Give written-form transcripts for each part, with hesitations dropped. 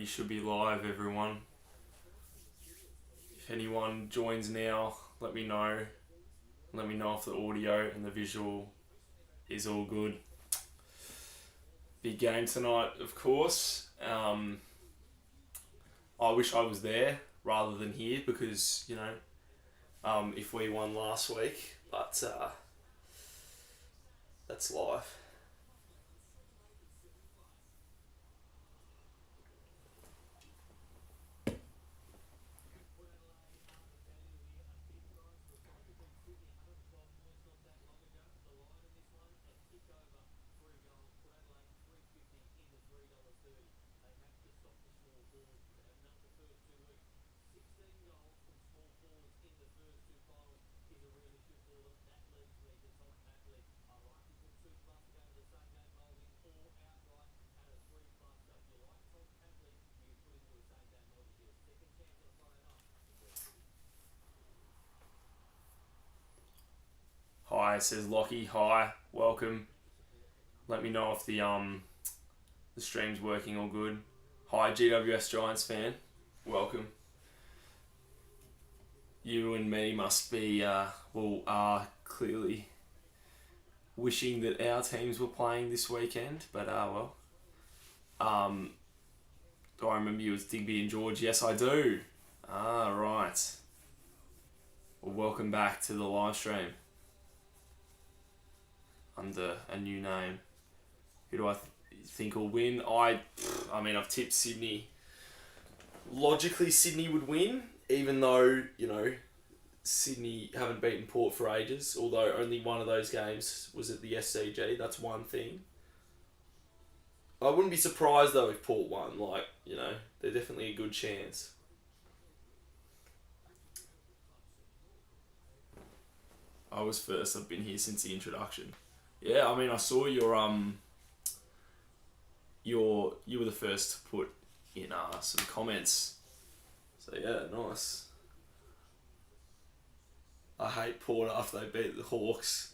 should be live, everyone. If anyone joins now, let me know. Let me know if the audio and the visual is all good. Big game tonight, of course. I wish I was there rather than here because, if we won last week, but that's life. Hi, says Lockie. Hi, welcome. Let me know if the stream's working all good. Hi, GWS Giants fan. Welcome. You and me must be, are clearly wishing that our teams were playing this weekend, but well. Do I remember you as Digby and George? Yes, I do. Right. Well, welcome back to the live stream. Under a new name. Who do I think will win? I've tipped Sydney. Logically, Sydney would win, even though, Sydney haven't beaten Port for ages, although only one of those games was at the SCG. That's one thing. I wouldn't be surprised, though, if Port won. They're definitely a good chance. I was first. I've been here since the introduction. Yeah, I saw you were the first to put in some comments. So yeah, nice. I hate Port after they beat the Hawks.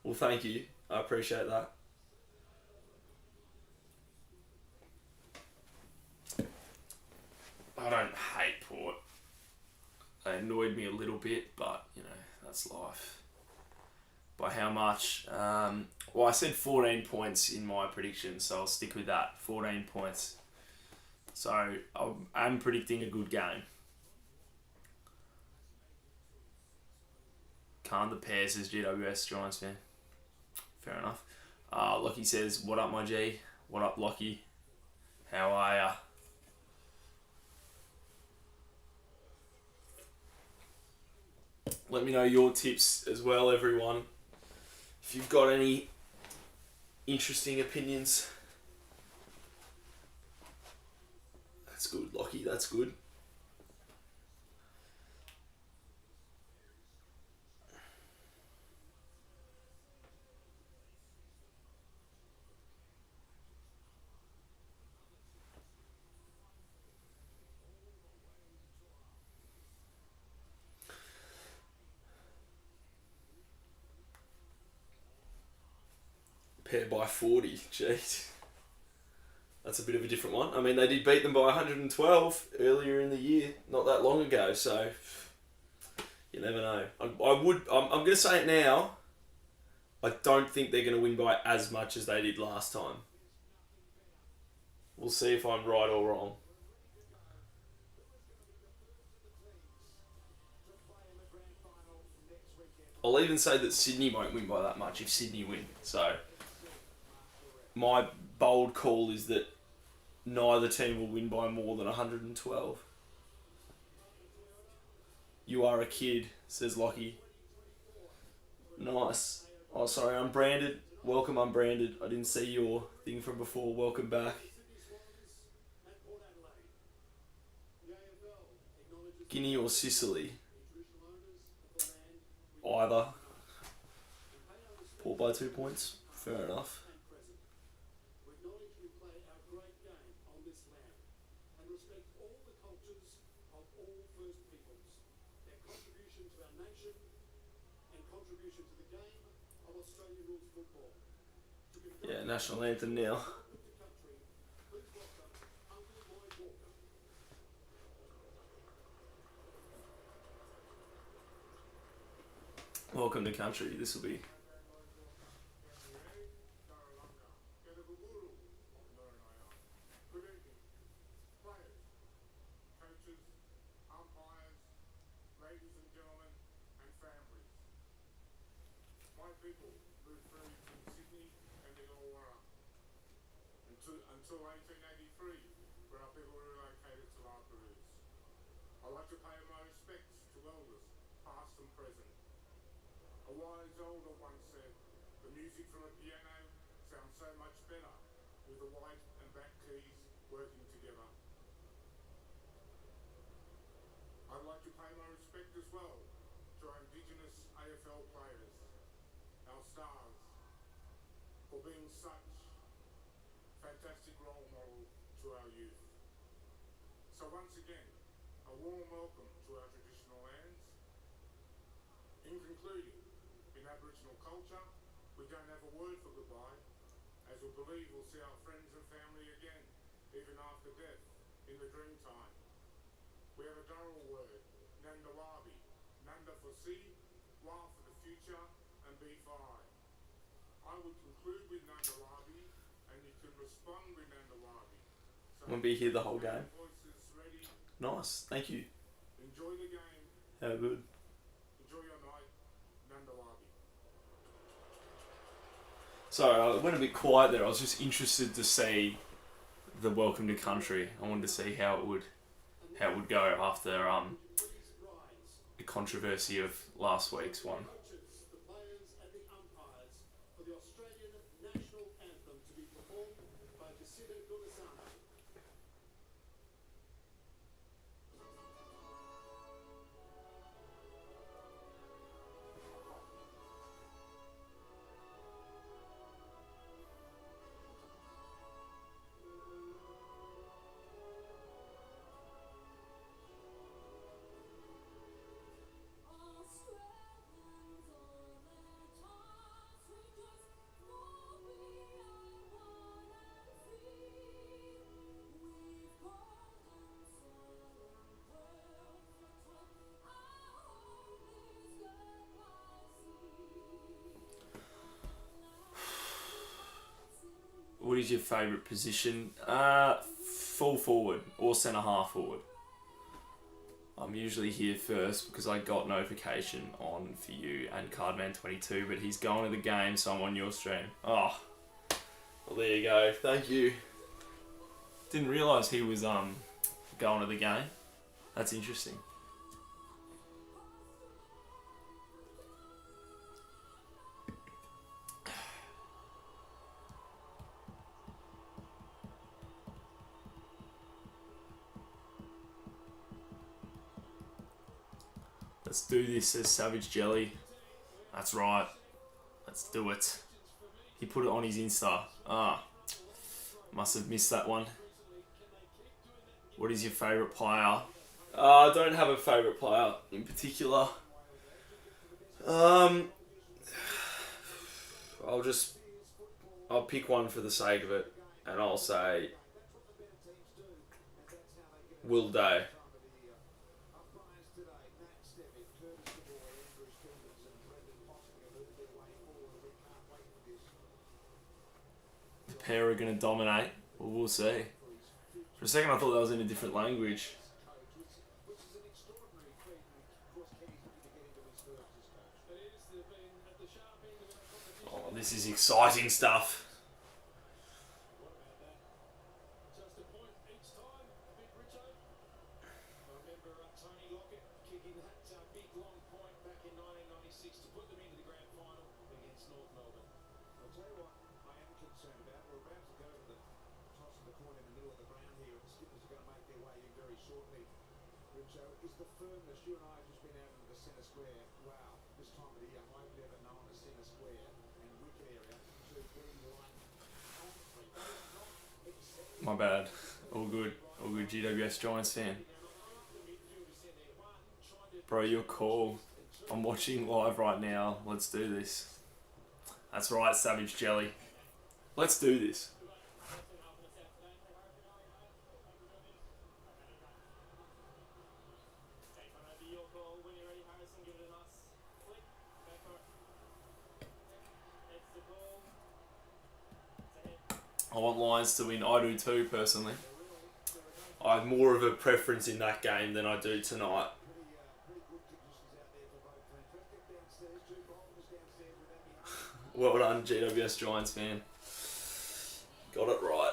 Well, thank you. I appreciate that. I don't hate Port. They annoyed me a little bit, but that's life. By how much? I said 14 points in my prediction, so I'll stick with that. 14 points. So I'm predicting a good game. Can't the pair, says GWS Giants fan. Fair enough. Lockie says, what up, my G? What up, Lockie? How are ya? Let me know your tips as well, everyone. If you've got any interesting opinions. That's good, Lockie, that's good. Pair by 40, jeez. That's a bit of a different one. They did beat them by 112 earlier in the year, not that long ago, so you never know. I'm going to say it now. I don't think they're going to win by as much as they did last time. We'll see if I'm right or wrong. I'll even say that Sydney won't win by that much if Sydney win, so my bold call is that neither team will win by more than 112. You are a kid, says Lockie. Nice. Oh, sorry, Unbranded. Welcome, Unbranded. I didn't see your thing from before. Welcome back. Guinea or Sicily? Either. Port by 2 points. Fair enough. Yeah, national anthem now. Welcome to country. This will be. I'm gonna be here the whole game. Nice, thank you. How good. Sorry, I went a bit quiet there. I was just interested to see the welcome to country. I wanted to see how it would go after the controversy of last week's one. What is your favourite position? Full forward or centre half forward. I'm usually here first because I got notification on for you and Cardman22, but he's going to the game, so I'm on your stream. Oh, well there you go. Thank you. Didn't realise he was going to the game. That's interesting. Let's do this, says Savage Jelly. That's right. Let's do it. He put it on his Insta. Must have missed that one. What is your favourite player? I don't have a favourite player in particular. I'll pick one for the sake of it, and I'll say Will Day. The pair are going to dominate. Well, we'll see. For a second I thought that was in a different language. Oh, this is exciting stuff. My bad. All good. All good. GWS Giants fan. Bro, your call. I'm watching live right now. Let's do this. That's right, Savage Jelly. Let's do this. I want Lions to win. I do too, personally. I have more of a preference in that game than I do tonight. Well done, GWS Giants fan. Got it right.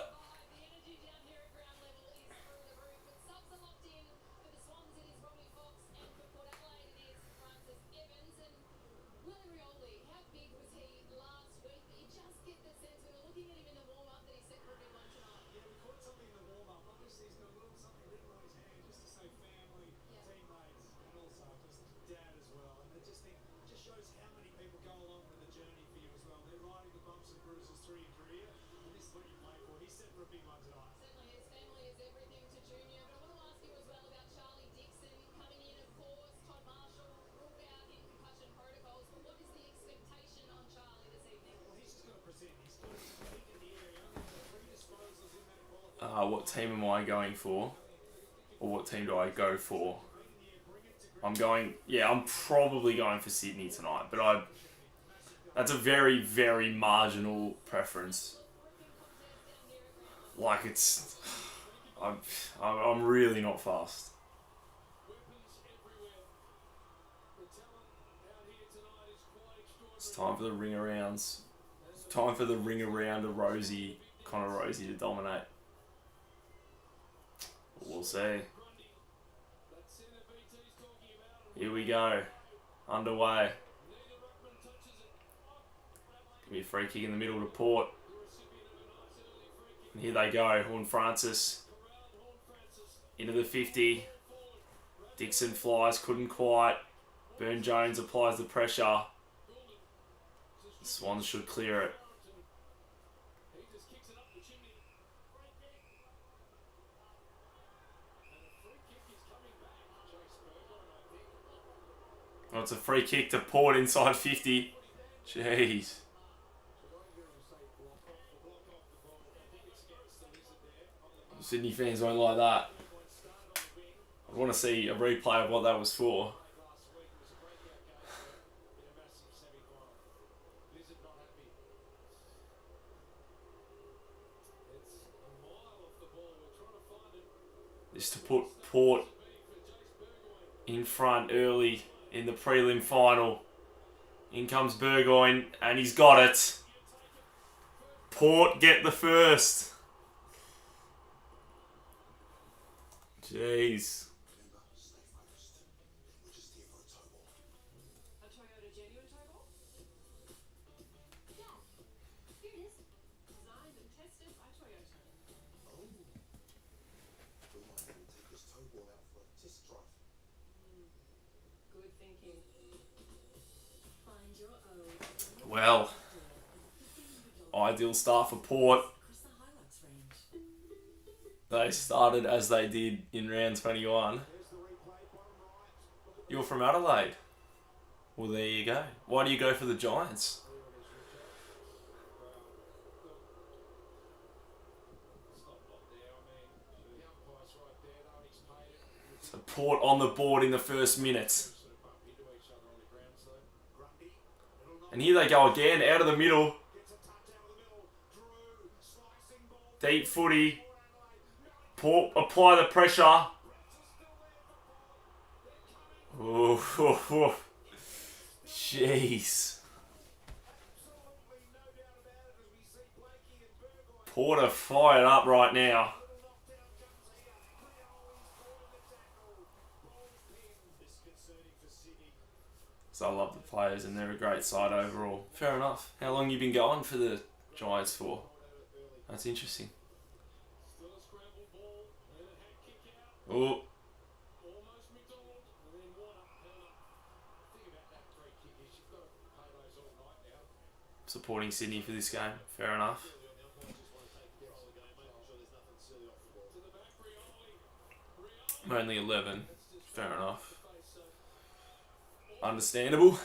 What team am I going for? Or what team do I go for? I'm probably going for Sydney tonight, but that's a very, very marginal preference. Like I'm really not fast. It's time for the ring arounds. It's time for the ring around of Connor Rosie to dominate. We'll see. Here we go. Underway. Give me a free kick in the middle to Port. And here they go. Horn Francis. Into the 50. Dixon flies. Couldn't quite. Burn Jones applies the pressure. The Swans should clear it. Oh, it's a free kick to Port inside 50. Jeez. Sydney fans won't like that. I want to see a replay of what that was for. Just to put Port in front early in the prelim final. In comes Burgoyne, and he's got it. Port get the first. Jeez. Well, ideal start for Port. They started as they did in round 21. You're from Adelaide. Well, there you go. Why do you go for the Giants? So Port on the board in the first minute. And here they go again, out of the middle. Deep footy. Port apply the pressure. Oh, jeez. Port are fired up right now. So I love the players and they're a great side overall. Fair enough. How long you been going for the Giants for? That's interesting. Oh. Supporting Sydney for this game. Fair enough. I'm only 11. Fair enough. Understandable.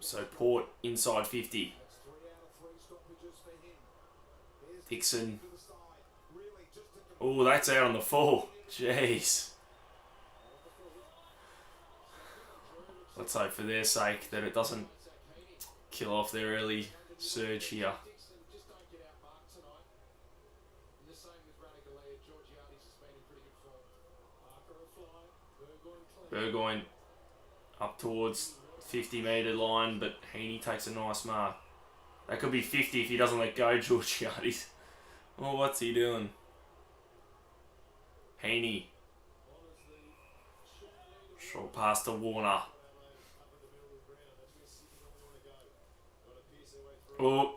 So Port inside 50. Dixon Oh, that's out on the full. Jeez. Let's hope for their sake that it doesn't kill off their early surge here. Burgoyne up towards 50-metre line, but Heaney takes a nice mark. That could be 50 if he doesn't let go, Georgiades. Oh, what's he doing? Heaney. Short pass to Warner. Oh,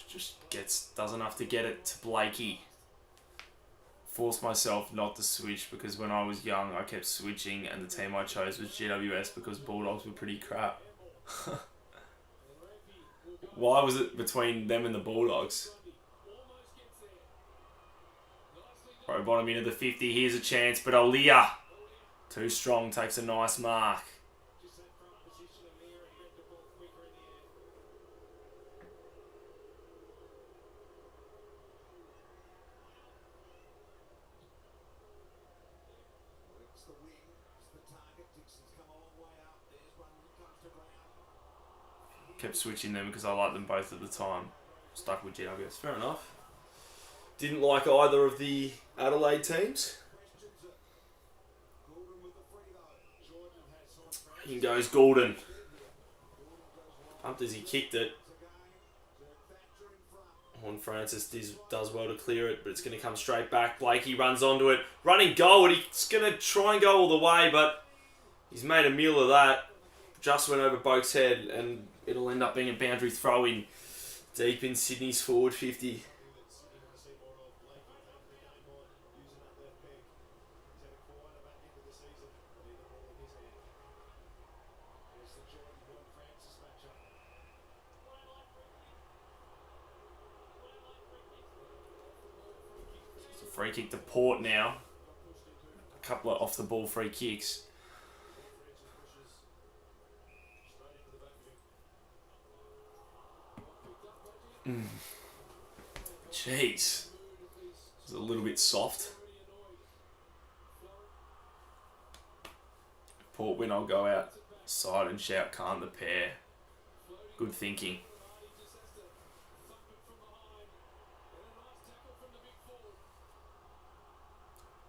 just does enough to get it to Blakey. Forced myself not to switch because when I was young I kept switching and the team I chose was GWS because Bulldogs were pretty crap. Why was it between them and the Bulldogs? Right, bottom into the 50. Here's a chance, but Alia, too strong, takes a nice mark. Kept switching them because I liked them both at the time. Stuck with GWS. Fair enough. Didn't like either of the Adelaide teams. In goes Gordon. Pumped as he kicked it. Horn Francis does well to clear it, but it's going to come straight back. Blakey runs onto it. Running goal, and he's going to try and go all the way, but he's made a meal of that. Just went over Boak's head, and it'll end up being a boundary throw-in deep in Sydney's forward 50. It's a free kick to Port now. A couple of off-the-ball free kicks. Jeez. It's a little bit soft. Port win, I'll go outside and shout, can't the pair. Good thinking.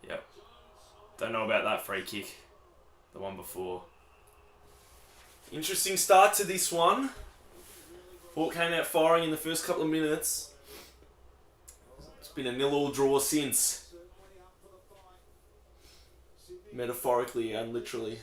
Yep. Don't know about that free kick. The one before. Interesting start to this one. Port came out firing in the first couple of minutes. It's been a 0-0 draw since. Metaphorically and literally.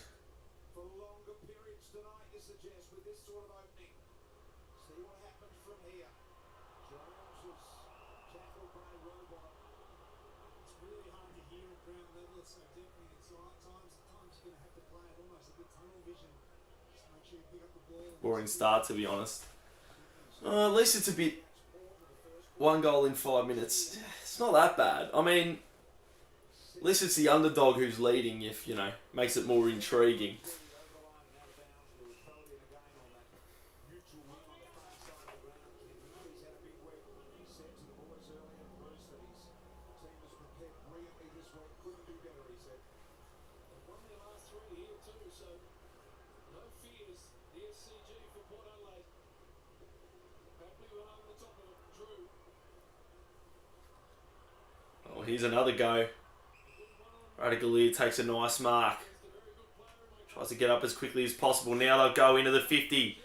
Boring start, to be honest. At least it's a bit... 1 goal in 5 minutes. It's not that bad. I mean, at least it's the underdog who's leading, if, you know, makes it more intriguing. Here's another go. Radicalier takes a nice mark. Tries to get up as quickly as possible. Now they'll go into the 50.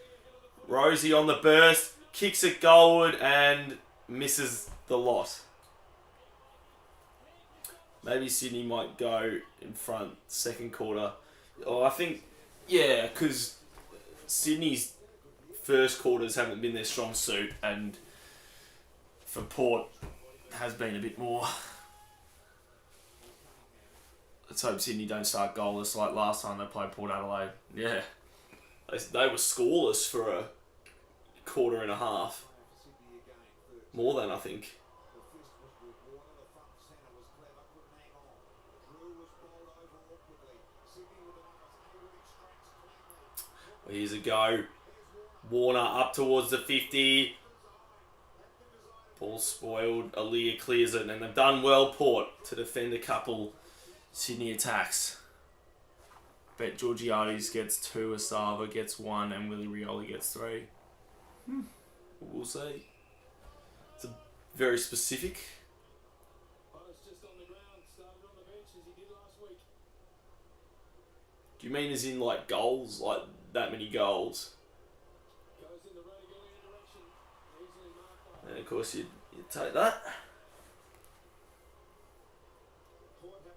Rosie on the burst. Kicks it goalward and misses the lot. Maybe Sydney might go in front second quarter. Oh, I think, yeah, because Sydney's first quarters haven't been their strong suit, and for Port has been a bit more. Let's hope Sydney don't start goalless like last time they played Port Adelaide. Yeah. They were scoreless for a quarter and a half. More than, I think. Well, here's a go. Warner up towards the 50. Ball spoiled. Aaliyah clears it, and they've done well, Port, to defend a couple Sydney attacks. Bet Georgiades gets 2, Asava gets 1, and Willie Rioli gets 3. We'll see. It's very specific. Do you mean as in like goals, like that many goals? And of course you'd take that.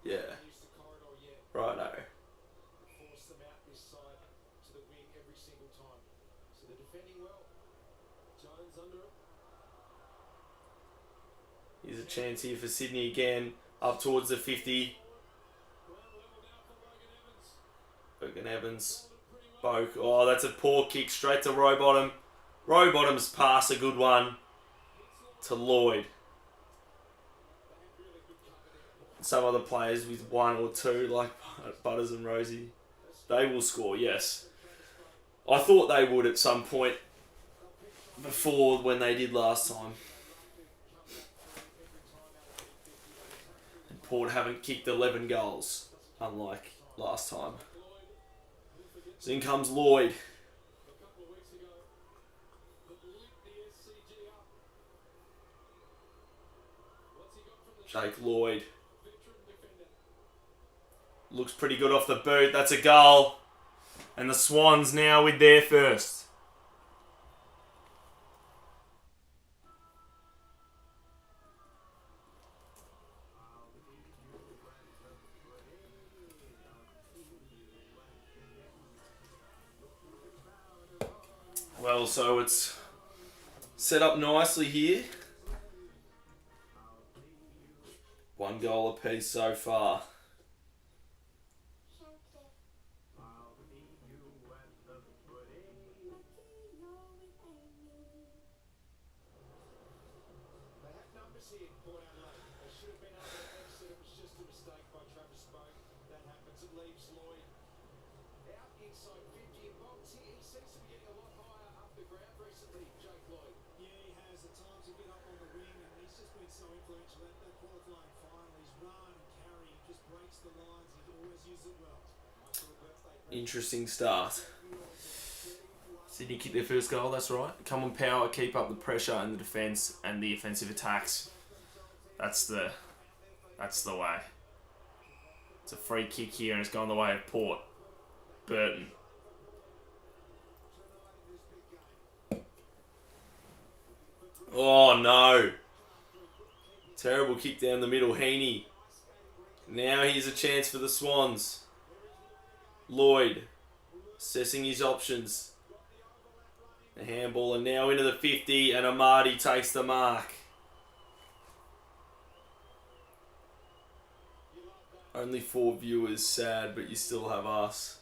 Yeah. Righto. Here's a chance here for Sydney again, up towards the 50. Logan Evans. Boak. Oh, that's a poor kick straight to Rowbottom. Rowbottom's pass, a good one to Lloyd. Some other players with 1 or 2, like Butters and Rosie, they will score, yes. I thought they would at some point before when they did last time. And Port haven't kicked 11 goals, unlike last time. So in comes Lloyd. Jake Lloyd. Looks pretty good off the boot. That's a goal. And the Swans now with their first. Well, so it's set up nicely here. 1 goal apiece so far. Interesting start. Sydney kicked their first goal, that's right. Come on, power, keep up the pressure and the defence and the offensive attacks. That's the way. It's a free kick here and it's gone the way of Port. Burton. Oh no. Terrible kick down the middle, Heaney. Now here's a chance for the Swans. Lloyd assessing his options. The handball and now into the 50 and Amadi takes the mark. Only 4 viewers, sad, but you still have us.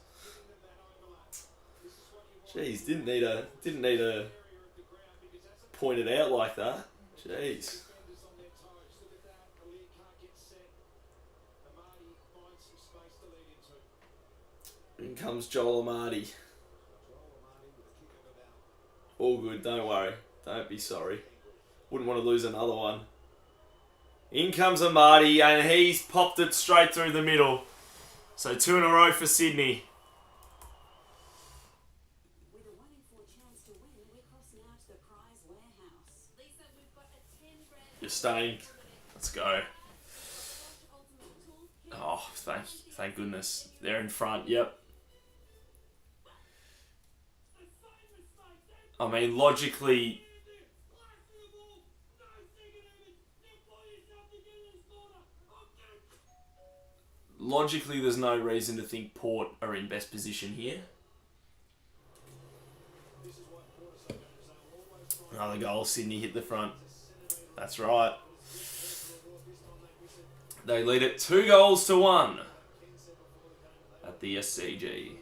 Jeez, didn't need to point it out like that. Jeez. In comes Joel Amadi. All good, don't worry. Don't be sorry. Wouldn't want to lose another one. In comes Amadi and he's popped it straight through the middle. So 2 in a row for Sydney. With a 1 in 4 chance to win, we're crossing out to the prize warehouse. Lisa, we've got a 10 grand. You're staying. Let's go. Oh, thank goodness. They're in front, yep. I mean, logically, there's no reason to think Port are in best position here. Another goal, Sydney hit the front. That's right. They lead it 2 goals to 1 at the SCG.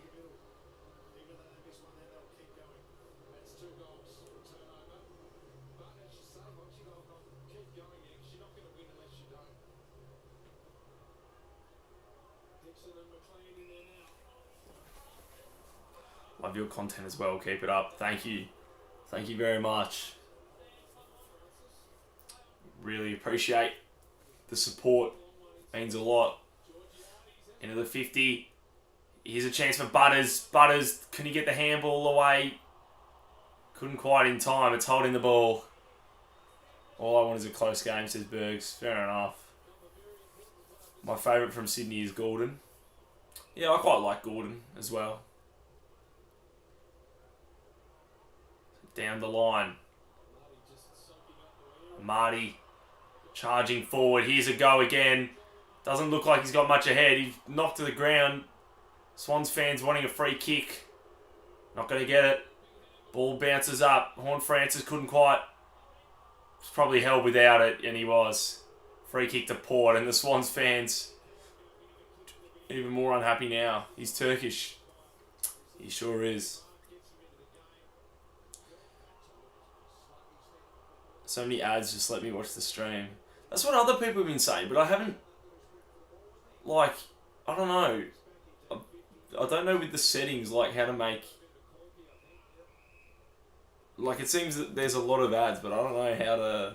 Love your content as well. Keep it up. Thank you. Thank you very much. Really appreciate the support. Means a lot. Into the 50. Here's a chance for Butters. Butters, can he get the handball away? Couldn't quite in time. It's holding the ball. All I want is a close game, says Bergs. Fair enough. My favourite from Sydney is Gordon. Yeah, I quite like Gordon as well. Down the line. Marty charging forward. Here's a go again. Doesn't look like he's got much ahead. He's knocked to the ground. Swans fans wanting a free kick. Not going to get it. Ball bounces up. Horne-Francis couldn't quite. Was probably held without it, and he was. Free kick to Port, and the Swans fans even more unhappy now. He's Turkish. He sure is. So many ads, just let me watch the stream. That's what other people have been saying, but I haven't... Like, I don't know. I don't know with the settings, like, how to make... Like, it seems that there's a lot of ads, but I don't know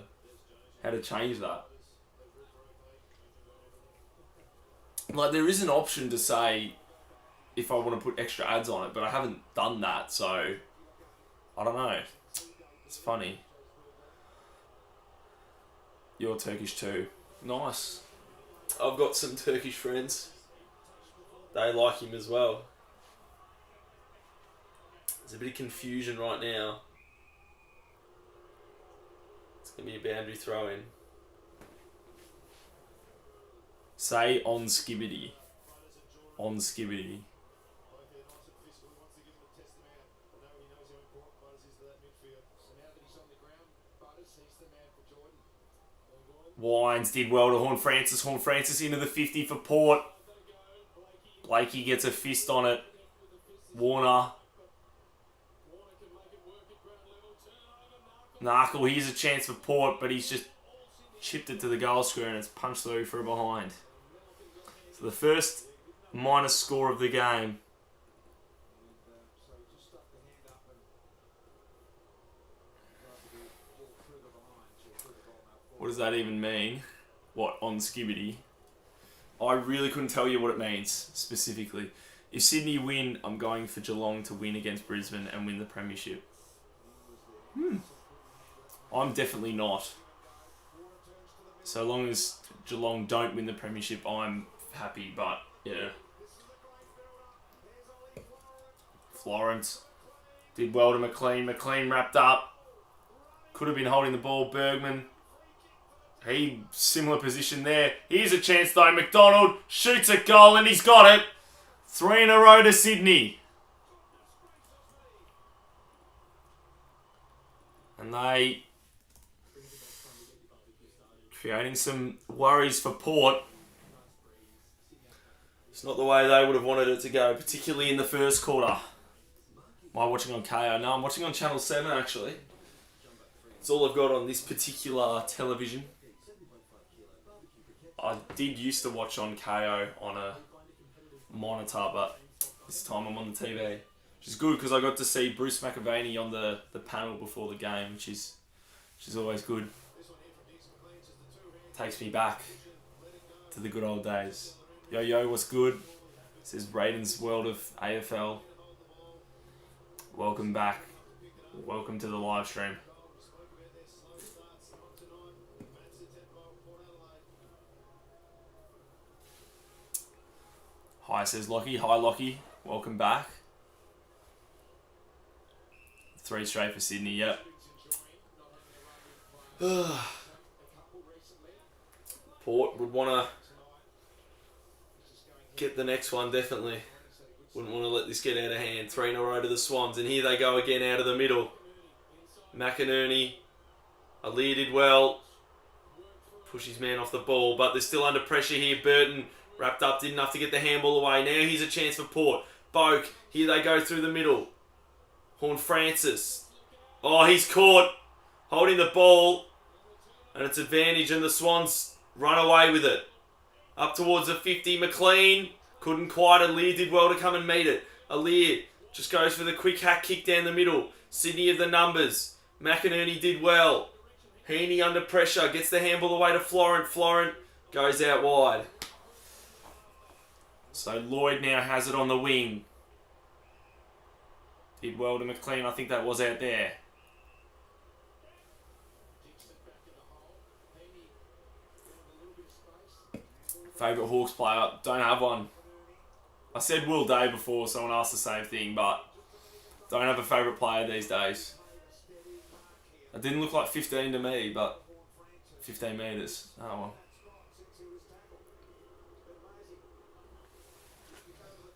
how to change that. Like, there is an option to say if I want to put extra ads on it, but I haven't done that, so... I don't know. It's funny. You're Turkish too. Nice. I've got some Turkish friends. They like him as well. There's a bit of confusion right now. It's going to be a boundary throw in. Say on Skibbity. On Skibbity. Wines did well to Horne-Francis. Horne-Francis into the 50 for Port. Blakey gets a fist on it. Warner. Narkle, here's a chance for Port, but he's just chipped it to the goal square and it's punched through for a behind. So the first minus score of the game. What does that even mean? What, on Skibbity? I really couldn't tell you what it means, specifically. If Sydney win, I'm going for Geelong to win against Brisbane and win the premiership. I'm definitely not. So long as Geelong don't win the premiership, I'm happy, but, yeah. Florence did well to McLean. McLean wrapped up. Could have been holding the ball. Bergman. He, similar position there. Here's a chance though. McDonald shoots a goal and he's got it. 3 in a row to Sydney. And they creating some worries for Port. It's not the way they would have wanted it to go, particularly in the first quarter. Am I watching on KO? No, I'm watching on Channel 7 actually. It's all I've got on this particular television. I did used to watch on KO on a monitor, but this time I'm on the TV. Which is good because I got to see Bruce McAvaney on the panel before the game, which is always good. Takes me back to the good old days. Yo, what's good? Says Raiden's World of AFL. Welcome back. Welcome to the live stream. Hi, says Lockie. Hi, Lockie. Welcome back. 3 straight for Sydney, yep. Port would want to get the next one, definitely. Wouldn't want to let this get out of hand. 3 in a row to the Swans, and here they go again out of the middle. McInerney. Aaliyah did well. Push his man off the ball, but they're still under pressure here. Burton wrapped up, did enough to get the handball away. Now here's a chance for Port. Boak, here they go through the middle. Horne-Francis. Oh, he's caught. Holding the ball. And it's advantage, and the Swans run away with it. Up towards the 50. McLean. Couldn't quite. Aaliyah did well to come and meet it. Aaliyah just goes for the quick hack kick down the middle. Sydney of the numbers. McInerney did well. Heaney under pressure. Gets the handball away to Florent. Florent goes out wide. So Lloyd now has it on the wing. Did well to McLean. I think that was out there. Favourite Hawks player? Don't have one. I said Will Day before, someone asked the same thing, but don't have a favourite player these days. It didn't look like 15 to me, but 15 metres. Oh well.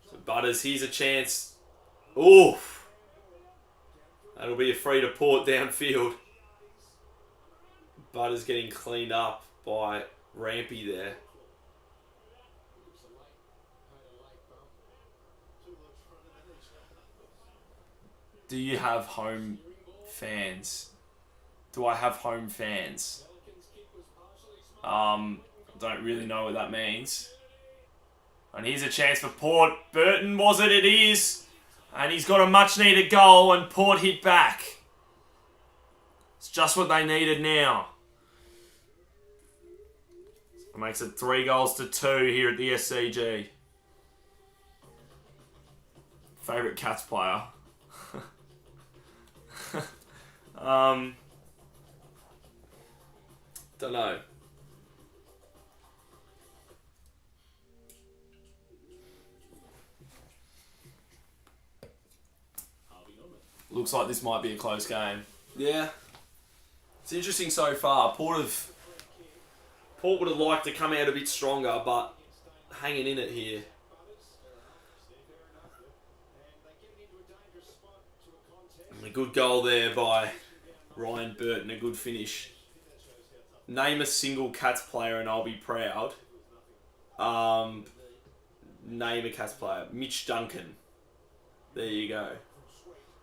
So Butters, here's a chance. Oof. That'll be a free to Port downfield. Butters getting cleaned up by Rampy there. Do you have home fans? Do I have home fans? Don't really know what that means. And here's a chance for Port. Burton, was it? It is. And he's got a much needed goal and Port hit back. It's just what they needed now. It makes it 3-2 here at the SCG. Favourite Cats player? Don't know. Looks like this might be a close game. Yeah. It's interesting so far. Port would have liked to come out a bit stronger, but hanging in it here. And a good goal there by Ryan Burton. A good finish. Name a single Cats player and I'll be proud. Name a Cats player. Mitch Duncan. There you go.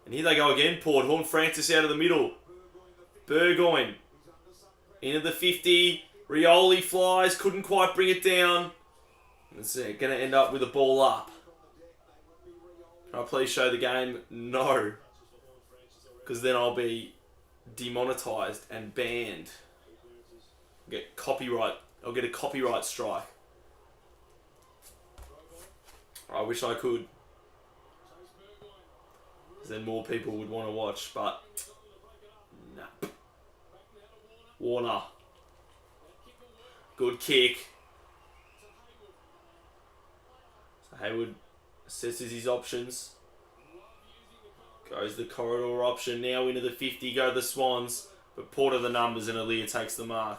And here they go again. Port. Horn Francis out of the middle. Burgoyne. Into the 50. Rioli flies. Couldn't quite bring it down. It's going to end up with a ball up. Can I please show the game? No. Because then I'll be demonetized and banned. Get copyright. I'll get a copyright strike. I wish I could. Then more people would want to watch, but nah. Warner. Good kick. So Hayward assesses his options. Goes the corridor option. Now into the 50. Go the Swans. But Port of the numbers and Aaliyah takes the mark.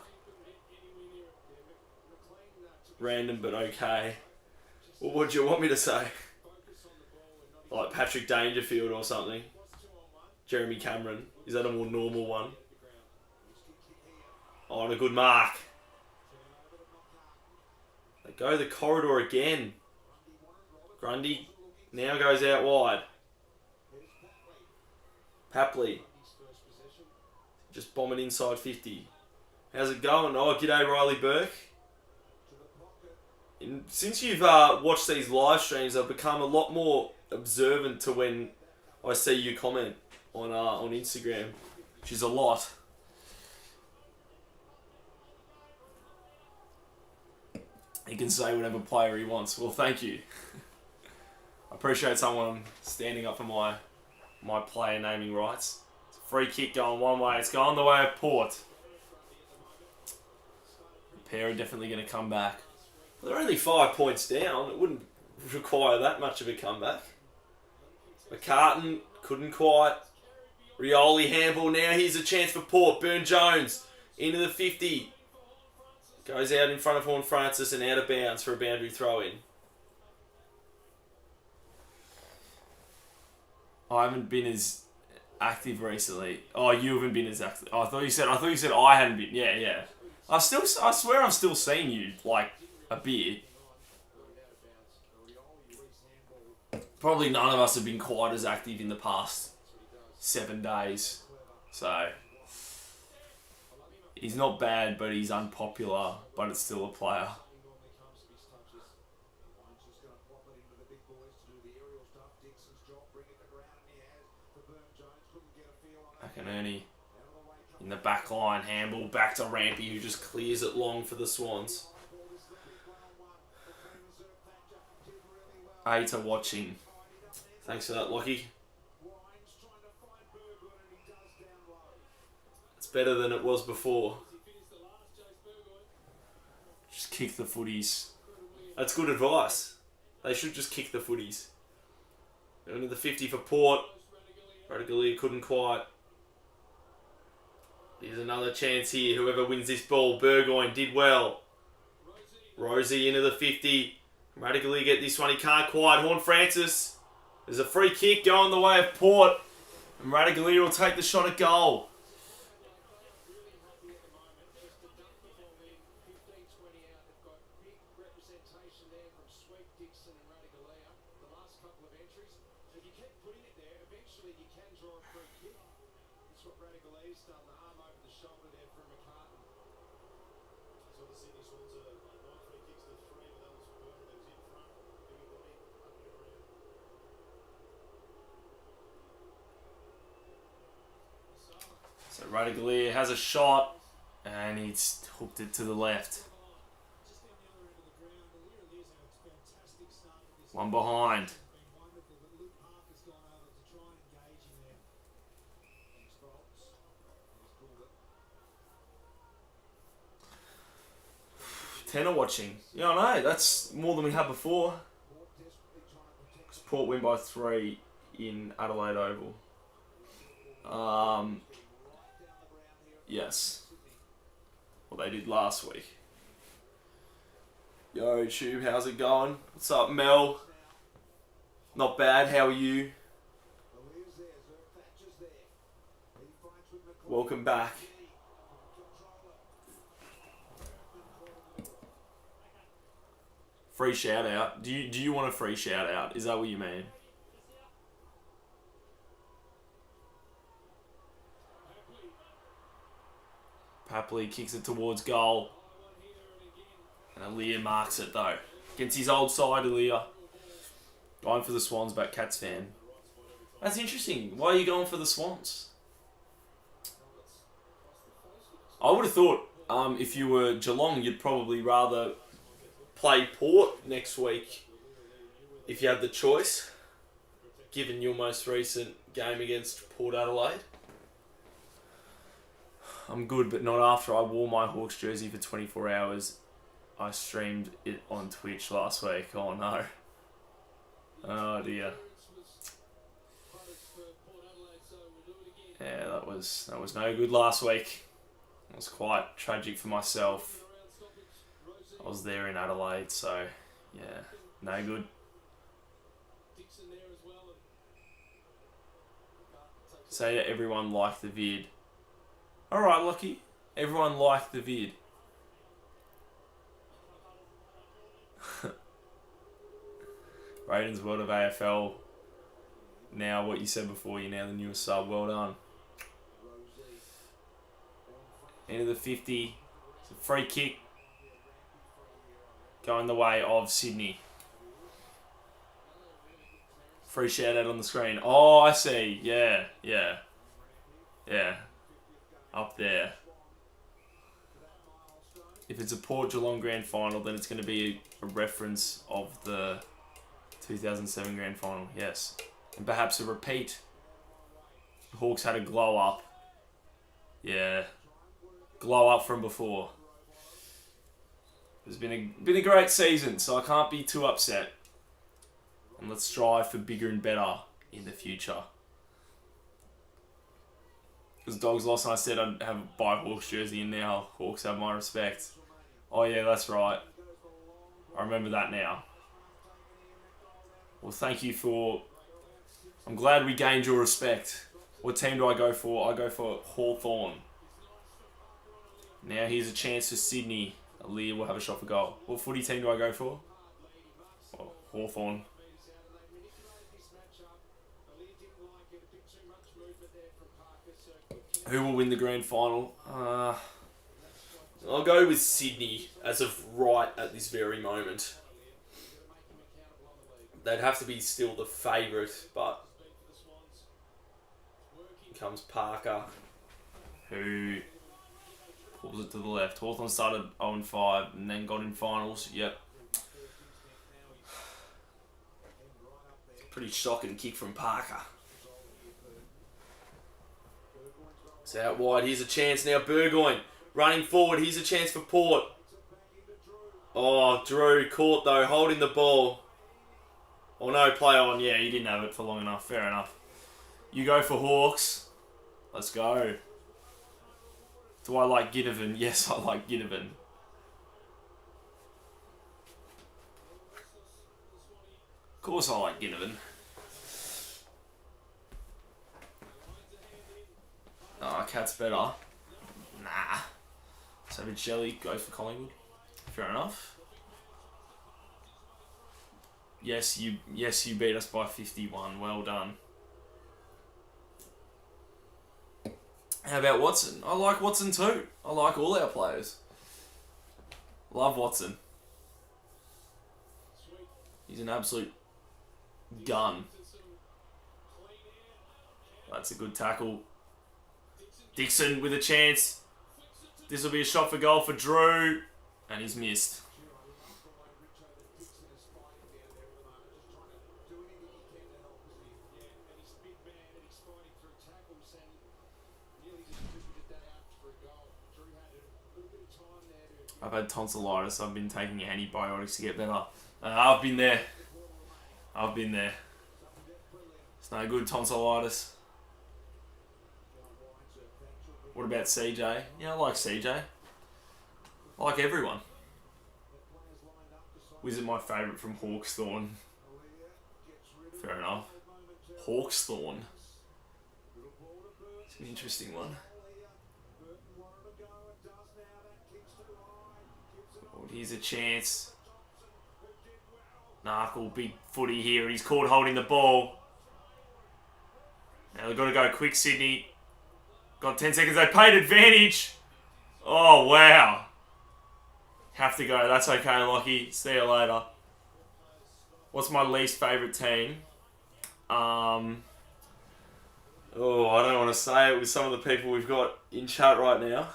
Random but okay. Well, what do you want me to say? Like Patrick Dangerfield or something. Jeremy Cameron. Is that a more normal one? Oh, and a good mark. They go the corridor again. Grundy now goes out wide. Papley. Just bombing inside 50. How's it going? Oh, g'day Riley Burke. Since you've watched these live streams, I've become a lot more observant to when I see you comment on Instagram, which is a lot. He can say whatever player he wants. Well, thank you. I appreciate someone standing up for my player naming rights. It's a free kick going one way. It's going the way of Port. The pair are definitely going to come back. They're only 5 points down. It wouldn't require that much of a comeback. McCartan couldn't quite. Rioli handball now. Here's a chance for Port. Burn-Jones into the 50. Goes out in front of Horn Francis and out of bounds for a boundary throw-in. I haven't been as active recently. Oh, you haven't been as active. Oh, I thought you said I hadn't been. Yeah. I swear I'm still seeing you like a bit. Probably none of us have been quite as active in the past 7 days. So he's not bad, but he's unpopular, but it's still a player. McInerney. In the back line, handball back to Rampy, who just clears it long for the Swans. Aita watching. Thanks for that, Lockie. It's better than it was before. Just kick the footies. That's good advice. They should just kick the footies. Into the 50 for Port. Radaglia couldn't quite. There's another chance here. Whoever wins this ball. Burgoyne did well. Rosie into the 50. Radaglia get this one. He can't quite. Horn Francis. There's a free kick going the way of Port. And Radaglia will take the shot at goal. So Radaglia has a shot and he's hooked it to the left. One behind. Tenor watching. Yeah, I know. That's more than we had before. Because Port win by 3 in Adelaide Oval. Yes. Well, they did last week. Yo, Tube, how's it going? What's up, Mel? Not bad, how are you? Welcome back. Free shout out. Do you want a free shout out? Is that what you mean? Papley kicks it towards goal. And Aaliyah marks it though. Against his old side, Aaliyah. Going for the Swans, but Cats fan. That's interesting. Why are you going for the Swans? I would have thought if you were Geelong, you'd probably rather play Port next week if you had the choice, given your most recent game against Port Adelaide. I'm good, but not after I wore my Hawks jersey for 24 hours. I streamed it on Twitch last week. Oh no. Oh dear. Yeah, that was no good last week. It was quite tragic for myself. I was there in Adelaide, so yeah, no good. Say that everyone liked the vid. Alright, Lockie. Everyone liked the vid. Raiden's World of AFL. Now, what you said before, you're now the newest sub. Well done. End of the 50. It's a free kick. Going the way of Sydney. Free shout out on the screen. Oh, I see. Yeah. Up there. If it's a Port Geelong Grand Final, then it's going to be a reference of the 2007 Grand Final. Yes. And perhaps a repeat. The Hawks had a glow up. Yeah. Glow up from before. It's been a great season, so I can't be too upset. And let's strive for bigger and better in the future. Because Dogs lost and I said I'd have a buy Hawks jersey, and now Hawks have my respect. Oh yeah, that's right. I remember that now. Well, thank you for... I'm glad we gained your respect. What team do I go for? I go for Hawthorn. Now here's a chance for Sydney. Aaliyah will have a shot for goal. What footy team do I go for? Oh, Hawthorn. Who will win the grand final? I'll go with Sydney as of right at this very moment. They'd have to be still the favourite, but here comes Parker. who pulls it to the left. Hawthorn started 0-5 and then got in finals. Yep. Pretty shocking kick from Parker. It's out wide. Here's a chance now. Burgoyne running forward. Here's a chance for Port. Oh, Drew caught though, holding the ball. Oh no, play on. Yeah, he didn't have it for long enough. Fair enough. You go for Hawks. Let's go. Do I like Ginnivan? Yes, I like Ginnivan. Of course I like Ginnivan. Oh, Cat's better. Nah. Savage Shelley, go for Collingwood. Fair enough. Yes, you beat us by 51. Well done. How about Watson? I like Watson too. I like all our players. Love Watson. He's an absolute gun. That's a good tackle. Dixon with a chance. This will be a shot for goal for Drew. And he's missed. I've had tonsillitis. I've been taking antibiotics to get better. I've been there. It's no good, tonsillitis. What about CJ? Yeah, I like CJ. I like everyone. Wizard my favourite from Hawksthorne. Fair enough. Hawksthorne. It's an interesting one. Oh, here's a chance. Narkle, big footy here. He's caught holding the ball. Now they've got to go quick, Sydney. Got 10 seconds. They paid advantage. Oh, wow. Have to go. That's okay, Lockie. See you later. What's my least favourite team? I don't want to say it with some of the people we've got in chat right now.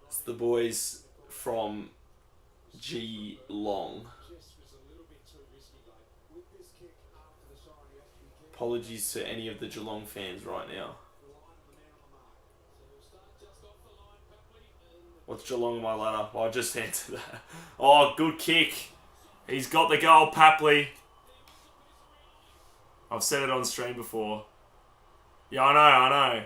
It's the boys from Geelong. Apologies to any of the Geelong fans right now. What's Geelong on my ladder? Oh, I just answered that. Oh, good kick. He's got the goal, Papley. I've said it on stream before. Yeah, I know.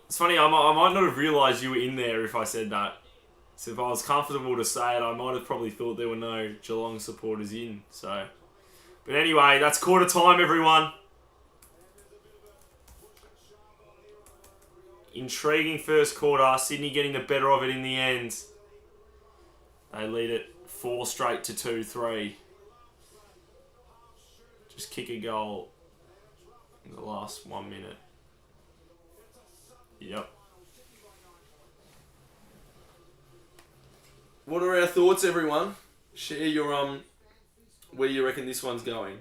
It's funny, I might not have realised you were in there if I said that. So if I was comfortable to say it, I might have probably thought there were no Geelong supporters in. So, but anyway, that's quarter time, everyone. Intriguing first quarter. Sydney getting the better of it in the end. They lead it 4 straight to 2-3. Just kick a goal in the last 1 minute. Yep. What are our thoughts, everyone? Share your where you reckon this one's going.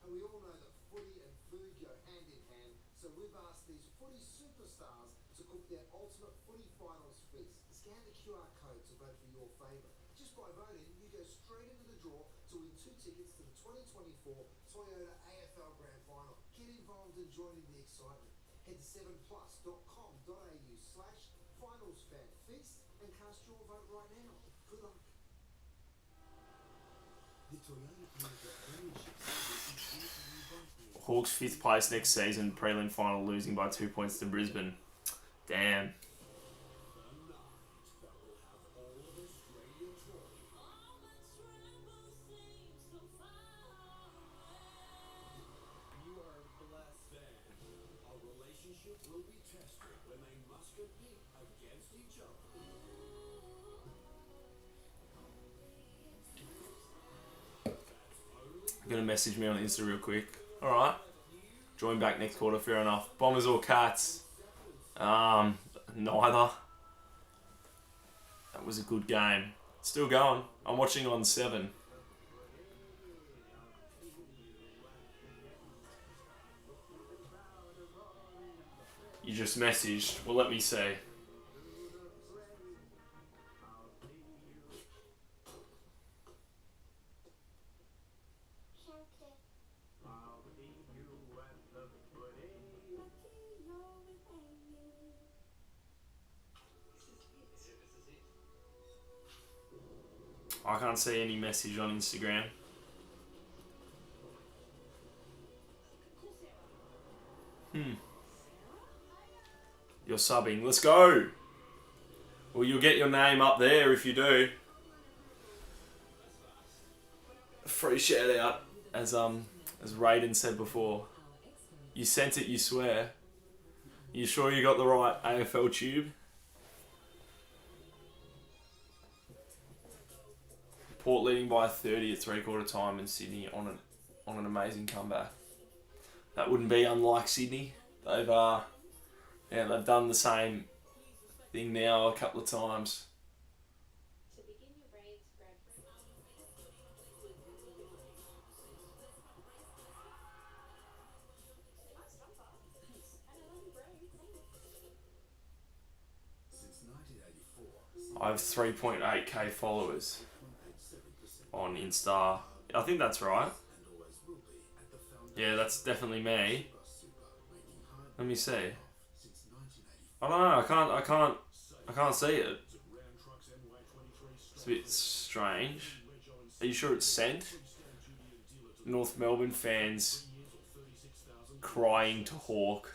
We all know that footy and food go hand in hand, so we've asked these footy superstars to cook their ultimate footy finals feast. Scan the QR code to vote for your favourite. Just by voting, you go straight into the draw to win 2 tickets to the 2024 Toyota AFL Grand Final. Get involved and join in the excitement. Head to 7plus.com.au/finalsfanfeast and cast your vote right now. Good luck. The Toyota Hawks 5th place next season. Prelim final losing by 2 points to Brisbane. Damn. Gonna message me on Insta real quick. Alright. Join back next quarter, fair enough. Bombers or Cats? Neither. That was a good game. Still going. I'm watching on 7. You just messaged. Well, let me see. I can't see any message on Instagram. You're subbing. Let's go. Well, you'll get your name up there if you do. Free shout out, as Raiden said before. You sent it, you swear. You sure you got the right AFL tube? Port leading by 30 at 3/4 time in Sydney on an amazing comeback. That wouldn't be unlike Sydney. They've done the same thing now a couple of times. To begin your braids, grab Since 1984, I have 3.8k followers on Insta. I think that's right. and always will be at the foundation Yeah, that's definitely me. of Super, making home Let me see. since 1984. I don't know. I can't see it. It's a bit strange. Are you sure it's sent? North Melbourne fans crying to Hawk.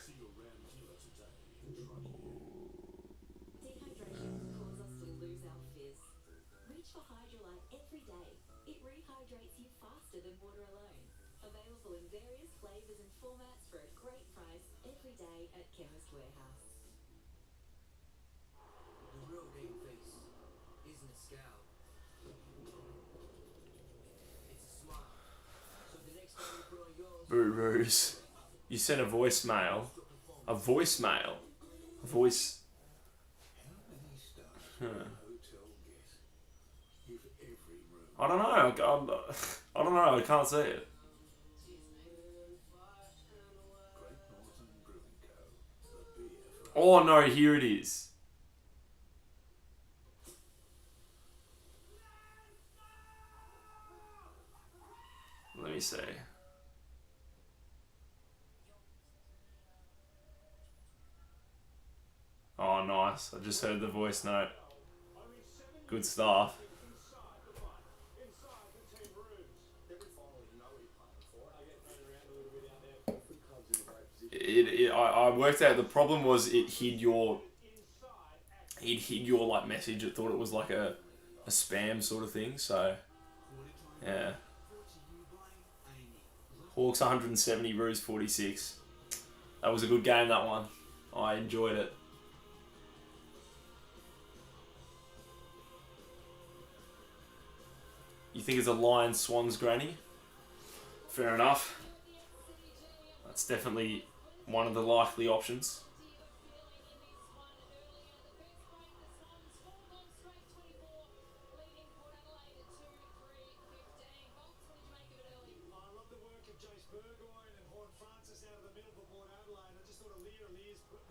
Dehydration causes us to lose our fizz. Reach for Hydrolite every day. It rehydrates you faster than water alone. Available in various flavours and formats for a great price every day at Chemist Warehouse. The real game face isn't a scowl. It's a smile. So the next time you put on yours, Boo-roos. You sent a voicemail. A voicemail? A voice... Huh. I don't know. I don't know. I can't see it. Oh no, here it is. Let me see. Oh, nice. I just heard the voice note. Good stuff. I worked out the problem was it hid your like message. It thought it was like a spam sort of thing. So yeah. Hawks 170, Roos 46. That was a good game, that one. I enjoyed it. You think it's a Lions Swans granny? Fair enough. That's definitely one of the likely options. I love the work of Jace Burgoyne and Horn Francis out of the middle for Port Adelaide. I just thought Lear's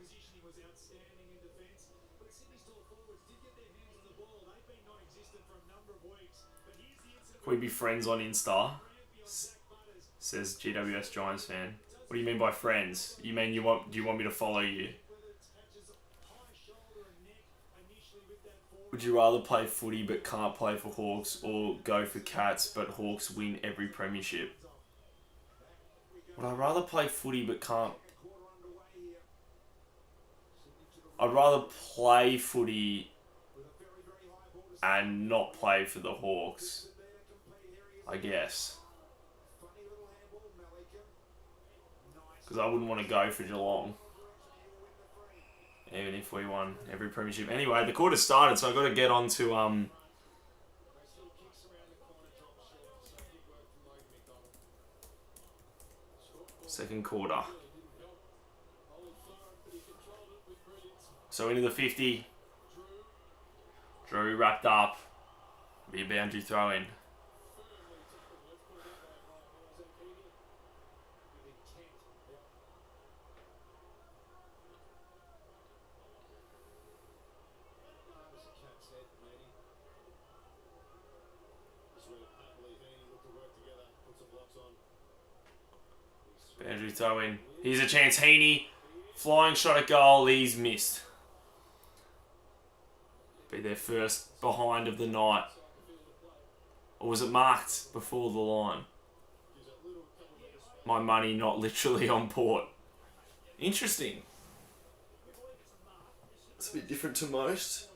positioning was outstanding in defence. But Sydney's tall forwards did get their hands on the ball. They've been non-existent for a number of weeks. But here's the incident. Can we be friends on Insta? Says GWS Giants fan. What do you mean by friends? You mean do you want me to follow you? Whether it's catches high shoulder and neck initially with that forward. Would you rather play footy but can't play for Hawks, or go for Cats but Hawks win every premiership? Would I rather play footy but can't? I'd rather play footy and not play for the Hawks, I guess. Because I wouldn't want to go for Geelong, even if we won every premiership. Anyway, the quarter started, so I've got to get on to second quarter. So into the 50. Drew wrapped up. Be a boundary throw in. Boundary throw in. Here's a chance. Heaney. Flying shot at goal. He's missed. Be their first behind of the night. Or was it marked before the line? My money not literally on port. Interesting. It's a bit different to most.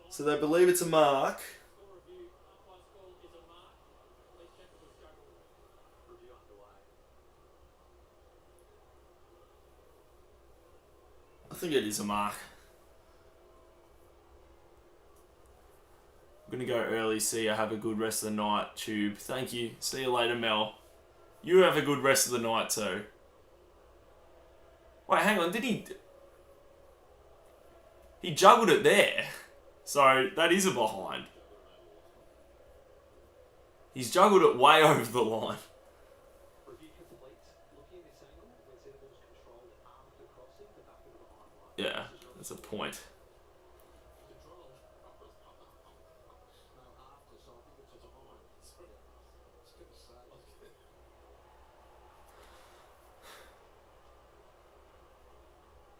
So they believe it's a mark. I think it is a mark. I'm going to go early. See you. Have a good rest of the night, Tube. Thank you. See you later, Mel. You have a good rest of the night, too. Wait, hang on. Did he... He juggled it there. So, that is a behind. He's juggled it way over the line. Yeah, that's a point.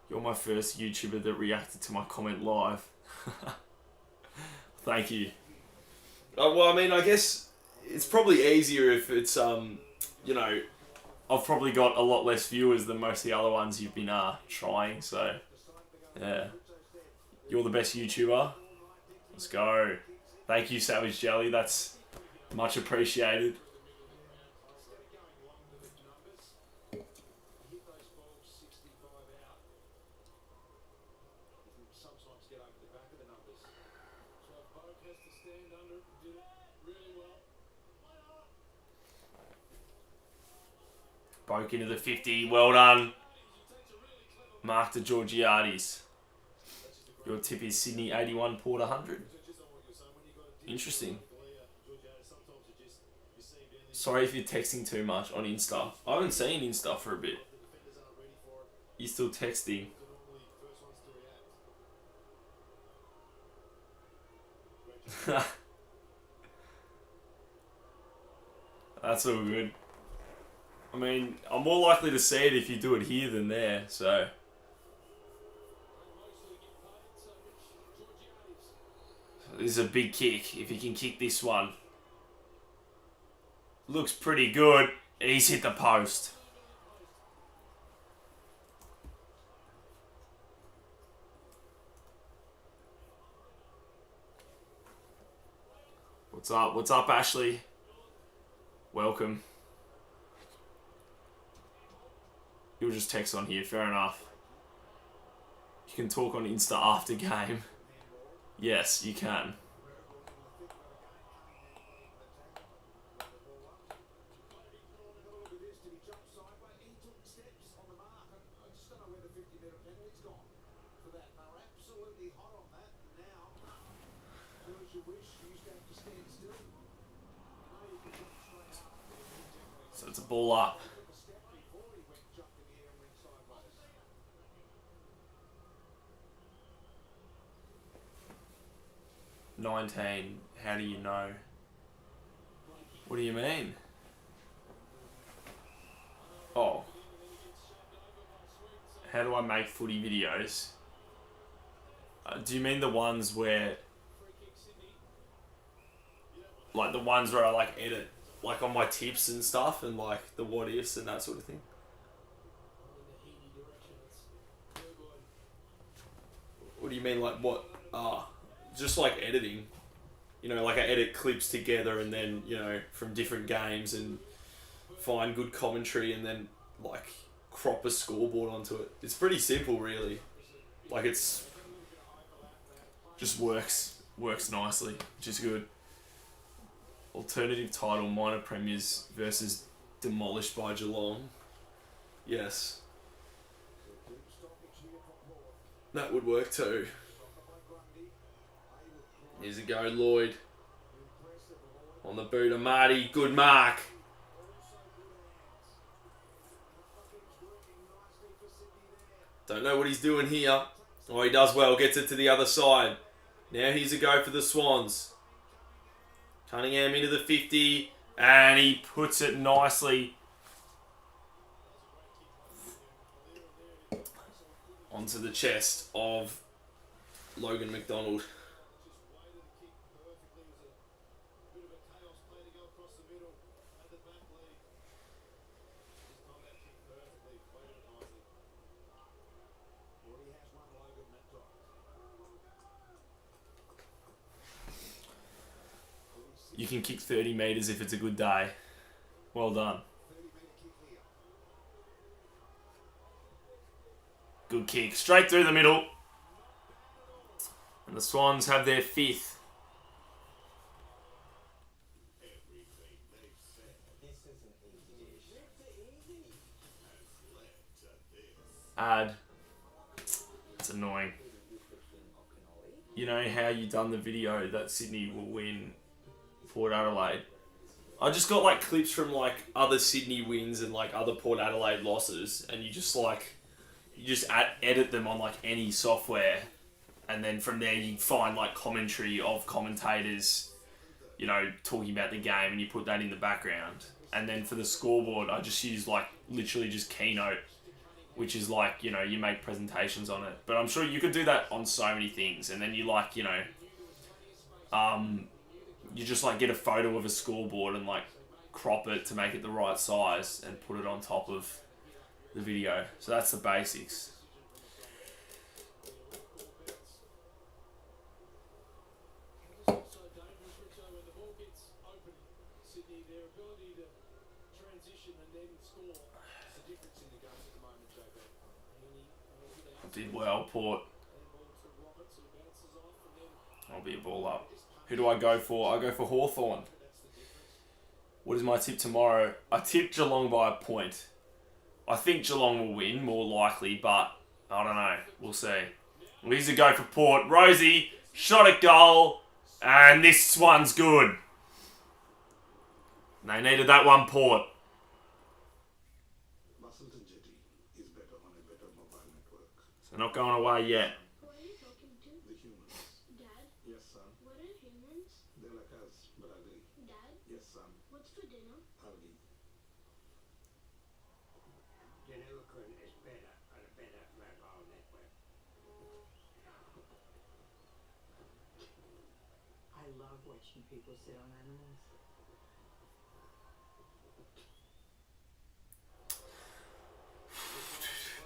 You're my first YouTuber that reacted to my comment live. Thank you. Well, I mean, I guess it's probably easier if it's, you know, I've probably got a lot less viewers than most of the other ones you've been trying, so, yeah. You're the best YouTuber. Let's go. Thank you, Savage Jelly. That's much appreciated. Broke into the 50. Well done. Mark to Georgiades. Your tip is Sydney 81, Port 100. Interesting. Sorry if you're texting too much on Insta. I haven't seen Insta for a bit. You're still texting. That's all good. I mean, I'm more likely to see it if you do it here than there, so. This is a big kick, if he can kick this one. Looks pretty good. He's hit the post. What's up? What's up, Ashley? Welcome. You'll just text on here, fair enough. You can talk on Insta after game. Yes, you can. So it's a ball up. $19. How do you know? What do you mean? Oh. How do I make footy videos? Do you mean the ones where... Like the ones where I like edit, like on my tips and stuff, and like the what ifs and that sort of thing? What do you mean, like what? Just like editing. You know, like I edit clips together and then, you know, from different games and find good commentary and then like crop a scoreboard onto it. It's pretty simple, really. Like it's just works nicely, which is good. Alternative title, minor premiers versus demolished by Geelong. Yes. That would work too. Here's a go, Lloyd. On the boot of Marty. Good mark. Don't know what he's doing here. Oh, he does well. Gets it to the other side. Now here's a go for the Swans. Cunningham into the 50. And he puts it nicely. onto the chest of Logan McDonald. You can kick 30 metres if it's a good day. Well done. Good kick. Straight through the middle. And the Swans have their 5th. Ad. It's annoying. You know how you done the video that Sydney will win Port Adelaide? I just got like clips from like other Sydney wins and like other Port Adelaide losses, and you just edit them on like any software, and then from there you find like commentary of commentators, you know, talking about the game, and you put that in the background. And then for the scoreboard, I just use like literally just Keynote, which is like, you know, you make presentations on it. But I'm sure you could do that on so many things, and then you like, you know, you just like get a photo of a scoreboard and like crop it to make it the right size and put it on top of the video. So that's the basics. Did well, Port. I'll be a ball up. Who do I go for? I go for Hawthorn. What is my tip tomorrow? I tipped Geelong by a point. I think Geelong will win, more likely, but I don't know. We'll see. Well, here's a go for Port. Rosie, shot at goal, and this one's good. They needed that one, Port. So not going away yet. Who are you talking to? The humans. Dad, Yes, son. what are humans? They're like us, but ugly. Dad, Yes, son. what's for dinner? Ugly. Janukin is better on a better mobile network. I love watching people sit on animals.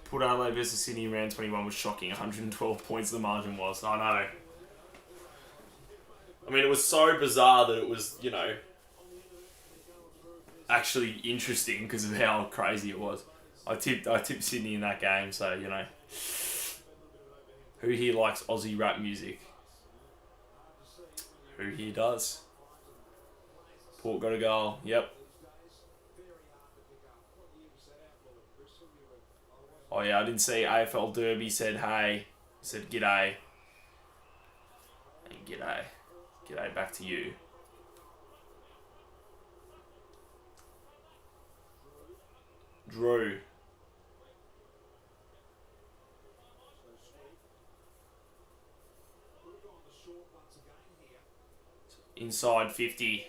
Port Adelaide versus Sydney round 21 was shocking. 112 points the margin was. I know. I mean, it was so bizarre that it was, you know, actually interesting because of how crazy it was. I tipped Sydney in that game, so, you know. Who here likes Aussie rap music? Who here does? Port got a goal. Yep. Oh yeah, I didn't see AFL Derby said hey. Said g'day. And g'day. G'day back to you. Drew. Inside 50.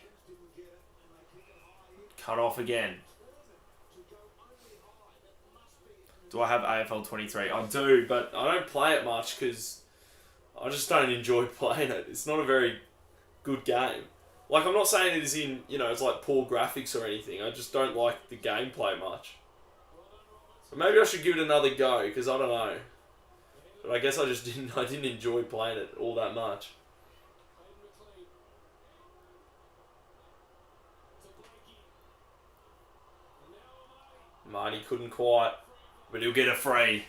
Cut off again. Do I have AFL 23? I do, but I don't play it much because I just don't enjoy playing it. It's not a very good game. Like, I'm not saying it is in, you know, it's like poor graphics or anything. I just don't like the gameplay much. But maybe I should give it another go because I don't know. But I guess I didn't enjoy playing it all that much. Marty couldn't quite. But he'll get a free.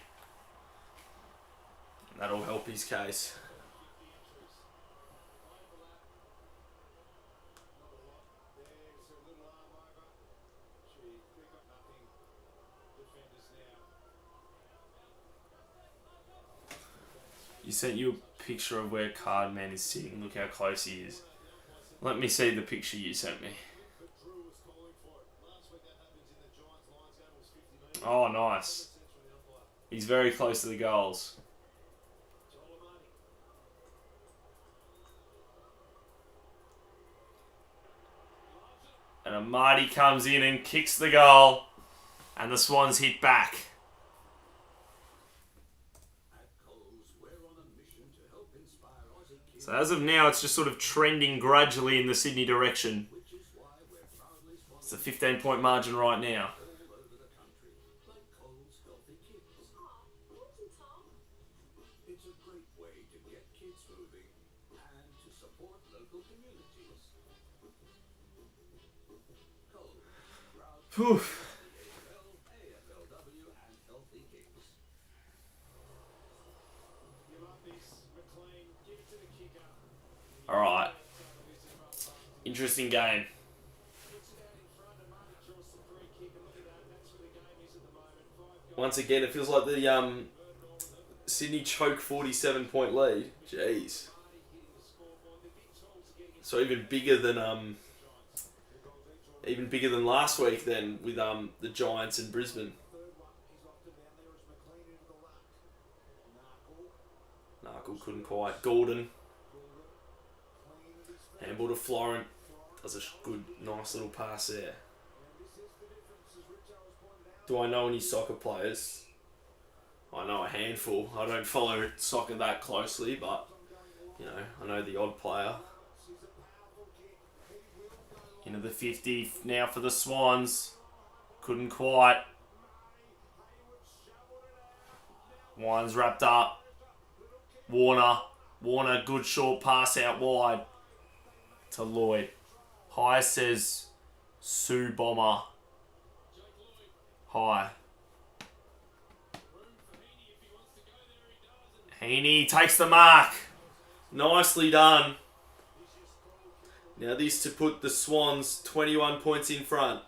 And that'll help his case. You sent you a picture of where Cardman is sitting. Look how close he is. Let me see the picture you sent me. Oh, nice. He's very close to the goals. And Amadi comes in and kicks the goal. And the Swans hit back. So as of now, it's just sort of trending gradually in the Sydney direction. It's a 15-point margin right now. It's a great way to get kids moving and to support local communities. Whew. AFLW and Healthy Kicks. Give up this, McLean. Give it to the kicker. All right. Interesting game. Puts it out in front and Marty draws the free kick. And look at that. That's where the game is at the moment. 5 goals. Once again, it feels like the Sydney choke 47-point lead. Jeez. So even bigger than last week then with the Giants in Brisbane. Third one. He's locked it down there as McLean into the ruck. Narkle. Narkle couldn't quite. Gordon. Handball to Florent. Does a good, nice little pass there. Do I know any soccer players? I know a handful. I don't follow soccer that closely, but, you know, I know the odd player. Into the 50 now for the Swans. Couldn't quite. Wine's wrapped up. Warner, good short pass out wide to Lloyd. High says Sue Bomber. High. Heaney takes the mark. Nicely done. Now this to put the Swans 21 points in front.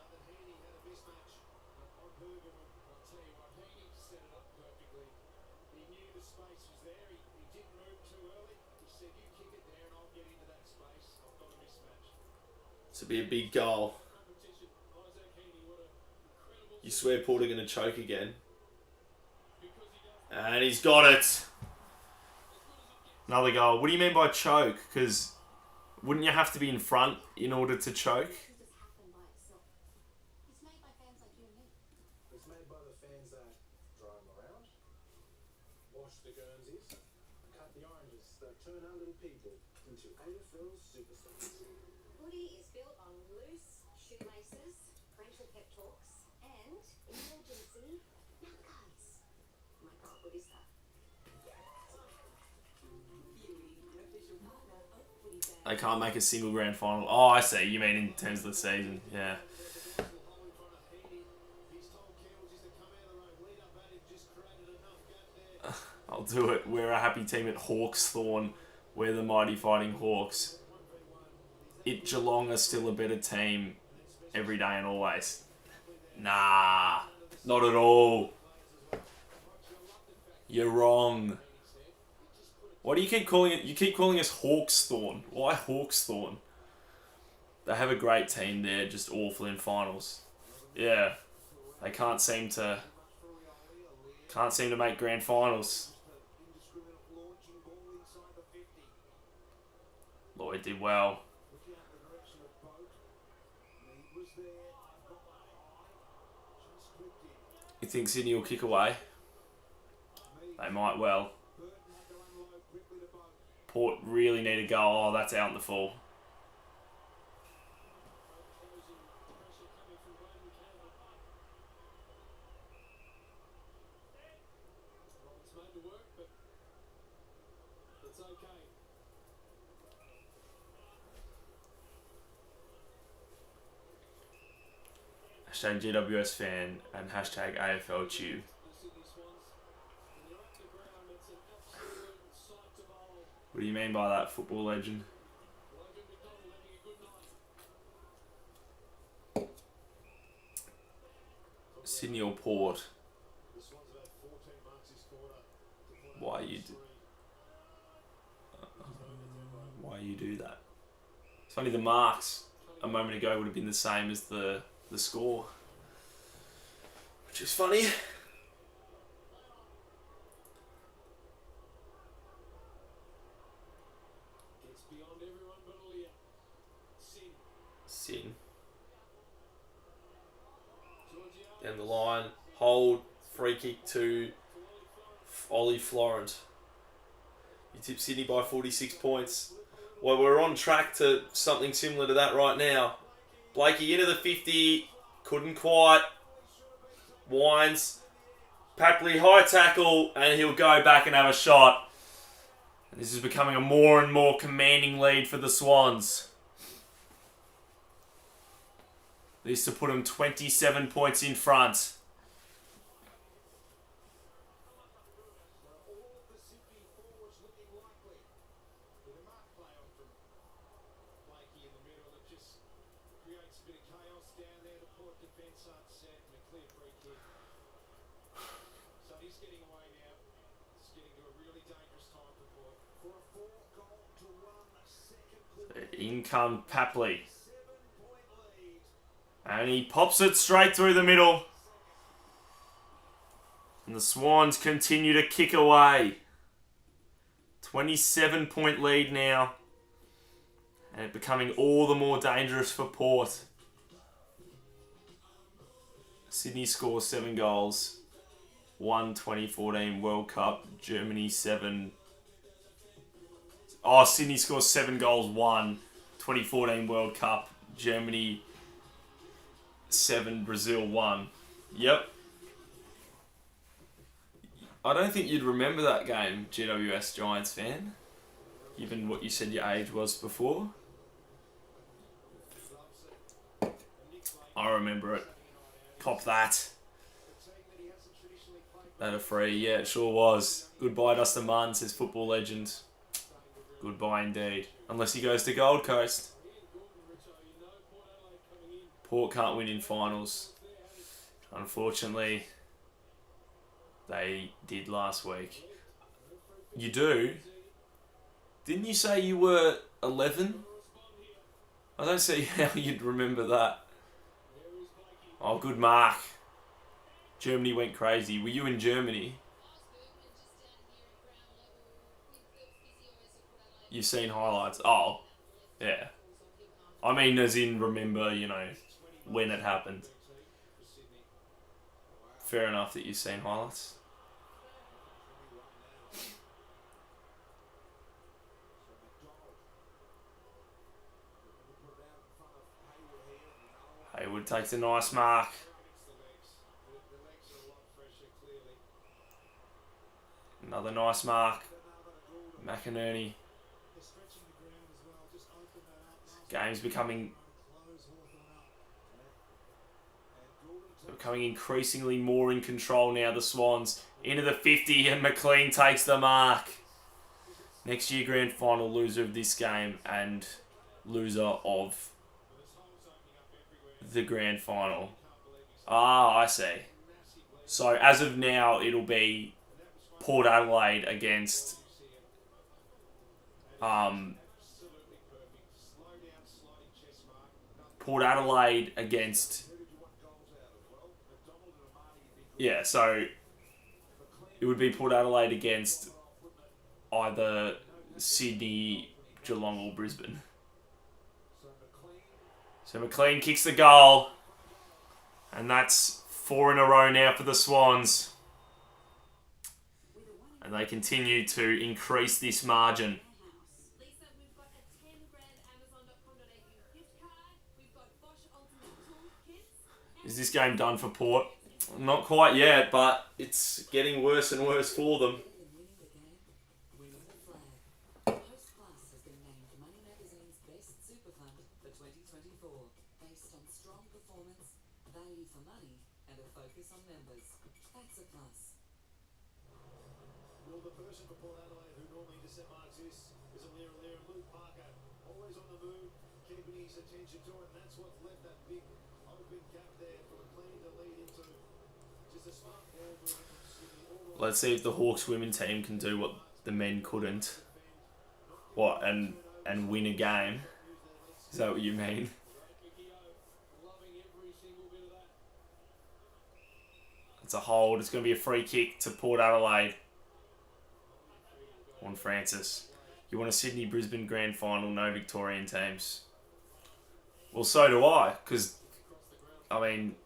To be a big goal. You swear Porter going to choke again. And he's got it. Another goal. What do you mean by choke? Because wouldn't you have to be in front in order to choke? Doesn't just happen by itself. It's made by fans like you and me. It's made by the fans that drive them around, wash the Guernseys, cut the oranges that turn our little people into AFL superstars. Footy is built on loose shoelaces, parental pep talks, and emergency knockouts. My God, what is that? They can't make a single grand final. Oh, I see. You mean in terms of the season. Yeah. I'll do it. We're a happy team at Hawksthorne. We're the mighty fighting Hawks. Geelong are still a better team every day and always. Nah, not at all. You're wrong. Why do you keep calling it? You keep calling us Hawksthorne. Why Hawksthorne? They have a great team there, just awful in finals. Yeah, they can't seem to make grand finals. Lloyd did well. You think Sydney will kick away? They might well. Port really need to go. Oh, that's out in the fall. Hashtag GWS fan and hashtag AFL Tube. What do you mean by that, football legend? Sydney or Port? Why you do that? It's funny, the marks a moment ago would have been the same as the score, which is funny. Sin. Down the line, hold, free kick to Ollie Florent. You tipped Sydney by 46 points. Well, we're on track to something similar to that right now. Blakey into the 50. Couldn't quite. Wines. Papley high tackle, and he'll go back and have a shot. And this is becoming a more and more commanding lead for the Swans. This to put them 27 points in front. All of the Sydney forwards looking likely. With a mark play on from Blakey in the middle that just creates a bit of chaos down there. The Port defence upset and a clear free kick. So he's getting away now. It's getting to a really dangerous time for Port. For a 4-goal-to-1 second quarter. In come Papley. 7-point lead. And he pops it straight through the middle. And the Swans continue to kick away. 27-point lead now. And it becoming all the more dangerous for Port. Sydney scores 7 goals. 1 2014 World Cup. Germany 7. Oh, Sydney scores 7 goals. 1 2014 World Cup. Germany 7, Brazil 1. Yep. I don't think you'd remember that game, GWS Giants fan, given what you said your age was before. I remember it. Cop that. That a free, yeah, it sure was. Goodbye, Dustin Martin, says football legend. Goodbye indeed. Unless he goes to Gold Coast. Port can't win in finals. Unfortunately, they did last week. You do? Didn't you say you were 11? I don't see how you'd remember that. Oh, good mark. Germany went crazy. Were you in Germany? You've seen highlights. Oh, yeah. I mean, as in remember, you know, when it happened. Fair enough that you've seen highlights. Haywood takes a nice mark. Another nice mark. McInerney. Game's becoming increasingly more in control now, the Swans. Into the 50 and McLean takes the mark. Next year grand final loser of this game and loser of the grand final. Ah, I see. So as of now, it'll be Port Adelaide against Port Adelaide against... Yeah, so it would be Port Adelaide against either Sydney, Geelong or Brisbane. So McLean kicks the goal. And that's 4 in a row now for the Swans. And they continue to increase this margin. Lisa, we've got a 10 grand Amazon.com.au gift card. We've got Bosch Ultimate Tool Kits. Is this game done for Port? Not quite yet, but it's getting worse and worse for them. Winning the flag. Host Class has been named Money Magazine's best super fund for 2024, based on strong performance, value for money, and a focus on members. That's a plus. Well, the person for Port Adelaide who normally disseminates this is Alira and Luke Parker, always on the move, keeping his attention to it, and that's what's left that big open gap there for McLean to lead into. Just a smart ball movement from Sydney all the way. Let's see if the Hawks women team can do what the men couldn't. What, and win a game? Is that what you mean? Loving every single bit of that. It's a hold. It's going to be a free kick to Port Adelaide. On Francis. You want a Sydney-Brisbane grand final, no Victorian teams. Well, so do I. Because, I mean,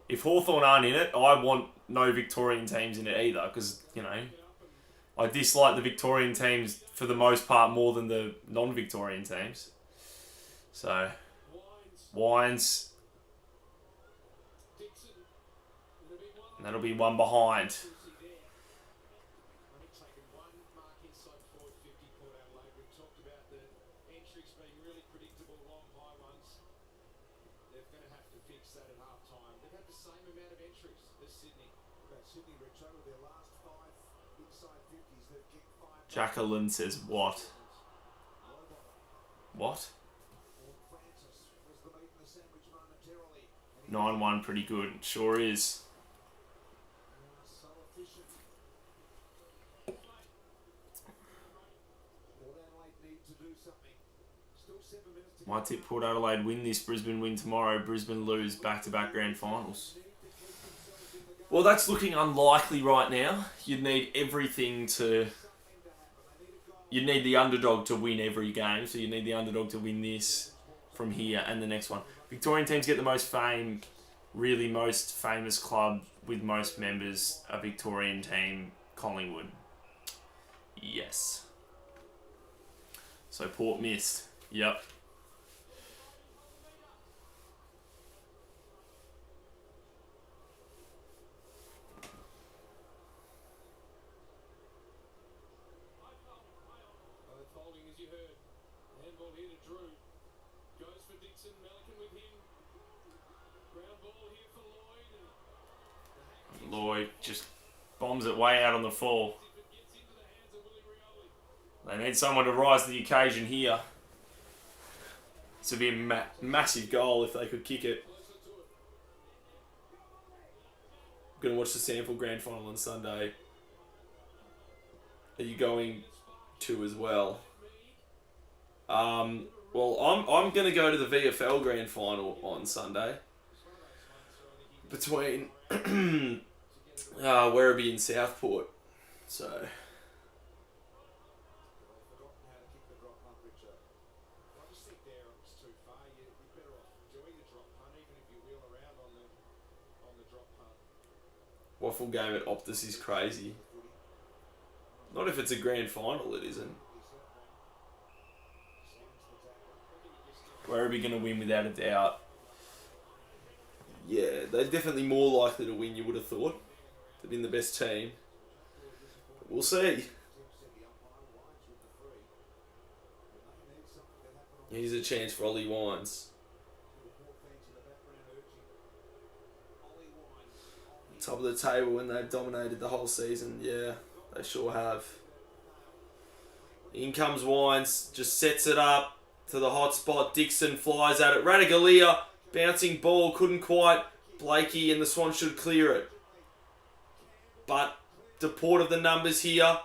if Hawthorn aren't in it, I want no Victorian teams in it either. Because, you know, I dislike the Victorian teams for the most part more than the non-Victorian teams. So, Wines. And that'll be one behind. Only taken one mark inside forward 50 Port Adelaide. We've talked about the entries being really predictable, long high ones. They're going to have to fix that at half time. They've had the same amount of entries as Sydney. About Sydney, Retro, with their last 5 inside 50s, they've kicked 5. Jacqueline says what? What? Francis was the meat in the sandwich momentarily. 9-1 pretty good. Sure is. So efficient. Port Adelaide need to do something. Still 7 minutes to go. My tip Port Adelaide win this, Brisbane win tomorrow, Brisbane lose back-to-back grand finals. Well, that's looking unlikely right now. You'd need everything to... You'd need the underdog to win every game, so you need the underdog to win this from here and the next one. Victorian teams get the most fame, really most famous club with most members, a Victorian team, Collingwood. Yes. So Port missed. Yep. Both holding, as you heard. Handball here to Drew. Goes for Dixon. Melican with him. Ground ball here for Lloyd. Lloyd just bombs it way out on the fall. If it gets into the hands of Willie Rioli. They need someone to rise to the occasion here. This would be a massive goal if they could kick it. I'm going to watch the Sample Grand Final on Sunday. Are you going to as well? Well, I'm going to go to the VFL Grand Final on Sunday. Between Werribee and Southport. So... Forgotten how to kick the drop punt, Richard. I just think there it's too far. You're better off enjoying the drop punt, even if you wheel around on the drop punt. Waffle game at Optus is crazy. Not if it's a grand final, it isn't. Werribee going to win without a doubt. Yeah, they're definitely more likely to win, you would have thought. They've been the best team. But we'll see. Here's a chance for Ollie Wines. Top of the table when they've dominated the whole season. Yeah, they sure have. In comes Wines, just sets it up to the hot spot. Dixon flies at it. Radaglia, bouncing ball, couldn't quite. Blakey and the Swans should clear it. But the port of the numbers here.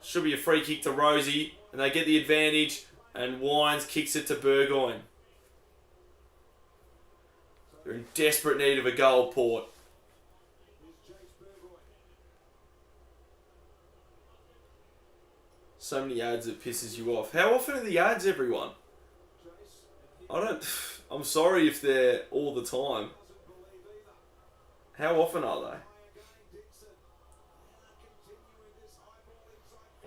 Should be a free kick to Rosie. And they get the advantage. And Wines kicks it to Burgoyne. They're in desperate need of a goal, Port. So many ads that pisses you off. How often are the ads, everyone? I'm sorry if they're all the time. How often are they?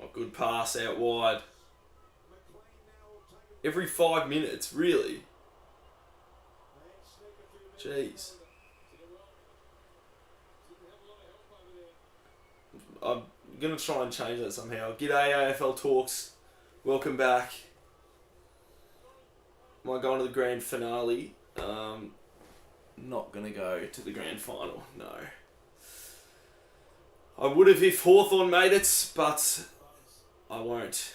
Oh, good pass out wide. Every 5 minutes, really? Jeez. I'm going to try and change that somehow. G'day AFL Talks. Welcome back. Am I going to the grand finale? Not going to go to the grand final, no. I would have if Hawthorn made it, but I won't.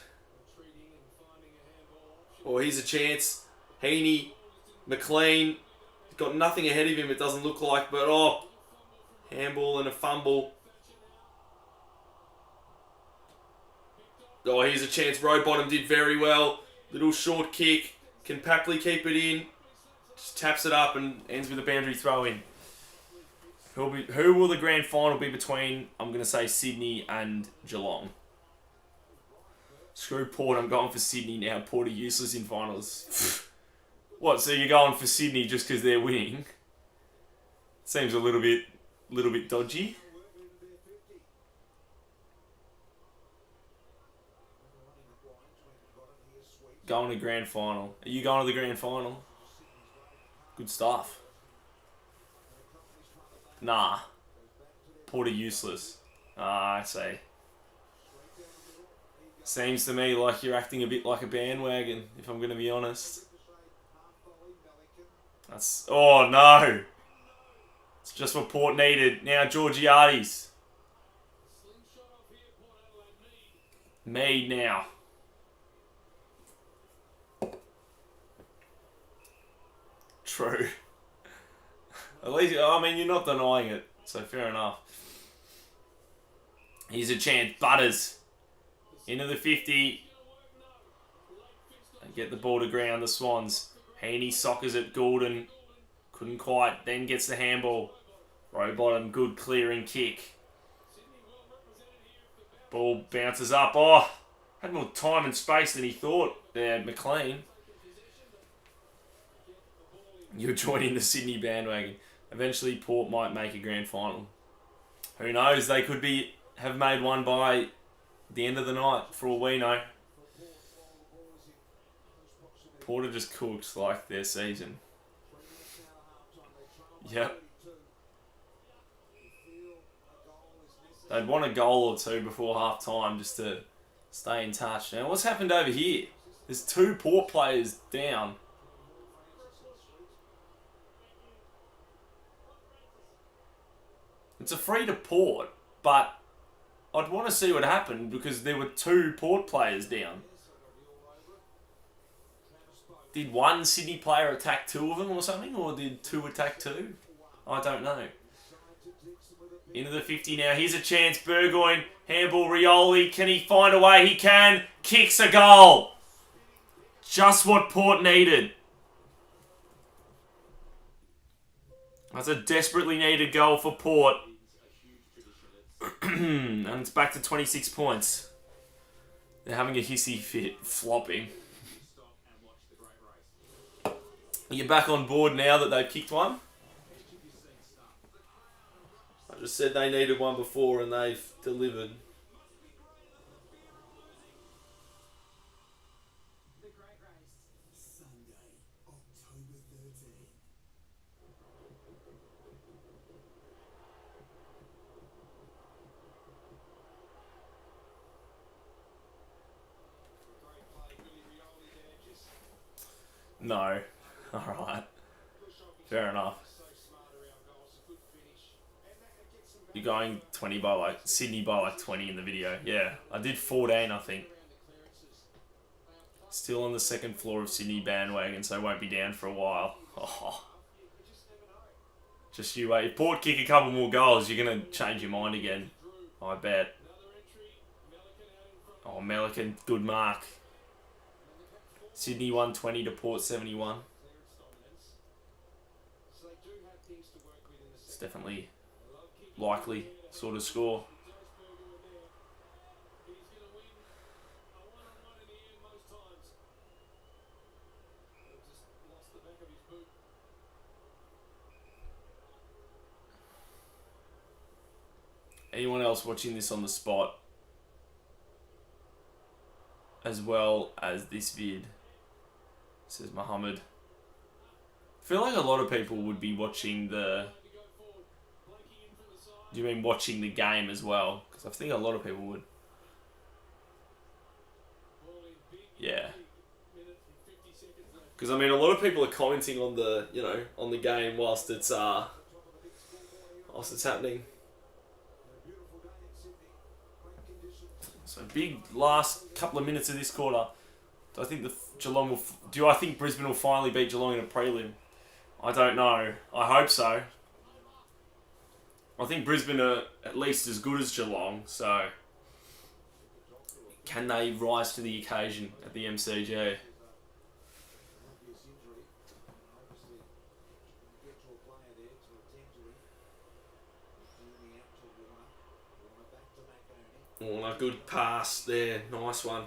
Oh, here's a chance. Heaney, McLean, got nothing ahead of him, it doesn't look like, but oh, handball and a fumble. Oh, here's a chance. Rowbottom did very well. Little short kick. Can Papley keep it in? Just taps it up and ends with a boundary throw in. Who will the grand final be between? I'm going to say Sydney and Geelong. Screw Port, I'm going for Sydney now. Port are useless in finals. What, so you're going for Sydney just because they're winning? Seems a little bit dodgy. going to grand final. Are you going to the grand final? Good stuff. Nah. Port are useless. Ah, I see. Seems to me like you're acting a bit like a bandwagon, if I'm going to be honest. That's... Oh, no. It's just what Port needed. Now, Georgiades. Mead now. True. At least, I mean, you're not denying it, so fair enough. Here's a chance. Butters. Into the 50. And get the ball to ground, the Swans. Heaney soccers at Gordon. Couldn't quite. Then gets the handball. Rowbottom, good clearing kick. Ball bounces up. Oh, had more time and space than he thought there, McLean. You're joining the Sydney bandwagon. Eventually, Port might make a grand final. Who knows? They could have made one by the end of the night, for all we know. Port are just cooked like their season. Yep. They'd want a goal or two before half time just to stay in touch. Now, what's happened over here? There's 2 Port players down. It's a free to Port, but I'd want to see what happened because there were 2 Port players down. Did one Sydney player attack 2 of them or something? Or did 2 attack 2? I don't know. Into the 50 now. Here's a chance. Burgoyne. Handball. Rioli. Can he find a way? He can. Kicks a goal. Just what Port needed. That's a desperately needed goal for Port. And it's back to 26 points. They're having a hissy fit. Flopping. You're back on board now that they've kicked one? I just said they needed one before and they've delivered. No. Alright. Fair enough. You're going 20 by like... Sydney by like 20 in the video. Yeah. I did 14, I think. Still on the second floor of Sydney bandwagon, so won't be down for a while. Oh. Just you wait. If Port kick a couple more goals, you're going to change your mind again. I bet. Oh, Melican. Good mark. Sydney 120 to Port 71. It's definitely likely sort of score. Anyone else watching this on the spot? As well as this vid, says Muhammad. I feel like a lot of people would be watching the... Do you mean watching the game as well? Because I think a lot of people would. Yeah. Because I mean, a lot of people are commenting on the, you know, on the game whilst it's happening. So big last couple of minutes of this quarter. Do I think I think Brisbane will finally beat Geelong in a prelim? I don't know. I hope so. I think Brisbane are at least as good as Geelong, so can they rise to the occasion at the MCG? Oh, a good pass there. Nice one.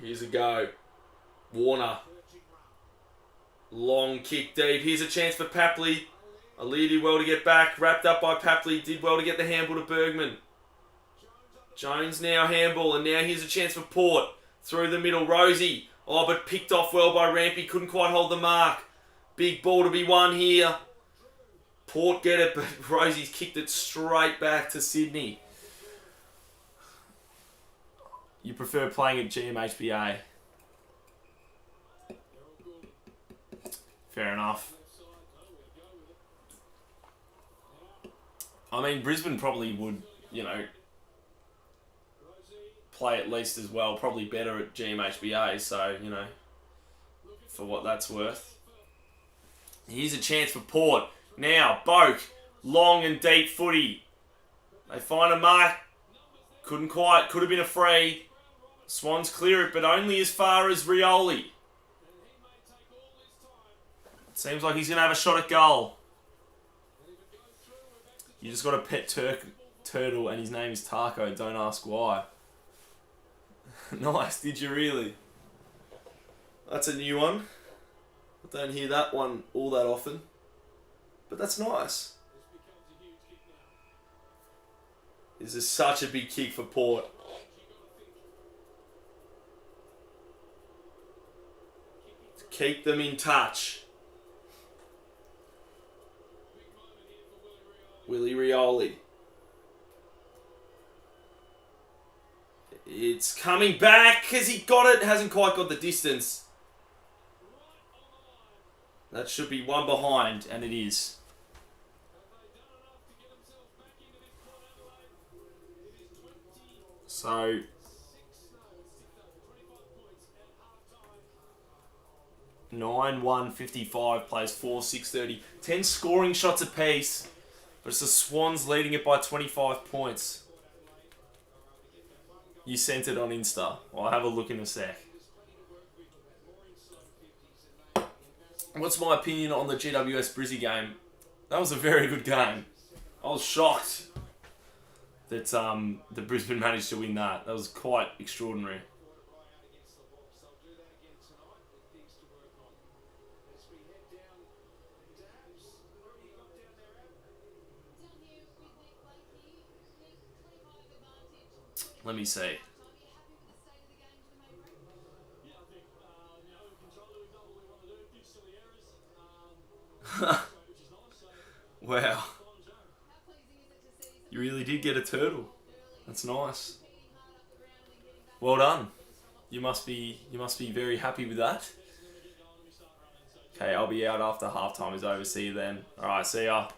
Here's a go. Warner. Long kick deep. Here's a chance for Papley. Ali did well to get back. Wrapped up by Papley. Did well to get the handball to Bergman. Jones now handball, and now here's a chance for Port. Through the middle, Rosie. Oh, but picked off well by Rampy. Couldn't quite hold the mark. Big ball to be won here. Port get it, but Rosie's kicked it straight back to Sydney. You prefer playing at GMHBA? Fair enough. I mean, Brisbane probably would, you know, play at least as well. Probably better at GMHBA, so, you know, for what that's worth. Here's a chance for Port. Now, Boak. Long and deep footy. They find a mark. Couldn't quite. Could have been a free. Swans clear it, but only as far as Rioli. Seems like he's going to have a shot at goal. You just got a pet turtle and his name is Taco. Don't ask why. Nice. Did you really? That's a new one. I don't hear that one all that often. But that's nice. This is such a big kick for Port. To keep them in touch. Willie Rioli. It's coming back. Has he got it? Hasn't quite got the distance. That should be one behind, and it is. So, 9-1-55 plays 4-6-30. 10 scoring shots apiece. But it's the Swans leading it by 25 points. You sent it on Insta. I'll have a look in a sec. What's my opinion on the GWS Brizzy game? That was a very good game. I was shocked that the Brisbane managed to win that. That was quite extraordinary. Let me see. Wow. You really did get a turtle. That's nice. Well done. You must be very happy with that. Okay, I'll be out after halftime is over. See you then. Alright, see ya.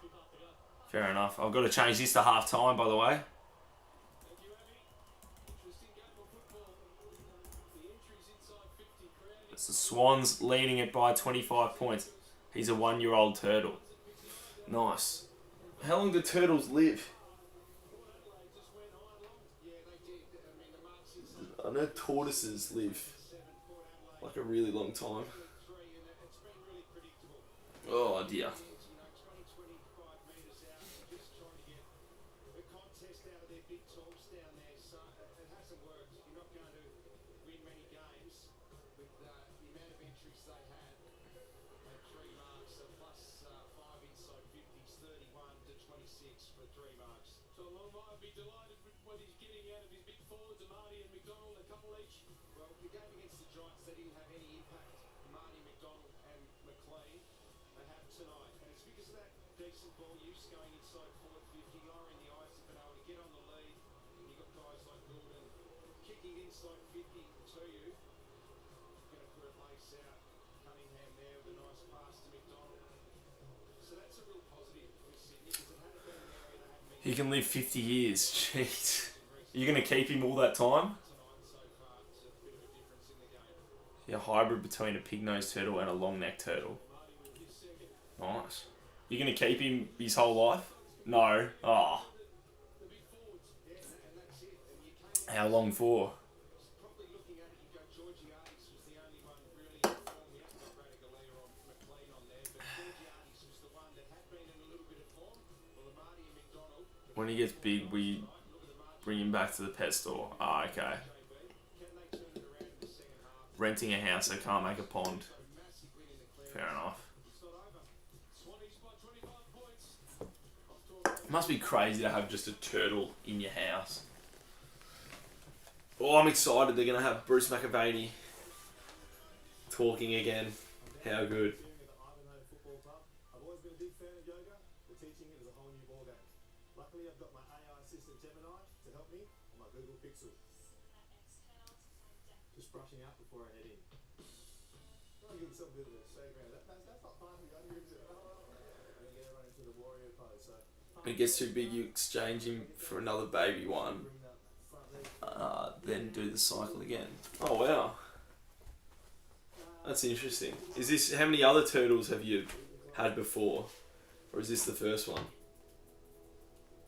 Fair enough. I've got to change this to halftime, by the way. It's the Swans leading it by 25 points. He's a 1-year-old turtle. Nice. How long do turtles live? I know tortoises live like a really long time. Oh dear. He can live 50 years. Jeez. Are you going to keep him all that time? Yeah, a hybrid between a pig-nosed turtle and a long-necked turtle. Nice. You're going to keep him his whole life? No. Oh. How long for? When he gets big, we bring him back to the pet store. Ah, okay. Renting a house, they can't make a pond. Fair enough. It must be crazy to have just a turtle in your house. Oh, I'm excited. They're going to have Bruce McAvaney talking again. How good. Ivanhoe Football Club. I've always been a big fan of yoga, but teaching it is a whole new ballgame. Luckily, I've got my AI assistant Gemini to help me on my Google Pixel. Just brushing out before I head in. I'll give myself a bit of a shake around. That's not part of the other gives it. And then get everyone into the warrior pose. So When it gets too big, you exchange him for another baby one. bring that front leg. Then do the cycle again. Oh, wow. That's interesting. Is this, how many other turtles have you had before? Or is this the first one?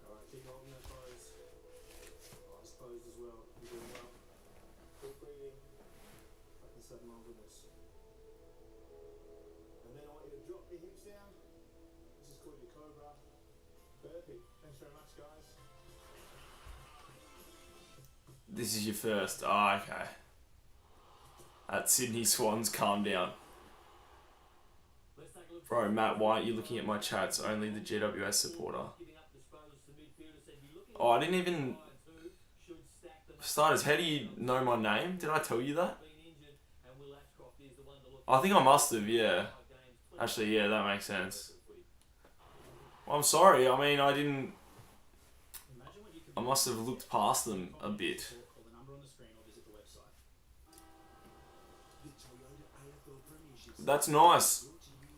Alright, keep holding that pose. Nice pose as well. You're doing well. Keep breathing. Practice that mindfulness. And then I want you to drop your hips down. This is called your cobra. Perfect. Thanks very much, guys. This is your first. Ah, okay. At Sydney Swans, calm down. Let's take a look. Bro, Matt, why aren't you looking at my chats? Only the GWS supporter. Giving up disposals to midfielders, said you're looking Oh, I didn't even... two, should stack them up. Starters, how do you know my name? Did I tell you that? Been injured, and Will Ashcroft is the one to look I think I must have, yeah. 5 games, 20 Actually, yeah, that makes sense. Well, I'm sorry. I mean, I didn't... Imagine what you could I must have looked past them a bit. call the number on the screen or visit the website. The Toyota AFL Premiership That's nice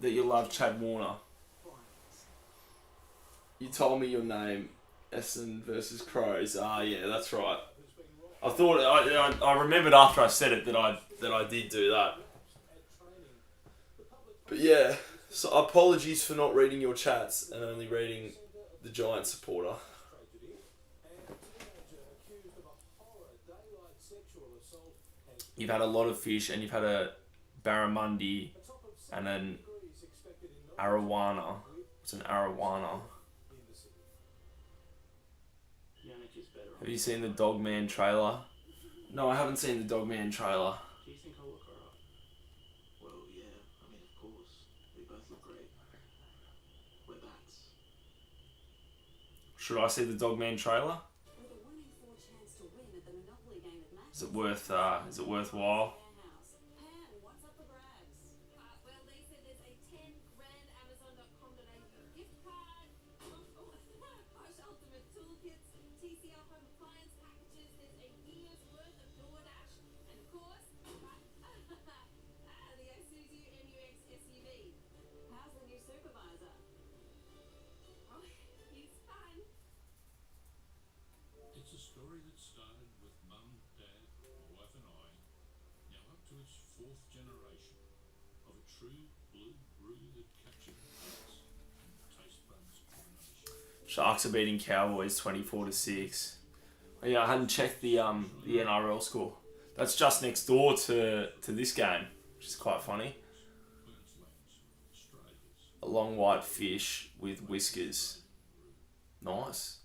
that you love Chad Warner. Finals. You told me your name, Essendon versus Crows. Ah, yeah, that's right. I thought I remembered after I said it that I did do that. But yeah, so apologies for not reading your chats and only reading the Giant supporter. And teenager accused of a horror daylight sexual assault has You've had a lot of fish, and you've had a barramundi top of and an degrees expected in arowana. It's an arowana. in the city. Yannick is better. Have you seen the Dogman trailer? No, I haven't seen the Dogman trailer. Do you think I'll look alright? Well, yeah, I mean, of course. We both look great. We're bats. Should I see the Dogman trailer? With a 1 in 4 chance to win at the Monopoly game at Max. Is it worthwhile? Pan, what's up for grabs? Well, they said there's a 10 grand Amazon.com.au gift card. Posh Ultimate Toolkits, TCL Home Appliance Packages, there's a year's worth of DoorDash, and of course, the Isuzu MUX SUV. How's the new supervisor? Oh, he's fun. It's a story that started with Mum, Dad, my wife and I, now up to its 4th generation, of a true blue brew that captured hearts and taste buds combination. Sharks are beating Cowboys 24-6. Oh, yeah, I hadn't checked the NRL score. That's just next door to this game, which is quite funny. Queensland's, Australia's, A long white fish with whiskers. Nice.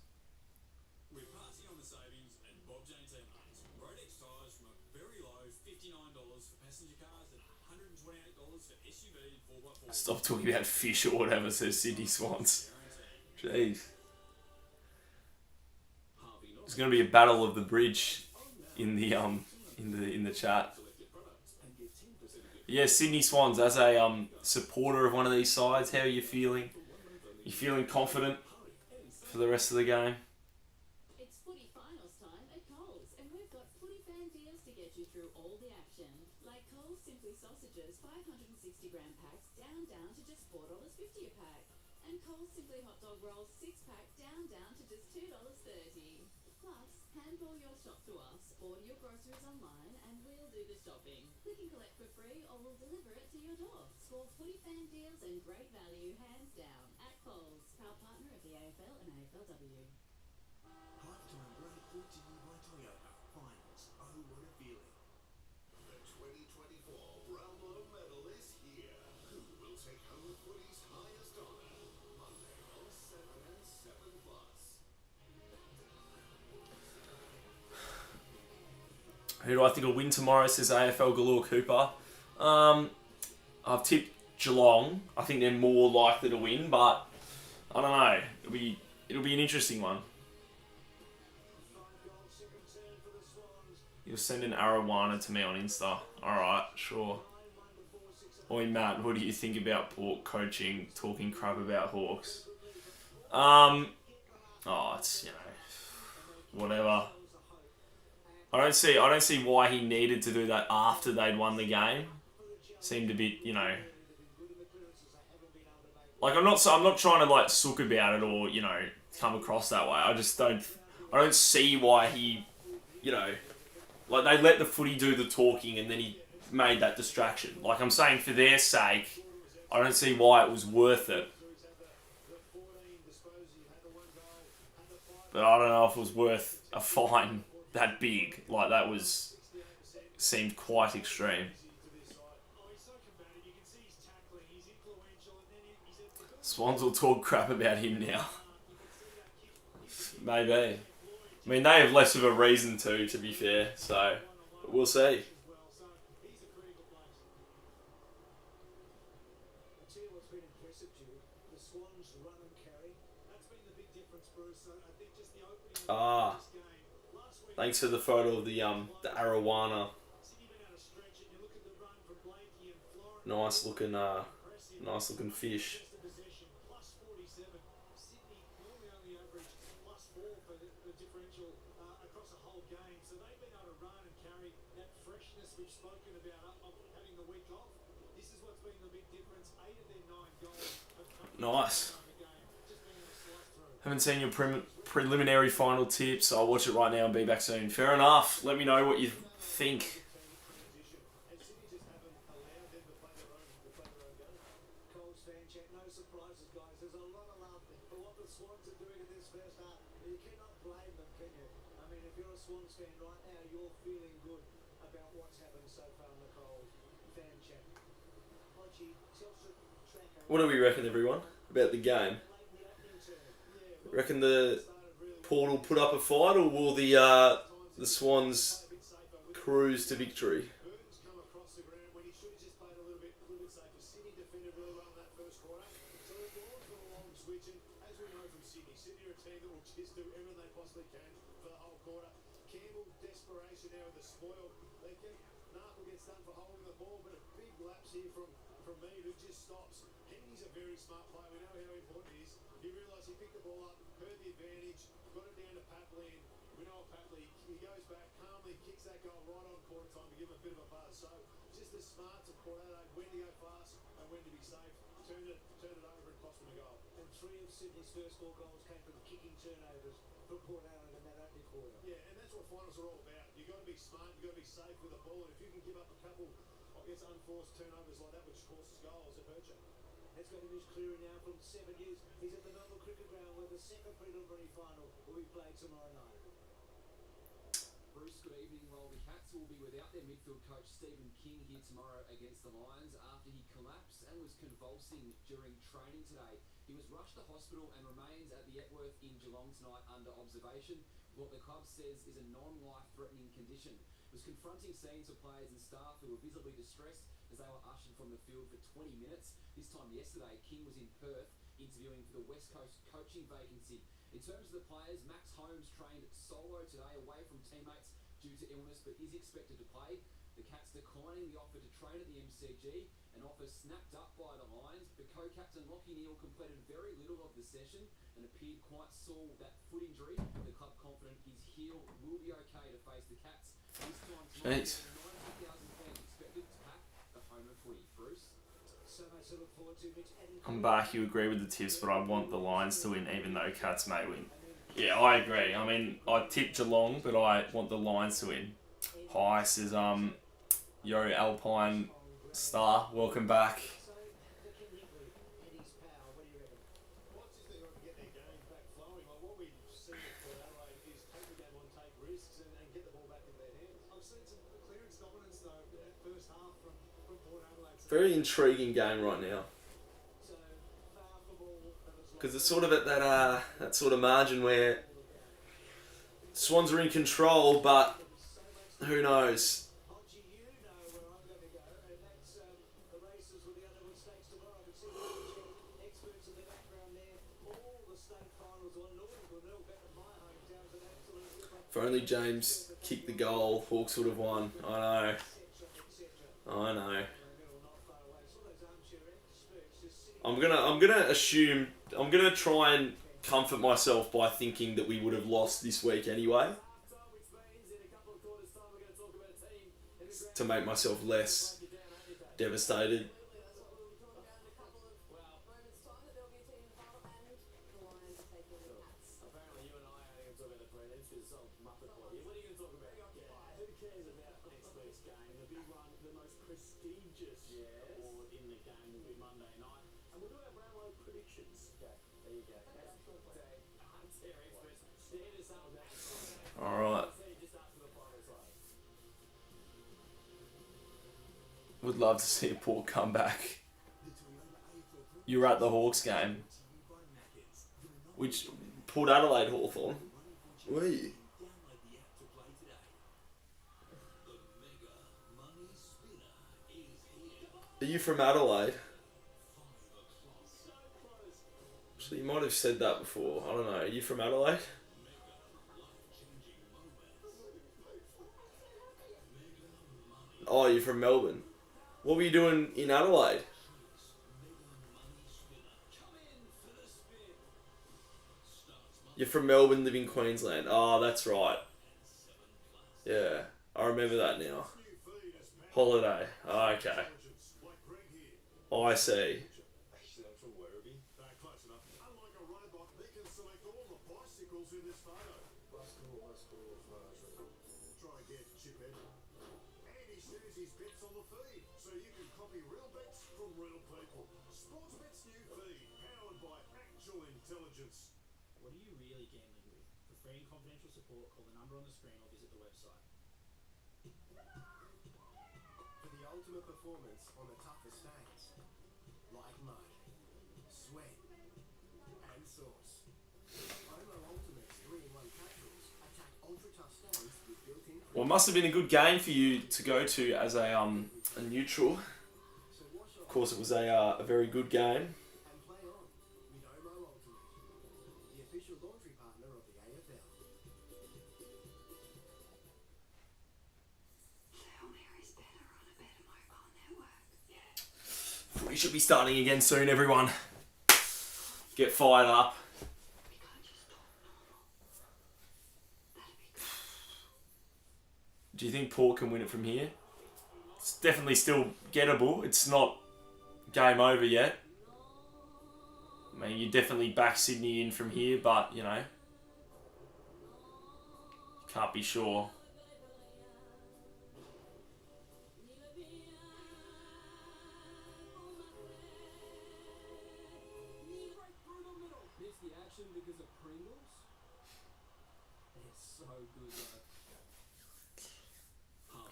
We're passing on the savings at Bob James Airlines. Rodex tyres from a very low $59 for passenger cars and $128 for SUV 4x4. Stop talking about fish or whatever, says Sydney Swans. Jeez. Harvey There's gonna be a battle of the bridge in the chat. Yeah, Sydney Swans, as a supporter of one of these sides, how are you feeling? You feeling confident for the rest of the game? It's footy finals time at Coles, and we've got footy fan deals to get you through all the action. Like Coles Simply Sausages 560-gram packs down to just $4.50 a pack. And Coles Simply Hot Dog Rolls 6-pack down to just $2.30. Plus, handball your shop to us, order your groceries online, and we'll do the shopping. Click and collect for free, or we'll deliver it to your door. Score footy fan deals and great value hands down at Coles, proud partner of the AFL and AFLW. Halftime break brought to you by Toyota. Finals. Oh, what a feeling. The 2024 Brownlow medal is here. Who will take home footy's highest honour? Monday on 7 and 7 Plus. Who do I think will win tomorrow, says AFL Galore Cooper. I've tipped Geelong. I think they're more likely to win, but I don't know. It'll be an interesting one. You'll send an arowana to me on Insta. Alright, sure. Oi, Matt, what do you think about Port coaching, talking crap about Hawks? Oh, it's, you know, whatever. I don't see why he needed to do that after they'd won the game. Seemed a bit, you know, like I'm not trying to like sook about it or, you know, come across that way. I don't see why he, you know, like they let the footy do the talking and then he made that distraction. Like I'm saying, for their sake, I don't see why it was worth it. But I don't know if it was worth a fine that big. Like that seemed quite extreme. Swans will talk crap about him now. Maybe. I mean, they have less of a reason to be fair. So, we'll see. I'll tell you what's been impressive to you, the Swans run and carry. That's been the big difference, Bruce. So I think just the opening of this game. Last week, Thanks for the photo of the arowana. Sydney went out of stretch and you look at the run from Blakey and Florida. Nice looking fish. Just the possession, plus 47. Sydney normally only average plus 4 for the differential across a whole game. So they've been able to run and carry that freshness we've spoken about of having the week off. This is what's been the big difference. 8 of their 9 goals have come Nice. from the game. Just being able to slice through. Haven't seen your preliminary final tips. I'll watch it right now and be back soon. Fair enough. Let me know what you think. And Sydney just haven't allowed them to play their own game. Coles fan check, no surprises, guys. There's a lot of love for what the Swans are doing in this first half. And you cannot blame them, can you? I mean, if you're a Swans fan right now, you're feeling good about what's happened so far in the Coles fan check. Hodgie, Telstra tracker. What do we reckon, everyone, about the game? Late in the opening term. Yeah, Reckon the Port will put up a fight, or will the Swans cruise to victory? Burton's come across the ground when he should have just played a little bit safer. Sydney defended really well in that first quarter. So the ball's got a long switch, and as we know from Sydney are a team that will just do everything they possibly can for the whole quarter. Campbell, desperation now with the spoil. They get Narkle gets done for holding the ball, but a big lapse here from Mead, who just stops. Henry's a very smart player. We know how important he is. He realised he picked the ball up, heard the advantage, got it down to Papley, and we know Papley, he goes back calmly, kicks that goal right on quarter time to give him a bit of a buzz. So just the smarts of Port Adelaide, when to go fast and when to be safe, turn it over and cost them a goal. And 3 of Sydney's first 4 goals came from kicking turnovers for Port Adelaide in that opening quarter. Yeah, and that's what finals are all about. You've got to be smart, you've got to be safe with the ball, and if you can give up a couple, I guess, unforced turnovers like that, which causes goals, it hurts you. That's got him who's clearing now from 7 years. He's at the Melbourne Cricket Ground where the second preliminary final will be played tomorrow night. Bruce, good evening. Well, the Cats will be without their midfield coach Stephen King here tomorrow against the Lions after he collapsed and was convulsing during training today. He was rushed to hospital and remains at the Epworth in Geelong tonight under observation. What the club says is a non-life-threatening condition. Was confronting scenes of players and staff who were visibly distressed as they were ushered from the field for 20 minutes. This time yesterday, King was in Perth interviewing for the West Coast coaching vacancy. In terms of the players, Max Holmes trained solo today away from teammates due to illness but is expected to play. The Cats declining the offer to train at the MCG, an offer snapped up by the Lions, but co-captain Lachie Neale completed very little of the session and appeared quite sore with that foot injury. The club confident his heel will be okay to face the Cats. This time tonight, 90,000 fans expected to pack the home of footy. Bruce? So much to look forward to, Mitch. I'm back. You agree with the tips, but I want the Lions to win, even though Cats may win. Yeah, I agree. I mean, I tipped Geelong, but I want the Lions to win. Hi, says Yo Alpine Star. Welcome back. So, the King Hickley and his power, what do you reckon? Well, it's just they've got to get their game back flowing. Like what we've seen at Port Adelaide is take the game on, take risks, and get the ball back into their hands. I've seen some clearance dominance though in that first half from Port Adelaide. Very intriguing game right now. So, far from all of its Because it's sort of at that sort of margin where Swans are in control, but who knows? Hodgie, you know where I'm going to go, and that's the races with the Underwood Stakes tomorrow. I can see the experts in the background there. All the state finals on Northern Glenelg back at my hometown is an absolute ripper. If only James kicked the goal, Hawks would have won. I know. I'm gonna try and comfort myself by thinking that we would have lost this week anyway, to make myself less devastated. Apparently you and I are going to talk about the Prelims because it's all Muppet Boy. What are you going to talk about? Who cares about next week's game? The big one, the most prestigious award in the game will be Monday night. And we'll do our Brownlow predictions. Okay, there you go. I'm Terry Express. Stand us up. Alright. Just after the final try. Would love to see a poor comeback. You were at the Hawks game, which Port Adelaide Hawthorn. Were you? Are you from Adelaide? Actually, you might have said that before. I don't know. Are you from Adelaide? Oh, you're from Melbourne. What were you doing in Adelaide? You're from Melbourne, live in Queensland. Oh, that's right. Yeah, I remember that now. Holiday. Oh, okay. Oh, I see. Close enough. Unlike a robot, they can select all the bicycles in this photo. Try again, Chiphead. Andy shares his bets on the feed, so you can copy real bets from real people. Sportsbet's new feed, powered by actual intelligence. What are you really gambling with? For free and confidential support, call the number on the screen or visit the website. For the ultimate performance on the toughest days, like mud, sweat, and sauce. Omo Ultimate's 3-in-1 capsules attack ultra tough stains with built-in. Well, it must have been a good game for you to go to as a neutral. Of course, it was a very good game. And play on with Omo Ultimate, the official laundry partner of the AFL. We should be starting again soon, everyone. Get fired up. Do you think Port can win it from here? It's definitely still gettable. It's not game over yet. I mean, you definitely back Sydney in from here, but, you know, can't be sure. Missed the action because of Pringles? They're so good though.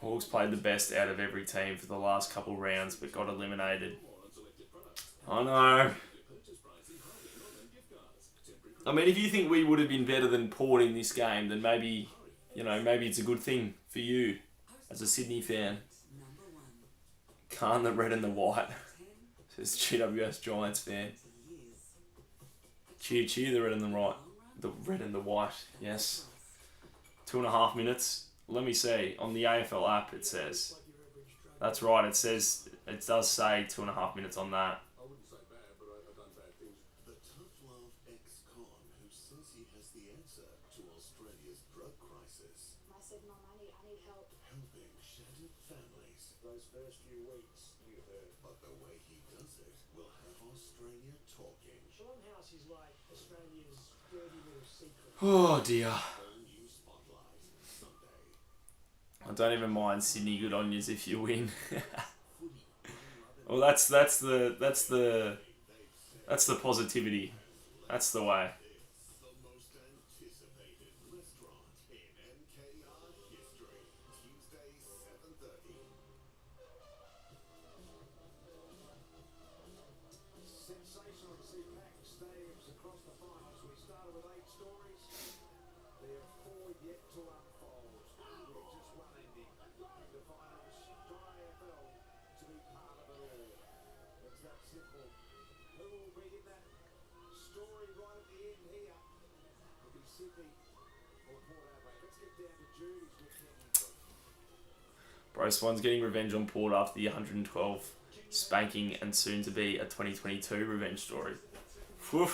Hawks played the best out of every team for the last couple rounds, but got eliminated. I know. I mean, if you think we would have been better than Port in this game, then maybe, you know, maybe it's a good thing for you as a Sydney fan. Can't the red and the white, says GWS Giants fan. Cheer, cheer, the red and the right. The red and the white, yes. 2.5 minutes. Let me see. On the AFL app, it says. That's right, it says, it does say 2.5 minutes on that. I wouldn't say bad, but I've done bad things. The tough love ex-con who says he has the answer to Australia's drug crisis. I said, Mum, I need help. Helping shattered families. Those first few weeks, you heard. But the way he does it will have Australia talking. Sean House is like Australia's dirty little secret. Oh dear. Whole new spotlight. Sunday. I don't even mind Sydney good on yous if you win. Well, that's the positivity. That's the way. The most anticipated restaurant in NKR history. Tuesday, 7:30. Sensational to see packed stadiums across the finals. We started with 8 stories. There are 4 yet to unfold. With just one ending. The finals, AFL to be part of it all. It's that simple. Who will be in that story right at the end here? It'll be Sydney Bro, Swans getting revenge on Port after the 112 spanking and soon to be a 2022 revenge story. Whew.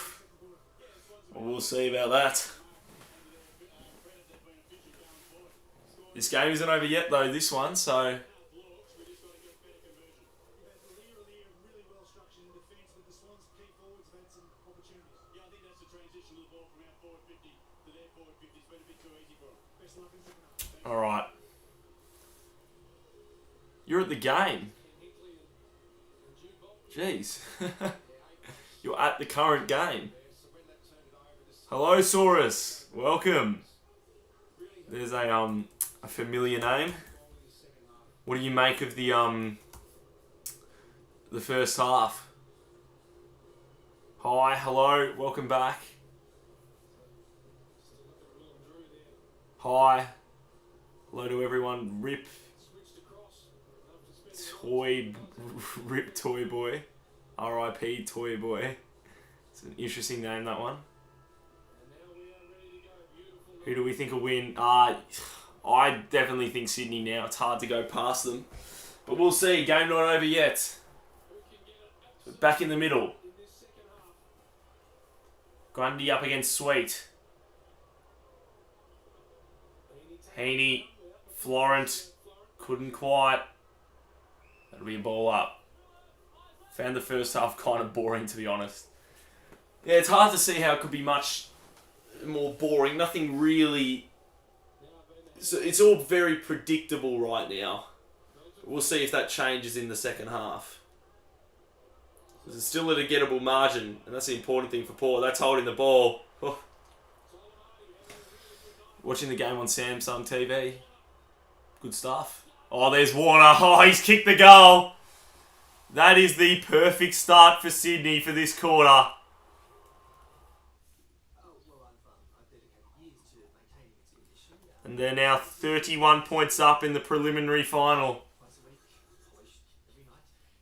Well, we'll see about that. This game isn't over yet though, this one, so... Really well structured in defence, but the Swans key forwards have had some opportunities. Yeah, I think that's the transition of the ball from our forward 50 to their forward 50. It's been a bit too easy for them. Best luck in the second half. Alright. You're at the game. Jeez. You're at the current game. Hello, Saurus. Welcome. There's a familiar name. What do you make of the first half? Hi, hello, welcome back. Hi. Hello to everyone. Rip Toy Boy. R.I.P. Toy Boy. It's an interesting name, that one. Who do we think will win? I definitely think Sydney now. It's hard to go past them. But we'll see. Game not over yet. Back in the middle. Grundy up against Sweet. Heaney. Florent. Couldn't quite. That'll be a ball up. Found the first half kind of boring, to be honest. Yeah, it's hard to see how it could be much more boring. Nothing really... It's all very predictable right now. We'll see if that changes in the second half. It's still at a gettable margin, and that's the important thing for Port. That's holding the ball. Oh. Watching the game on Samsung TV. Good stuff. Oh, there's Warner. Oh, he's kicked the goal. That is the perfect start for Sydney for this quarter. And they're now 31 points up in the preliminary final.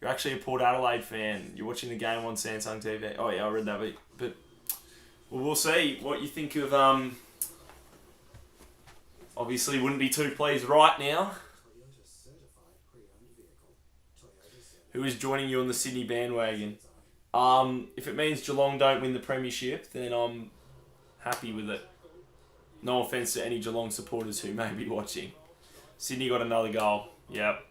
You're actually a Port Adelaide fan. You're watching the game on Samsung TV. Oh yeah, I read that bit. But well, we'll see what you think of... Obviously, wouldn't be too pleased right now. Who is joining you on the Sydney bandwagon? If it means Geelong don't win the premiership, then I'm happy with it. No offence to any Geelong supporters who may be watching. Sydney got another goal. Yep.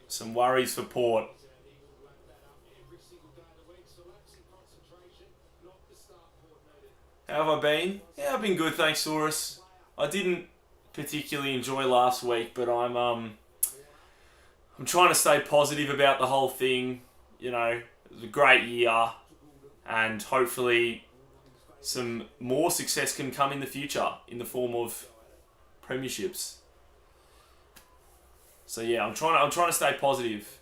Some worries for Port. How have I been? Yeah, I've been good, thanks, Saurus. I didn't particularly enjoy last week, but I'm trying to stay positive about the whole thing. You know, it was a great year, and hopefully some more success can come in the future in the form of premierships. So yeah, I'm trying to stay positive.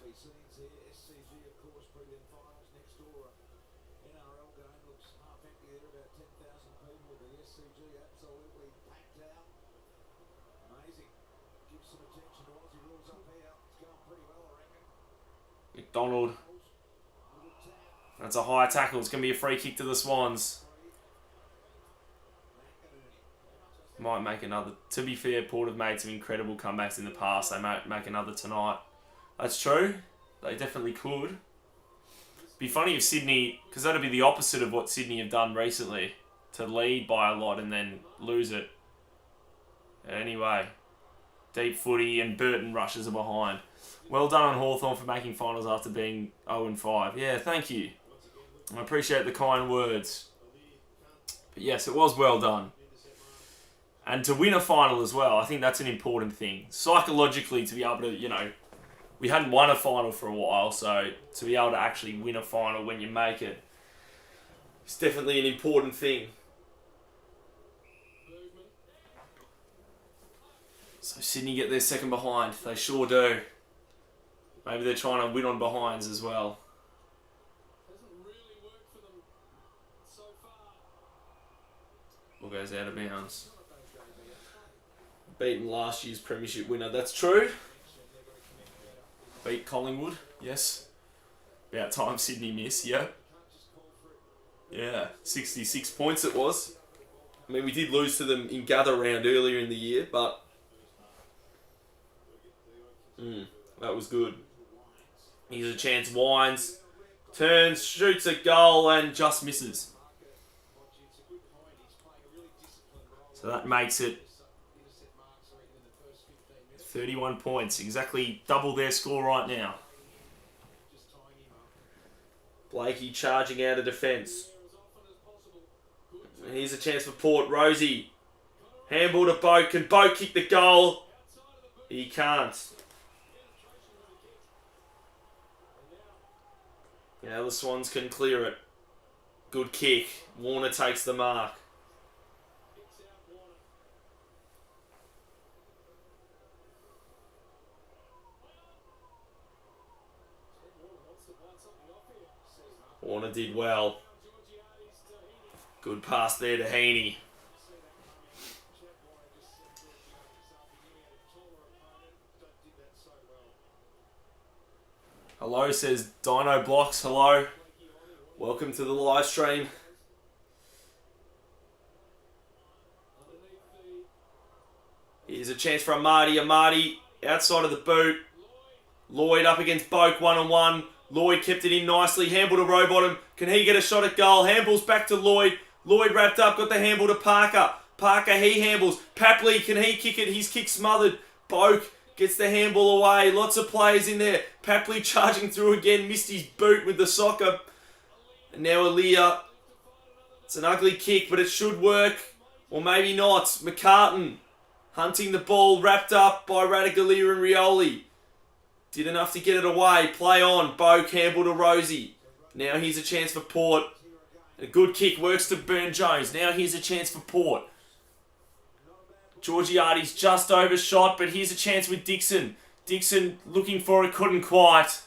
McDonald. That's a high tackle. It's going to be a free kick to the Swans. Might make another. To be fair, Port have made some incredible comebacks in the past. They might make another tonight. That's true. They definitely could. Be funny if Sydney... Because that'd be the opposite of what Sydney have done recently. To lead by a lot and then lose it. Anyway. Deep footy and Burton rushes are behind. Well done on Hawthorn for making finals after being 0-5. Yeah, thank you. I appreciate the kind words. But yes, it was well done. And to win a final as well, I think that's an important thing. Psychologically, to be able to, you know, we hadn't won a final for a while, so to be able to actually win a final when you make it, it's definitely an important thing. So Sydney get their second behind. They sure do. Maybe they're trying to win on behinds as well. Ball goes out of bounds. Beaten last year's premiership winner. That's true. Beat Collingwood. Yes. About time Sydney miss. Yep. Yeah, 66 points it was. I mean, we did lose to them in gather round earlier in the year, but that was good. Here's a chance. Wines turns, shoots a goal, and just misses. So that makes it 31 points. Exactly double their score right now. Blakey charging out of defence. And here's a chance for Port. Rosie. Handball to Boak. Can Boak kick the goal? He can't. Now the Swans can clear it. Good kick. Warner takes the mark. Warner did well. Good pass there to Heaney. Hello, says Dino Blocks. Hello. Welcome to the live stream. Here's a chance for Amadi. Amadi outside of the boot. Lloyd up against Boak one-on-one. Lloyd kept it in nicely. Handball to Rowbottom. Can he get a shot at goal? Handballs back to Lloyd. Lloyd wrapped up. Got the handball to Parker. Parker, he handballs. Papley, can he kick it? His kick smothered. Boak gets the handball away. Lots of players in there. Papley charging through again. Missed his boot with the soccer. And now Aaliyah. It's an ugly kick, but it should work. Or maybe not. McCartan hunting the ball. Wrapped up by Radaglia and Rioli. Did enough to get it away. Play on. Boak, handball to Rosie. Now here's a chance for Port. A good kick works to Burn-Jones. Now here's a chance for Port. Georgiades just overshot, but here's a chance with Dixon. Dixon looking for it, couldn't quite.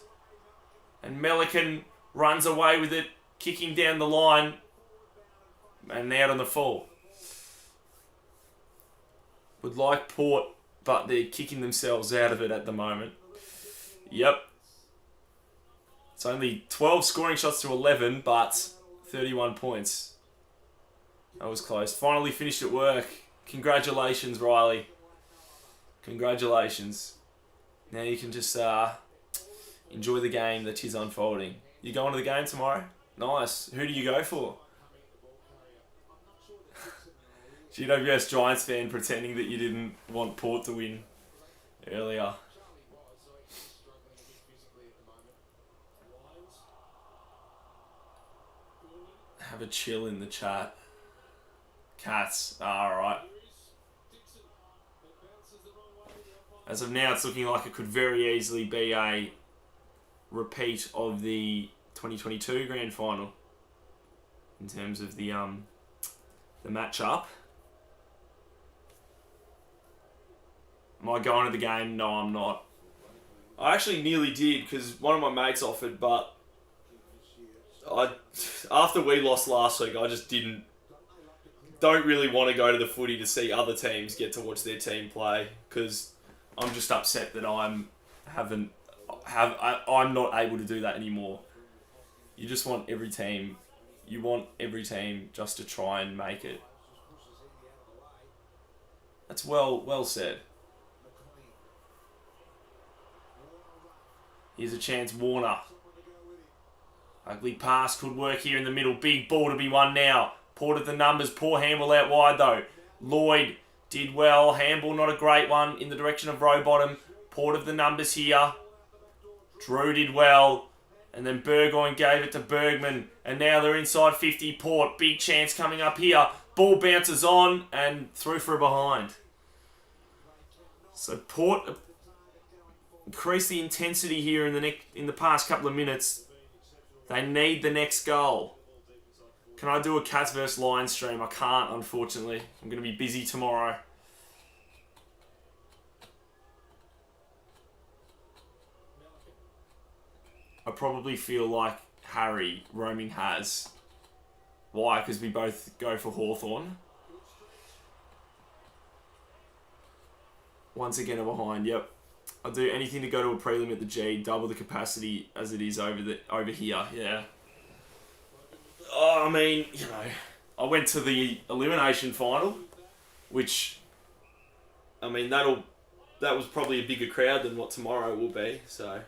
And Melican runs away with it, kicking down the line. And out on the fall. Would like Port, but they're kicking themselves out of it at the moment. Yep. It's only 12 scoring shots to 11, but 31 points. That was close. Finally finished at work. Congratulations, Riley. Congratulations. Now you can just enjoy the game that is unfolding. You going to the game tomorrow? Nice. Who do you go for? GWS Giants fan pretending that you didn't want Port to win earlier. Have a chill in the chat. Cats. Alright. As of now, it's looking like it could very easily be a repeat of the 2022 Grand Final. In terms of the match-up. Am I going to the game? No, I'm not. I actually nearly did, because one of my mates offered, but after we lost last week, I just don't really want to go to the footy to see other teams get to watch their team play, because I'm just upset that I'm not able to do that anymore. You just want every team. You want every team just to try and make it. That's well said. Here's a chance, Warner. Ugly pass could work here in the middle. Big ball to be won now. Port of the numbers. Poor handball out wide though. Lloyd did well. Handball not a great one in the direction of Rowbottom. Port of the numbers here. Drew did well. And then Burgoyne gave it to Bergman. And now they're inside 50. Port. Big chance coming up here. Ball bounces on and through for a behind. So Port increase the intensity here in the past couple of minutes. They need the next goal. Can I do a Cats vs Lions stream? I can't, unfortunately. I'm going to be busy tomorrow. I probably feel like Harry roaming has. Why? Because we both go for Hawthorn. Once again, I'm behind. Yep. I'll do anything to go to a prelim at the G, double the capacity as it is over here. Yeah. Oh, I mean, you know, I went to the elimination final, which, I mean, that was probably a bigger crowd than what tomorrow will be, so.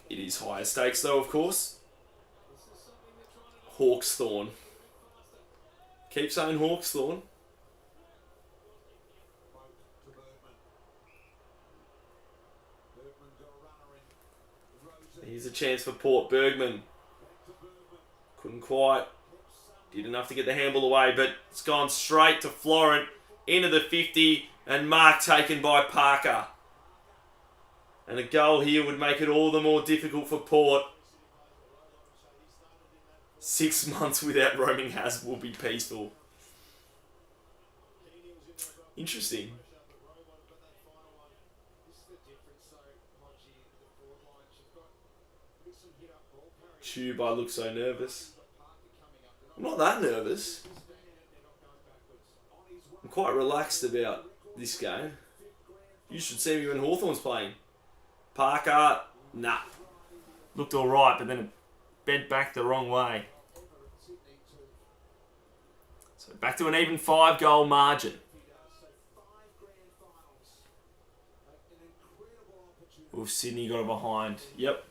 It is higher stakes though, of course. Hawksthorn. Keep saying Hawksthorn. Here's a chance for Port. Bergman. Couldn't quite. Did enough to get the handball away, but it's gone straight to Florent. Into the 50, and mark taken by Parker. And a goal here would make it all the more difficult for Port. 6 months without roaming Has will be peaceful. Interesting. Tube, I look so nervous. I'm not that nervous. I'm quite relaxed about this game. You should see me when Hawthorn's playing. Parker, nah. Looked alright, but then it bent back the wrong way. So back to an even 5-goal margin. With Sydney got it behind. Yep.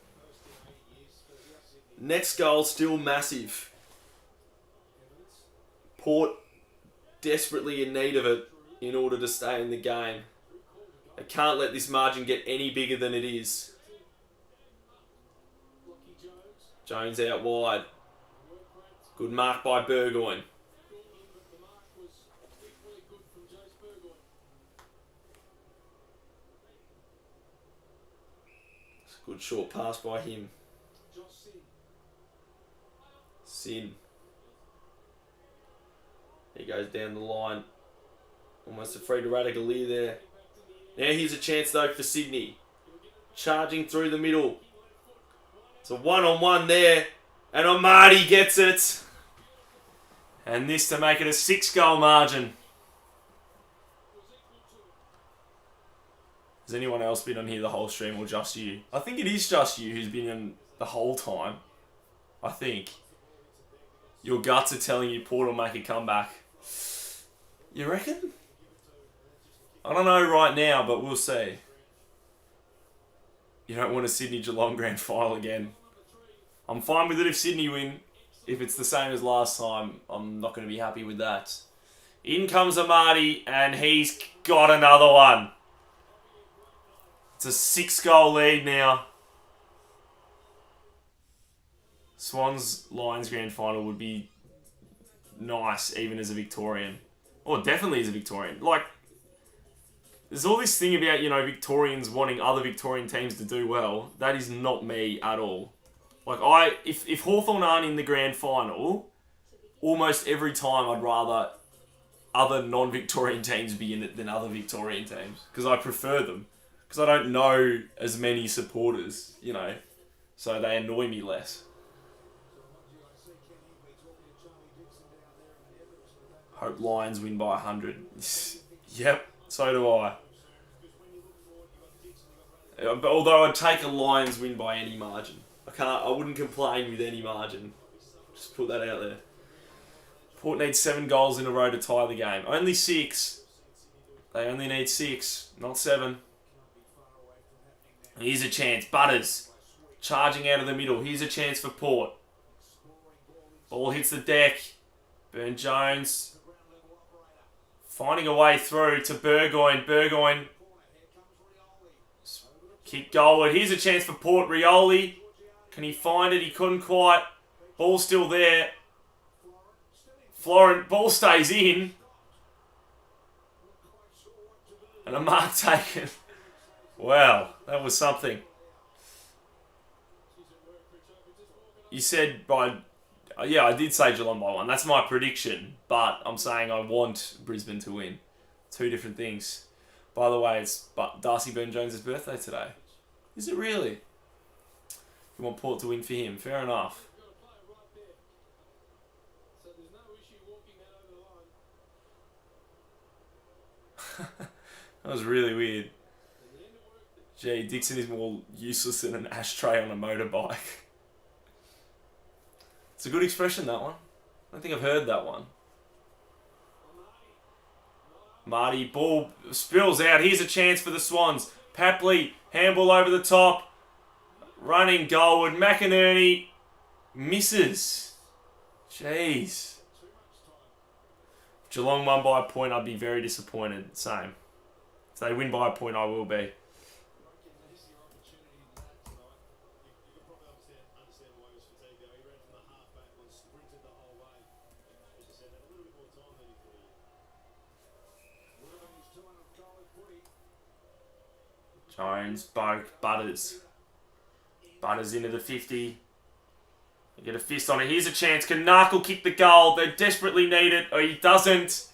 Next goal still massive. Port desperately in need of it in order to stay in the game. They can't let this margin get any bigger than it is. Jones out wide. Good mark by Burgoyne. It's a good short pass by him. Sin. He goes down the line. Almost a free to Radagalier there. Now here's a chance though for Sydney. Charging through the middle. It's a one-on-one there. And Amadi gets it. And this to make it a 6-goal margin. Has anyone else been on here the whole stream or just you? I think it is just you who's been in the whole time. I think. Your guts are telling you Port will make a comeback. You reckon? I don't know right now, but we'll see. You don't want a Sydney-Geelong grand final again. I'm fine with it if Sydney win. If it's the same as last time, I'm not going to be happy with that. In comes Amadi, and he's got another one. It's a 6-goal lead now. Swans Lions grand final would be nice, even as a Victorian. Or definitely as a Victorian. Like, there's all this thing about, you know, Victorians wanting other Victorian teams to do well. That is not me at all. Like, if Hawthorn aren't in the grand final, almost every time I'd rather other non-Victorian teams be in it than other Victorian teams. Because I prefer them. Because I don't know as many supporters, you know. So they annoy me less. Hope Lions win by 100. Yep, so do I. Although I'd take a Lions win by any margin. I wouldn't complain with any margin. Just put that out there. Port needs 7 goals in a row to tie the game. Only 6. They only need 6, not 7. Here's a chance. Butters. Charging out of the middle. Here's a chance for Port. Ball hits the deck. Burn-Jones. Finding a way through to Burgoyne. Burgoyne. Kick goalward. Here's a chance for Port. Rioli. Can he find it? He couldn't quite. Ball still there. Florent. Ball stays in. And a mark taken. Wow, that was something. You said by... Yeah, I did say Geelong by 1. That's my prediction. But I'm saying I want Brisbane to win. 2 different things. By the way, it's Darcy Burn-Jones' birthday today. Is it really? You want Port to win for him. Fair enough. That was really weird. Gee, Dixon is more useless than an ashtray on a motorbike. It's a good expression, that one. I don't think I've heard that one. Marty, ball spills out. Here's a chance for the Swans. Papley, handball over the top. Running goalward. McInerney misses. Jeez. Geelong won by a point. I'd be very disappointed. Same. If they win by a point, I will be. Jones, Boak, Butters. Butters into the 50. They get a fist on it. Here's a chance. Can Narkle kick the goal? They desperately need it. Oh, he doesn't.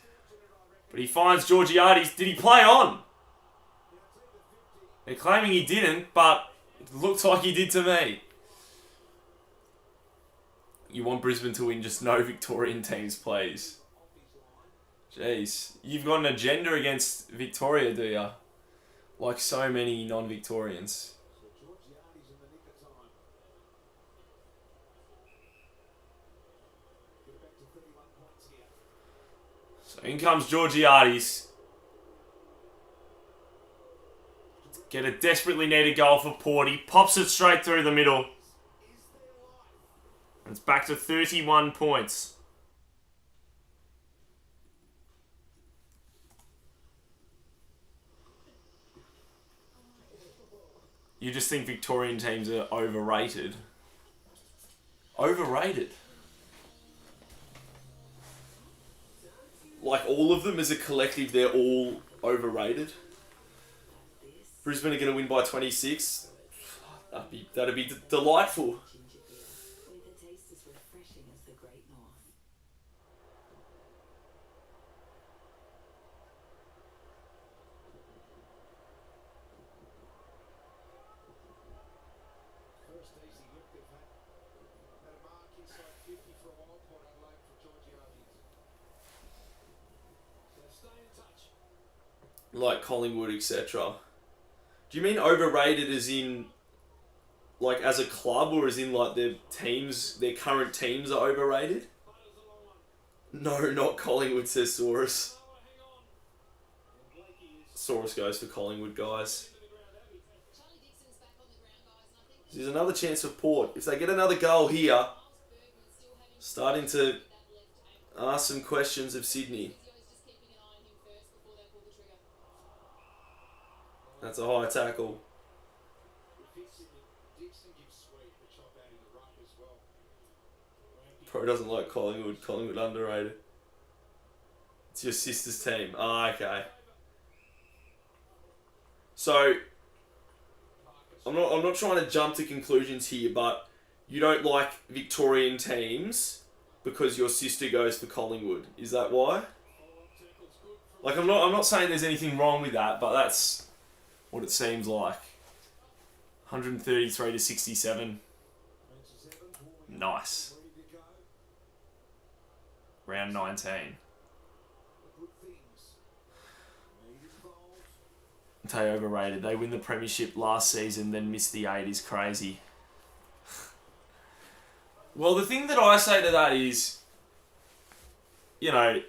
But he finds Georgiades. Did he play on? They're claiming he didn't, but it looks like he did to me. You want Brisbane to win, just no Victorian teams, please. Jeez. You've got an agenda against Victoria, do you? Like so many non-Victorians. So in comes Georgiades. Get a desperately needed goal for Port. He pops it straight through the middle. And it's back to 31 points. You just think Victorian teams are overrated. Overrated. Like all of them as a collective, they're all overrated. Brisbane are going to win by 26. That'd be delightful. Where the taste is refreshing as the Great North. First easy look they've had. Had a mark inside 50 for a while, Port Adelaide for Georgiades. So stay in touch. Like Collingwood, etc. Do you mean overrated as in, like, as a club, or as in, like, their teams, their current teams are overrated? No, not Collingwood, says Saurus. Saurus goes for Collingwood, guys. There's another chance for Port. If they get another goal here, starting to ask some questions of Sydney. That's a high tackle. Pro doesn't like Collingwood. Collingwood underrated. It's your sister's team. Ah, okay. So I'm not trying to jump to conclusions here, but you don't like Victorian teams because your sister goes for Collingwood. Is that why? Like, I'm not saying there's anything wrong with that, but that's what it seems like. 133 to 67. Nice. Round 19. They overrated. They win the premiership last season, then miss the 8 is crazy. Well, the thing that I say to that is, you know,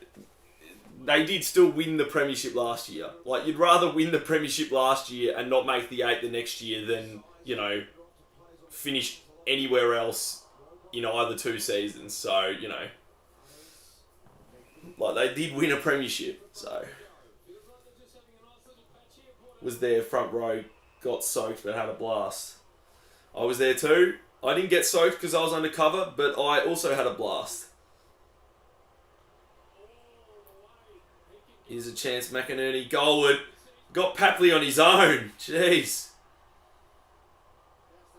they did still win the premiership last year. Like, you'd rather win the premiership last year and not make the 8 the next year than, you know, finish anywhere else in either two seasons. So, you know, like, they did win a premiership. So, was there front row, got soaked but had a blast. I was there too. I didn't get soaked because I was undercover, but I also had a blast. Here's a chance, McInerney, goalward. Got Papley on his own. Jeez.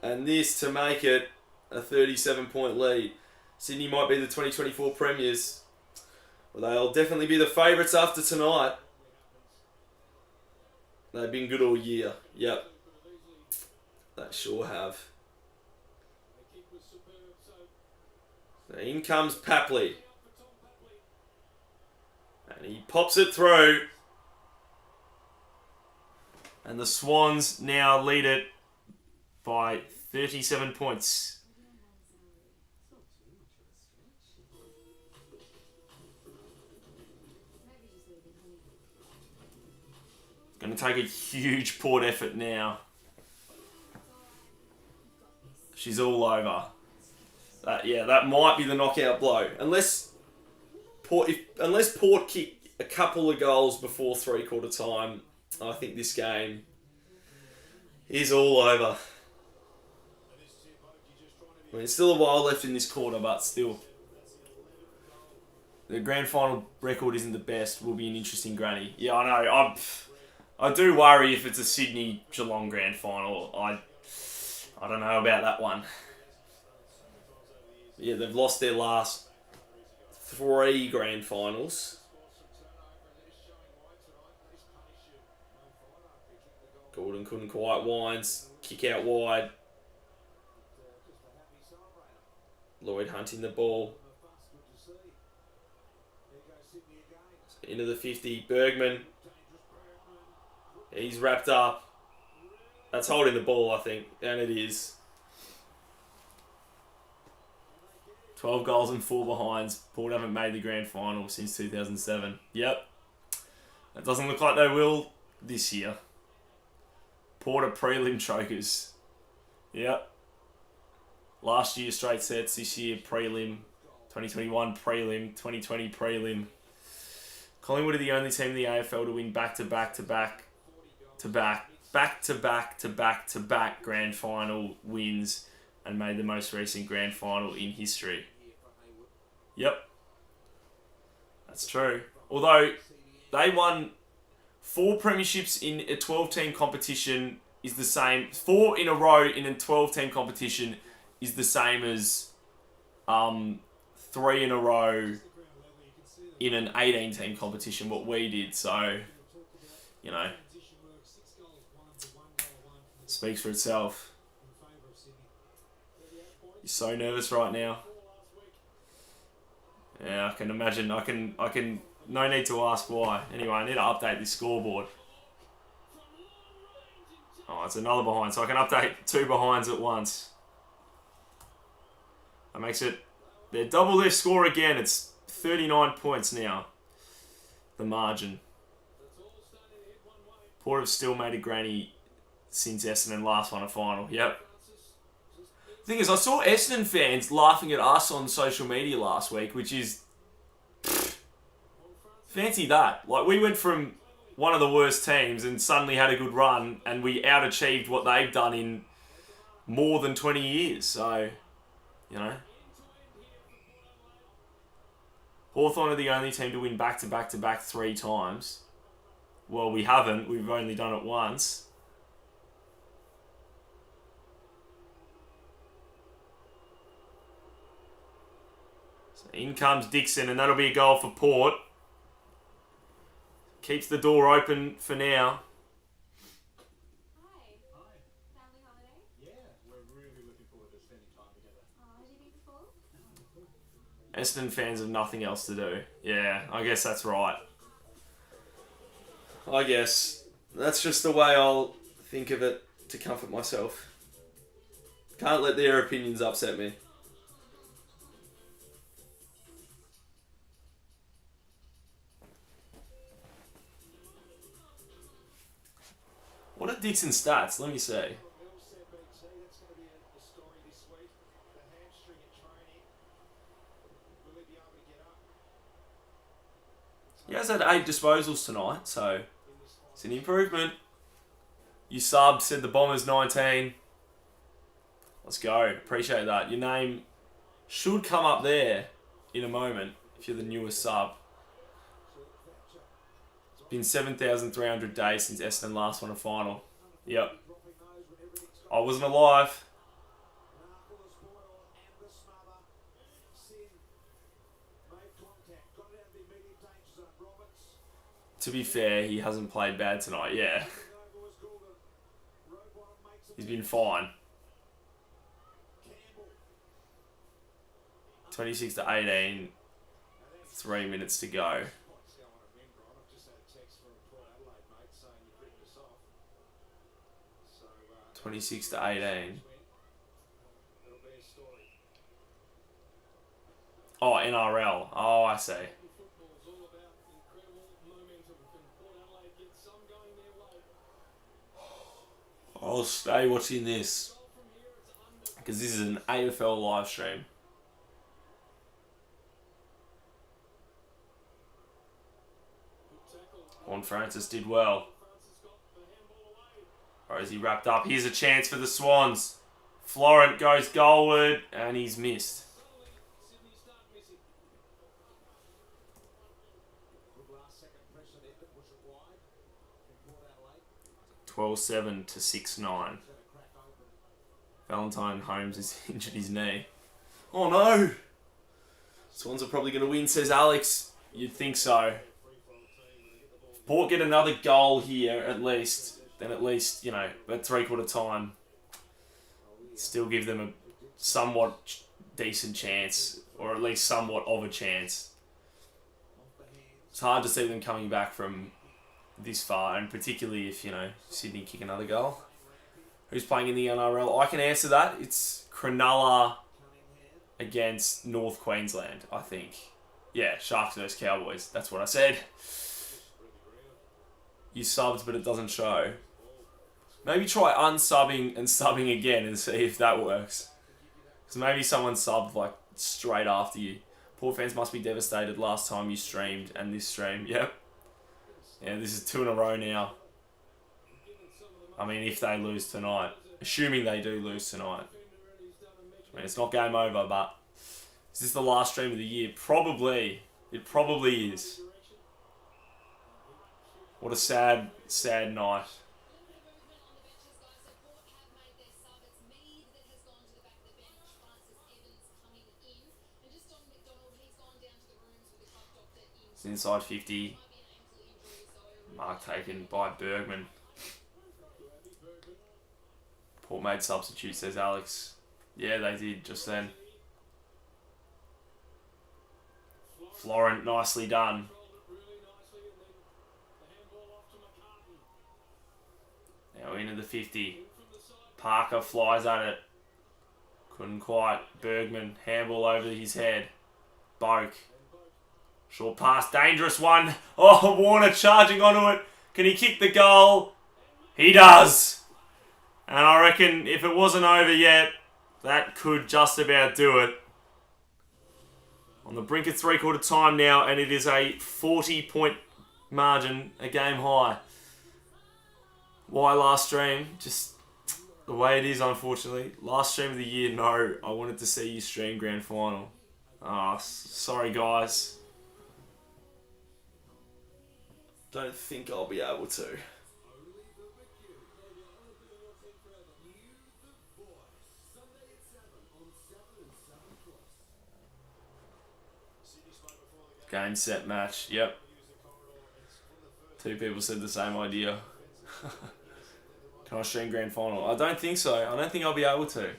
And this to make it a 37-point lead. Sydney might be the 2024 premiers. Well, they'll definitely be the favourites after tonight. They've been good all year. Yep. They sure have. So in comes Papley. And he pops it through. And the Swans now lead it by 37 points. Going to take a huge Port effort now. She's all over. That might be the knockout blow. Unless Port kick a couple of goals before 3/4 time, I think this game is all over. I mean, still a while left in this quarter, but still. The grand final record isn't the best. Will be an interesting granny. Yeah, I know. I do worry if it's a Sydney Geelong grand final. I don't know about that one. Yeah, they've lost their last 3 grand finals. Gordon couldn't quite Wines. Kick out wide. Lloyd hunting the ball. Into the 50. Bergman. He's wrapped up. That's holding the ball, I think. And it is. 12 goals and 4 behinds. Port haven't made the grand final since 2007. Yep. It doesn't look like they will this year. Port are prelim chokers. Yep. Last year straight sets. This year prelim. 2021 prelim. 2020 prelim. Collingwood are the only team in the AFL to win back-to-back grand final wins and made the most recent grand final in history. Yep. That's true. Although they won 4 premierships in a 12-team competition is the same. 4 in a row in a 12-team competition is the same as 3 in a row in an 18-team competition, what we did. So, you know, speaks for itself. You're so nervous right now. Yeah, I can imagine. I can. No need to ask why. Anyway, I need to update this scoreboard. Oh, it's another behind, so I can update 2 behinds at once. That makes it. They double their score again. It's 39 points now. The margin. Port have still made a granny since Essendon last won a final. Yep. The thing is, I saw Essendon fans laughing at us on social media last week, which is... fancy that. Like, we went from one of the worst teams and suddenly had a good run, and we out-achieved what they've done in more than 20 years. So, you know... Hawthorn are the only team to win back-to-back 3 times. Well, we haven't. We've only done it once. So in comes Dixon, and that'll be a goal for Port. Keeps the door open for now. Hi. Family holiday? Yeah, we're really looking forward to spending time together. Oh, have you been before? Essendon fans have nothing else to do. Yeah, I guess that's right. I guess that's just the way I'll think of it to comfort myself. Can't let their opinions upset me. What are Dixon's stats? Let me see. That's going to be a story this week. The hamstring at training. Will he be able to get up? He has had 8 disposals tonight, so it's an improvement. You subbed, said the Bombers 19. Let's go. Appreciate that. Your name should come up there in a moment if you're the newest sub. It's been 7,300 days since Essendon last won a final. Yep. I wasn't alive. To be fair, he hasn't played bad tonight. Yeah. He's been fine. 26 to 18. 3 minutes to go. 26 to 18. Oh, NRL. Oh, I see. I'll stay watching this because this is an AFL live stream. Horn Francis did well. Or is he wrapped up? Here's a chance for the Swans. Florent goes goalward and he's missed. 12-7 to 6-9. Valentine Holmes has injured his knee. Oh no! Swans are probably going to win, says Alex. You'd think so. If Port get another goal here at least, then at least, you know, at 3/4 time, still give them a somewhat decent chance, or at least somewhat of a chance. It's hard to see them coming back from this far, and particularly if, you know, Sydney kick another goal. Who's playing in the NRL? I can answer that. It's Cronulla against North Queensland, I think. Yeah, Sharks versus Cowboys. That's what I said. You subbed, but it doesn't show. Maybe try unsubbing and subbing again and see if that works. Because maybe someone subbed like straight after you. Port fans must be devastated last time you streamed and this stream. Yep. Yeah, this is 2 in a row now. I mean, if they lose tonight. Assuming they do lose tonight. I mean, it's not game over, but is this the last stream of the year? Probably. It probably is. What a sad, sad night. It's inside 50. Mark taken by Bergman. Port made substitute, says Alex. Yeah, they did just then. Florent, nicely done. Now into the 50. Parker flies at it. Couldn't quite. Bergman, handball over his head. Boak. Short pass, dangerous one. Oh, Warner charging onto it. Can he kick the goal? He does. And I reckon if it wasn't over yet, that could just about do it. On the brink of 3/4 time now, and it is a 40-point margin, a game high. Why last stream? Just the way it is, unfortunately. Last stream of the year, no. I wanted to see you stream grand final. Ah, sorry guys. Don't think I'll be able to. Game, set, match. Yep. 2 people said the same idea. Can I stream grand final? I don't think so. I don't think I'll be able to.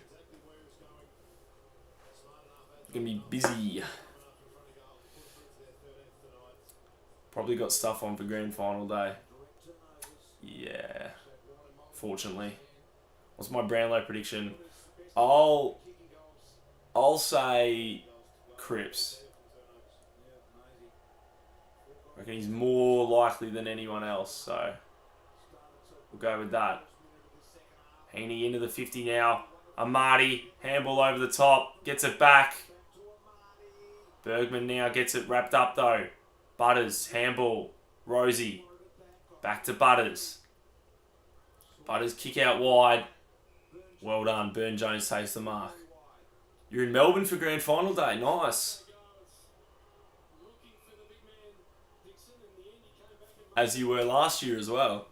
Gonna be busy. Probably got stuff on for grand final day. Yeah. Fortunately. What's my Brownlow prediction? I'll say Cripps. I reckon he's more likely than anyone else, so we'll go with that. Heaney into the 50 now. Amati, handball over the top, gets it back. Bergman now gets it wrapped up though. Butters, handball, Rosie, back to Butters. Butters kick out wide. Well done, Burn Jones takes the mark. You're in Melbourne for grand final day, nice. As you were last year as well.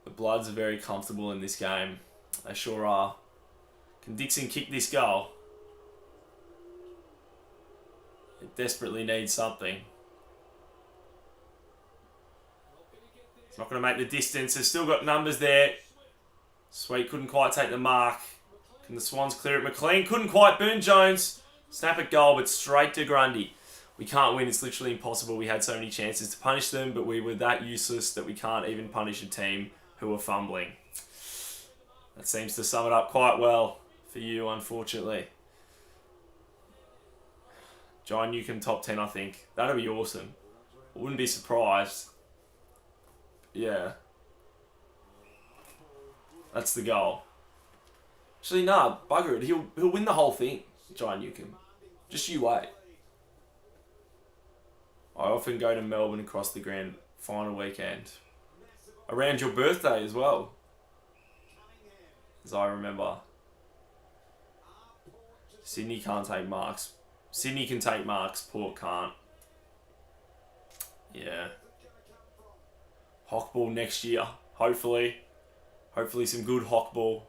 The Bloods are very comfortable in this game. They sure are. Can Dixon kick this goal? It desperately needs something. It's not going to make the distance. They've still got numbers there. Sweet couldn't quite take the mark. Can the Swans clear it? McLean couldn't quite. Burn Jones. Snap at goal, but straight to Grundy. We can't win. It's literally impossible. We had so many chances to punish them, but we were that useless that we can't even punish a team who are fumbling. That seems to sum it up quite well for you, unfortunately. John Newcomb top 10, I think. That'd be awesome. I wouldn't be surprised. Yeah. That's the goal. Actually, nah, bugger it. He'll win the whole thing, Jai Newcomb. Just you wait. I often go to Melbourne across the grand final weekend. Around your birthday as well. As I remember. Sydney can't take marks. Sydney can take marks, Port can't. Yeah. Hockball next year, hopefully. Hopefully some good hockball.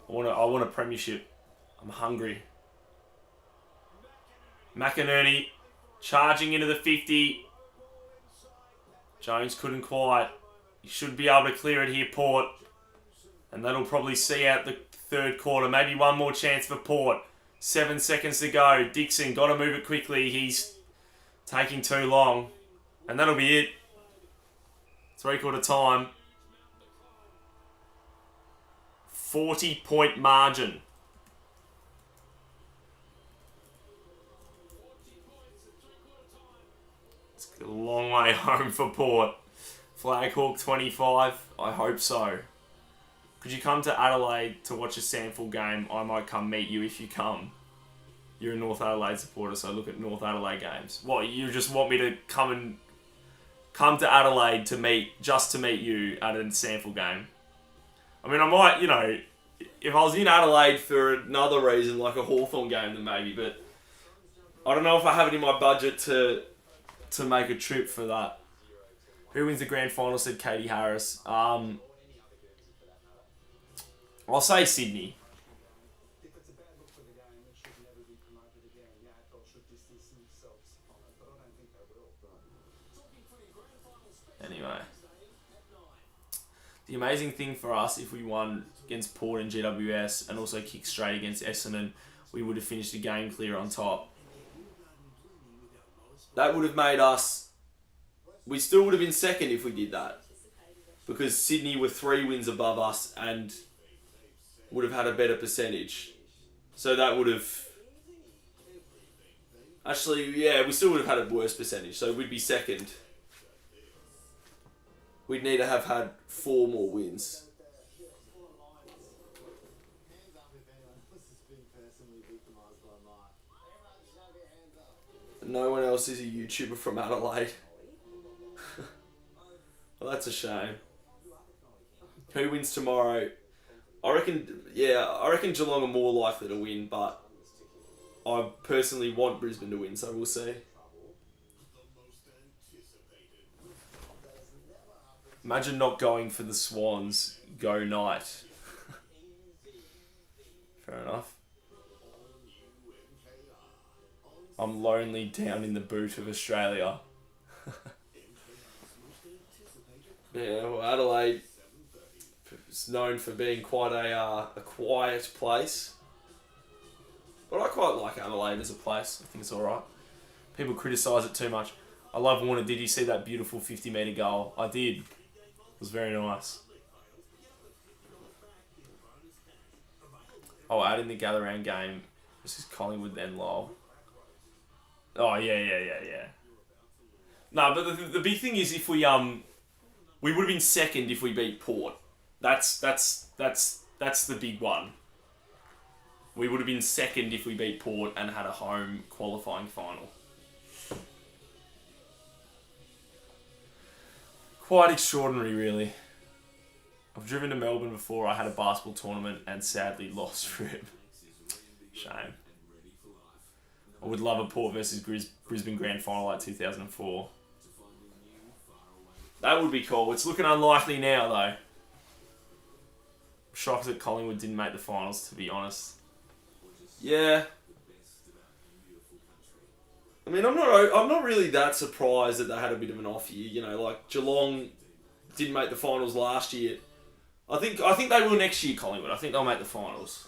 I want a premiership. I'm hungry. McInerney charging into the 50. Jones couldn't quite. He should be able to clear it here, Port. And that'll probably see out the third quarter. Maybe one more chance for Port. 7 seconds to go. Dixon, got to move it quickly. He's taking too long. And that'll be it. 3/4 time. 40-point margin. It's a long way home for Port. Flaghawk 25. I hope so. Could you come to Adelaide to watch a Sandford game? I might come meet you if you come. You're a North Adelaide supporter, so look at North Adelaide games. What, you just want me to come to Adelaide to meet you at a Sandford game? I mean, I might, you know, if I was in Adelaide for another reason, like a Hawthorn game, then maybe, but I don't know if I have it in my budget to make a trip for that. Who wins the grand final, said Katie Harris. I'll say Sydney. If it's a bad look for the game, it should never be promoted again. The AFL should distance themselves from it, but I don't think they will. Anyway. The amazing thing for us, if we won against Port and GWS and also kicked straight against Essendon, we would have finished the game clear on top. That would have made us... We still would have been second if we did that. Because Sydney were 3 wins above us and would have had a better percentage. So that would have... Actually, yeah, we still would have had a worse percentage. So we'd be second. We'd need to have had 4 more wins. No one else is a YouTuber from Adelaide. Well, that's a shame. Who wins tomorrow? I reckon Geelong are more likely to win, but I personally want Brisbane to win, so we'll see. Imagine not going for the Swans. Go night. Fair enough. I'm lonely down in the boot of Australia. Yeah, well, Adelaide is known for being quite a quiet place. But I quite like Adelaide as a place. I think it's alright. People criticise it too much. I love Warner. Did you see that beautiful 50-metre goal? I did. It was very nice. I'll add in the Gather-Round game. This is Collingwood then Lowell. Oh, yeah. No, but the big thing is if we would have been second if we beat Port. That's the big one. We would have been second if we beat Port and had a home qualifying final. Quite extraordinary, really. I've driven to Melbourne before. I had a basketball tournament and sadly lost for it. Shame. I would love a Port versus Brisbane grand final like 2004. That would be cool. It's looking unlikely now, though. I'm shocked that Collingwood didn't make the finals, to be honest. Yeah. I mean, I'm not really that surprised that they had a bit of an off year. You know, like Geelong didn't make the finals last year. I think they will next year, Collingwood. I think they'll make the finals,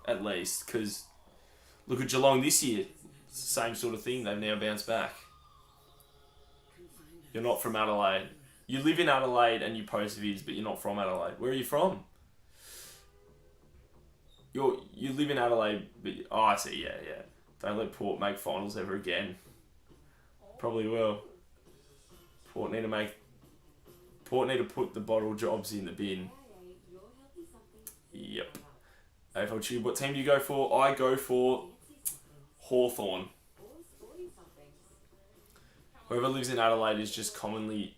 at least, because look at Geelong this year. It's the same sort of thing. They've now bounced back. You're not from Adelaide. You live in Adelaide and you post vids, but you're not from Adelaide. Where are you from? You live in Adelaide, but... Oh, I see, yeah. Don't let Port make finals ever again. Probably will. Port need to put the bottle jobs in the bin. Yep. AFL Tube, what team do you go for? I go for Hawthorn. Whoever lives in Adelaide is just commonly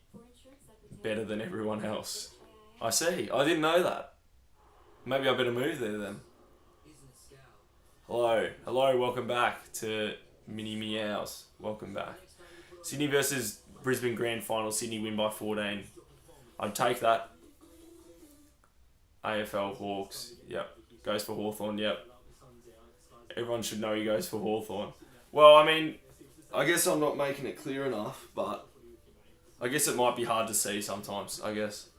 better than everyone else. I see. I didn't know that. Maybe I better move there then. Hello. Hello, welcome back to Mini Meows. Welcome back. Sydney versus Brisbane Grand Final. Sydney win by 14. I'd take that. AFL Hawks. Yep. Goes for Hawthorn. Yep. Everyone should know he goes for Hawthorn. Well, I mean, I guess I'm not making it clear enough, but I guess it might be hard to see sometimes, I guess.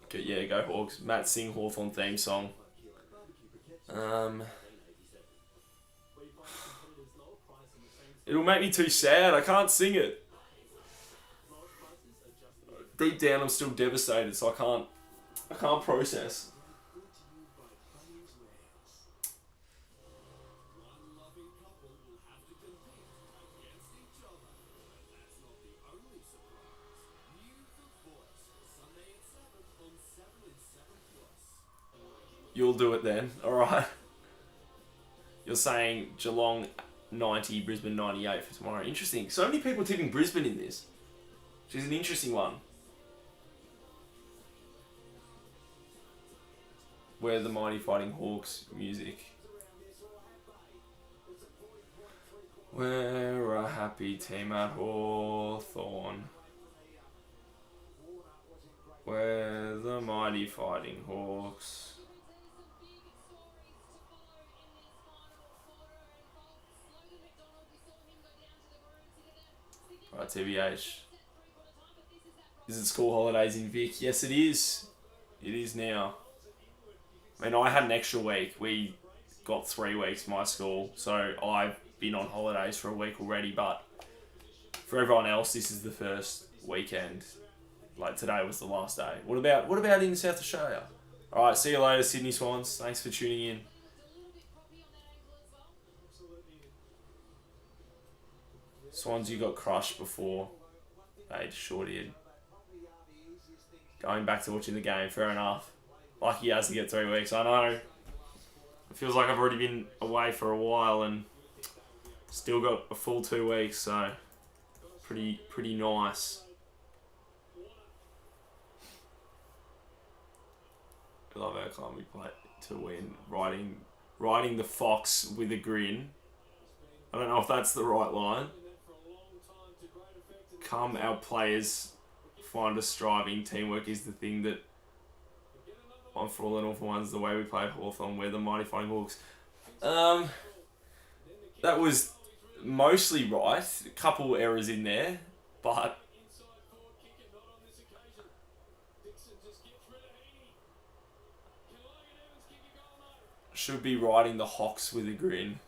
Okay, yeah, go Hawks. Matt Singh Hawthorn theme song. It'll make me too sad. I can't sing it. Deep down, I'm still devastated, so I can't process. You'll do it then. Alright. You're saying Geelong 90, Brisbane 98 for tomorrow. Interesting. So many people tipping Brisbane in this. Which is an interesting one. Where the Mighty Fighting Hawks music. We're a happy team at Hawthorn. We're the Mighty Fighting Hawks. Right, TBH. Is it school holidays in Vic? Yes, it is. It is now. I mean, I had an extra week. We got 3 weeks, my school. So I've been on holidays for a week already. But for everyone else, this is the first weekend. Like, today was the last day. What about in South Australia? Alright, see you later, Sydney Swans. Thanks for tuning in. Swans, you got crushed before. They sure did. Going back to watching the game, fair enough. Lucky he has to get 3 weeks. I know. It feels like I've already been away for a while and still got a full 2 weeks, so pretty nice. I love how calm we play to win. Riding the fox with a grin. I don't know if that's the right line. Come, our players find us striving. Teamwork is the thing that one for all and all for one's the way we played Hawthorn. We're the Mighty Fighting Hawks. That was mostly right. A couple errors in there, but should be riding the Hawks with a grin.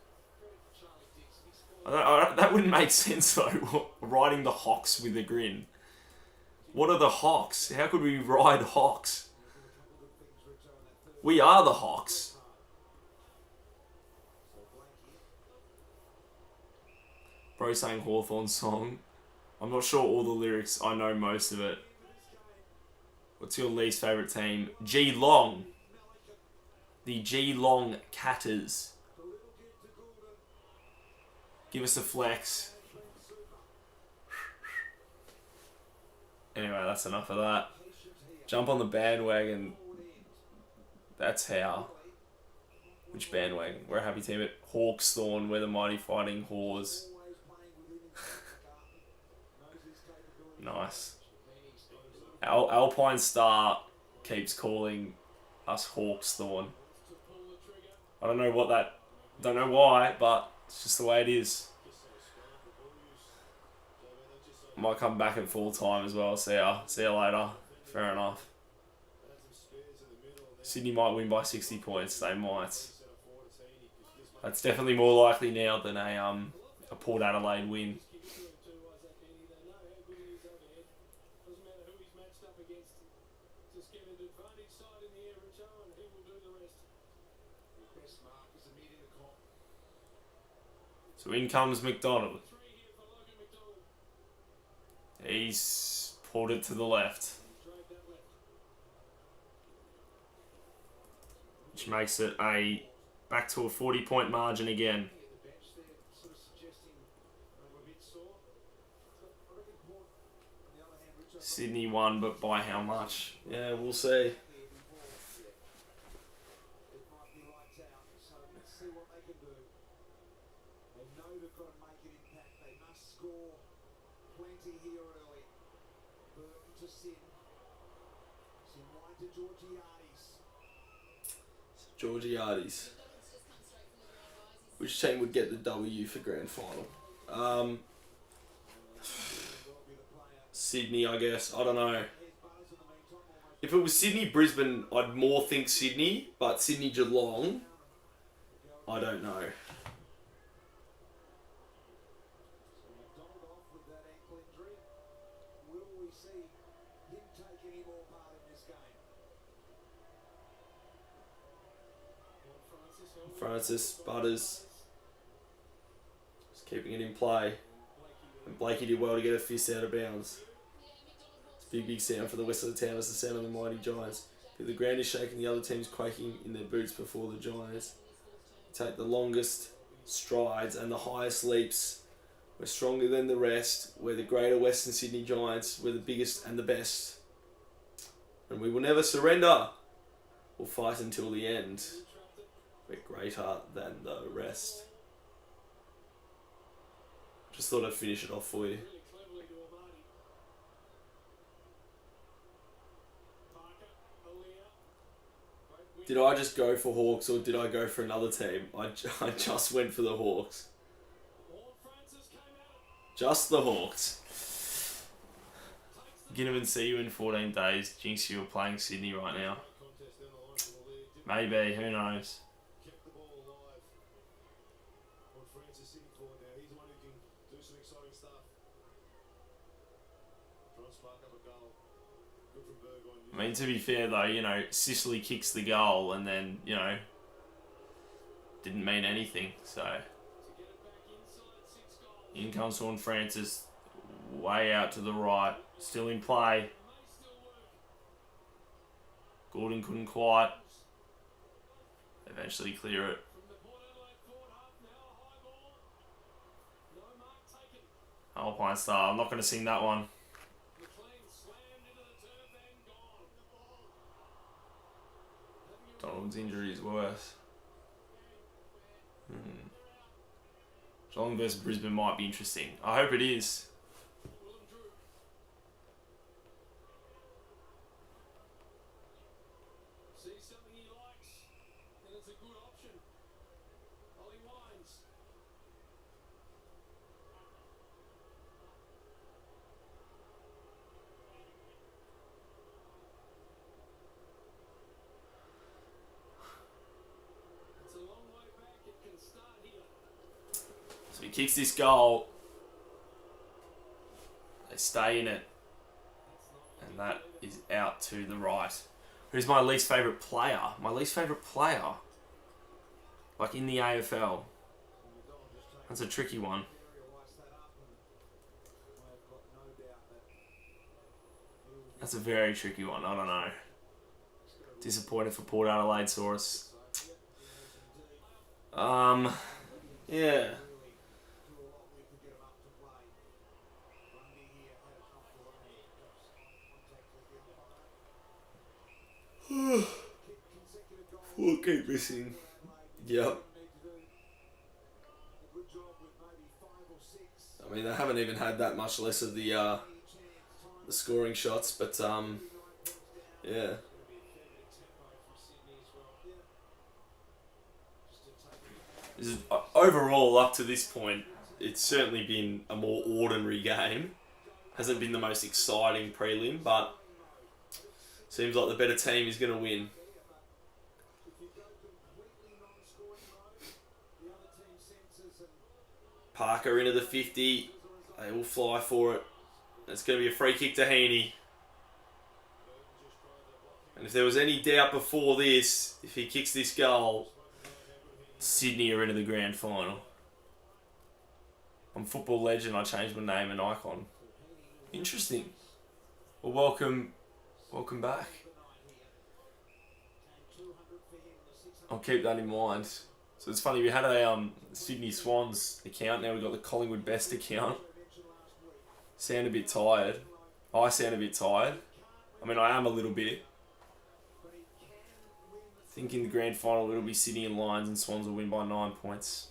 That wouldn't make sense though. Riding the Hawks with a grin. What are the Hawks? How could we ride Hawks? We are the Hawks. Bro saying Hawthorn song. I'm not sure all the lyrics. I know most of it. What's your least favourite team? Geelong. The Geelong Catters. Give us a flex. Anyway, that's enough of that. Jump on the bandwagon. That's how. Which bandwagon? We're a happy team at Hawksthorn. We're the Mighty Fighting Haws. Nice. Alpine Star keeps calling us Hawksthorn. I don't know what that... Don't know why, but it's just the way it is. Might come back at full time as well. See ya later. Fair enough. Sydney might win by 60 points. They might. That's definitely more likely now than a Port Adelaide win. So in comes McDonald. He's pulled it to the left. which makes it back to a 40-point margin again. At the bench there, sort of suggesting they were a bit sore. I reckon Port, on the other hand, Richard, Sydney won, but by how much? Yeah, we'll see. here before. It might be lights out, so let's see what they can do. They know they've got to make an impact. They must score plenty here early. Burton to Sin. Sin wide to Georgiades. Georgiades. Which team would get the W for grand final? Sydney, I guess. I don't know. If it was Sydney Brisbane, I'd more think Sydney, but Sydney Geelong, I don't know. So McDonald off with that ankle injury. Will we see him take any more part in this game? Francis, Butters, just keeping it in play. And Blakey did well to get a fist out of bounds. It's a big sound for the west of the town as the sound of the mighty Giants. The ground is shaking, the other teams quaking in their boots before the Giants take the longest strides and the highest leaps. We're stronger than the rest. We're the greater Western Sydney Giants. We're the biggest and the best. And we will never surrender. We'll fight until the end. We're greater than the rest. Just thought I'd finish it off for you. Really cleverly to Amadi. Parker, Aaliyah. Did I just go for Hawks or did I go for another team? I just went for the Hawks. Horn Francis came out. Just the Hawks. Ginnivan, see you in 14 days. Jinx, you are playing Sydney right now. Contest down the line for the lead. Maybe, who knows? Kept the ball alive. Horn Francis sitting forward now. He's the one who can do some exciting stuff. Try and spark up a goal. Good from Burgoyne. I mean, to be fair though, you know, Sicily kicks the goal and then, you know, didn't mean anything. So, To get it back inside 6 goals. in comes Horn Francis, way out to the right, still in play. May still work. Gordon couldn't quite eventually clear it. From the Port Adelaide forward half now, a high ball. No mark taken. Alpine Star, I'm not going to sing that one. McLean slammed into the turf and gone. Donald's injury is worse. Geelong versus Brisbane might be interesting. I hope it is. Willem Drew. Sees something he likes, and it's a good option. Ollie Wines. It's a long way back. It can start here. So he kicks this goal. They stay in it. And that is out to the right. Who's my least favourite player? My least favourite player? Like in the AFL. That's a tricky one. That's a very tricky one. I don't know. Disappointed for Port Adelaide, Saurus. Yeah. We'll keep missing. Yep. I mean, they haven't even had that much less of the scoring shots, but yeah. This is, overall, up to this point, it's certainly been a more ordinary game. Hasn't been the most exciting prelim, but seems like the better team is going to win. Parker into the 50. They will fly for it. It's going to be a free kick to Heaney. And if there was any doubt before this, if he kicks this goal, Sydney are into the grand final. I'm Football Legend. I changed my name and icon. Interesting. Well, welcome back. I'll keep that in mind. So it's funny, we had a Sydney Swans account, now we've got the Collingwood Best account. Sound a bit tired. I sound a bit tired. I mean, I am a little bit. I think in the grand final it'll be Sydney and Lions and Swans will win by 9 points.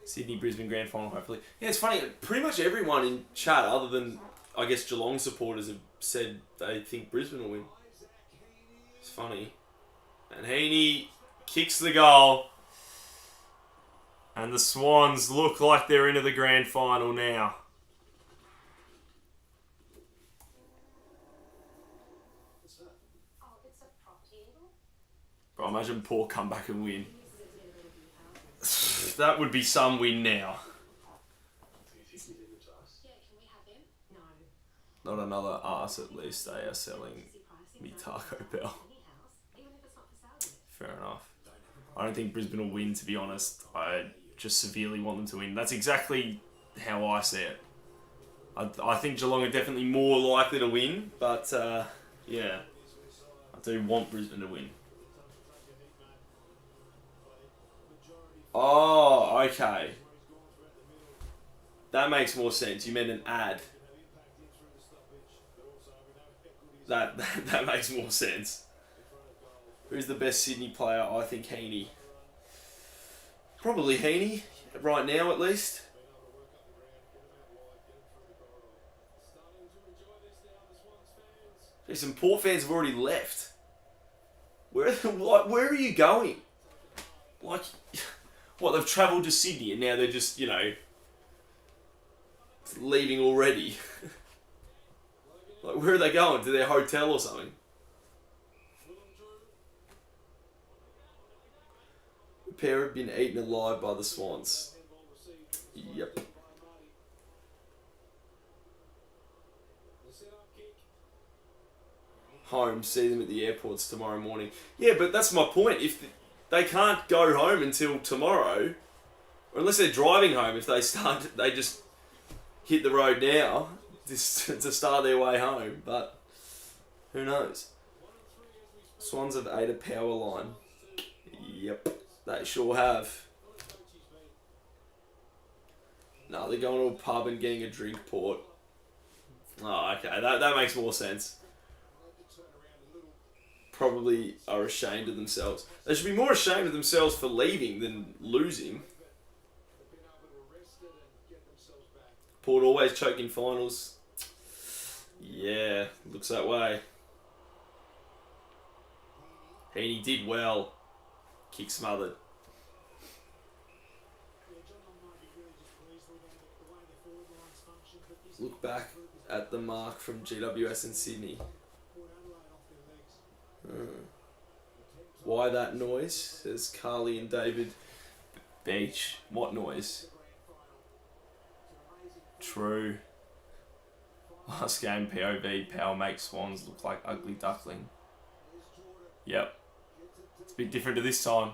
Sydney, Brisbane grand final, hopefully. Yeah, it's funny, pretty much everyone in chat, other than, I guess, Geelong supporters have said they think Brisbane will win. It's funny. And Heaney kicks the goal. And the Swans look like they're into the grand final now. Bro, imagine Paul come back and win. That would be some win now. Not another arse, at least they are selling me Taco Bell. Fair enough. I don't think Brisbane will win, to be honest. I just severely want them to win. That's exactly how I see it. I think Geelong are definitely more likely to win, but yeah, I do want Brisbane to win. Oh, okay. That makes more sense. You meant an ad. That makes more sense. Who's the best Sydney player? I think Heaney. Probably Heaney, right now at least. Some Port fans have already left. Where are you going? Like, what, they've travelled to Sydney and now they're just, you know, leaving already. Like, where are they going? To their hotel or something? The pair have been eaten alive by the Swans. Yep. Home, see them at the airports tomorrow morning. Yeah, but that's my point. If they can't go home until tomorrow, or unless they're driving home, if they just hit the road now to start their way home. But who knows? Swans have ate a power line. Yep, they sure have. No, they're going to a pub and getting a drink, Port. Oh, okay, that makes more sense. Probably are ashamed of themselves. They should be more ashamed of themselves for leaving than losing. Port always choke in finals. Yeah, looks that way. Heaney did well. Kick smothered. Look back at the mark from GWS in Sydney. Why that noise? Says Carly and David Beach. What noise? True. Last game, POV, power makes Swans look like ugly duckling. Yep. It's a bit different to this time.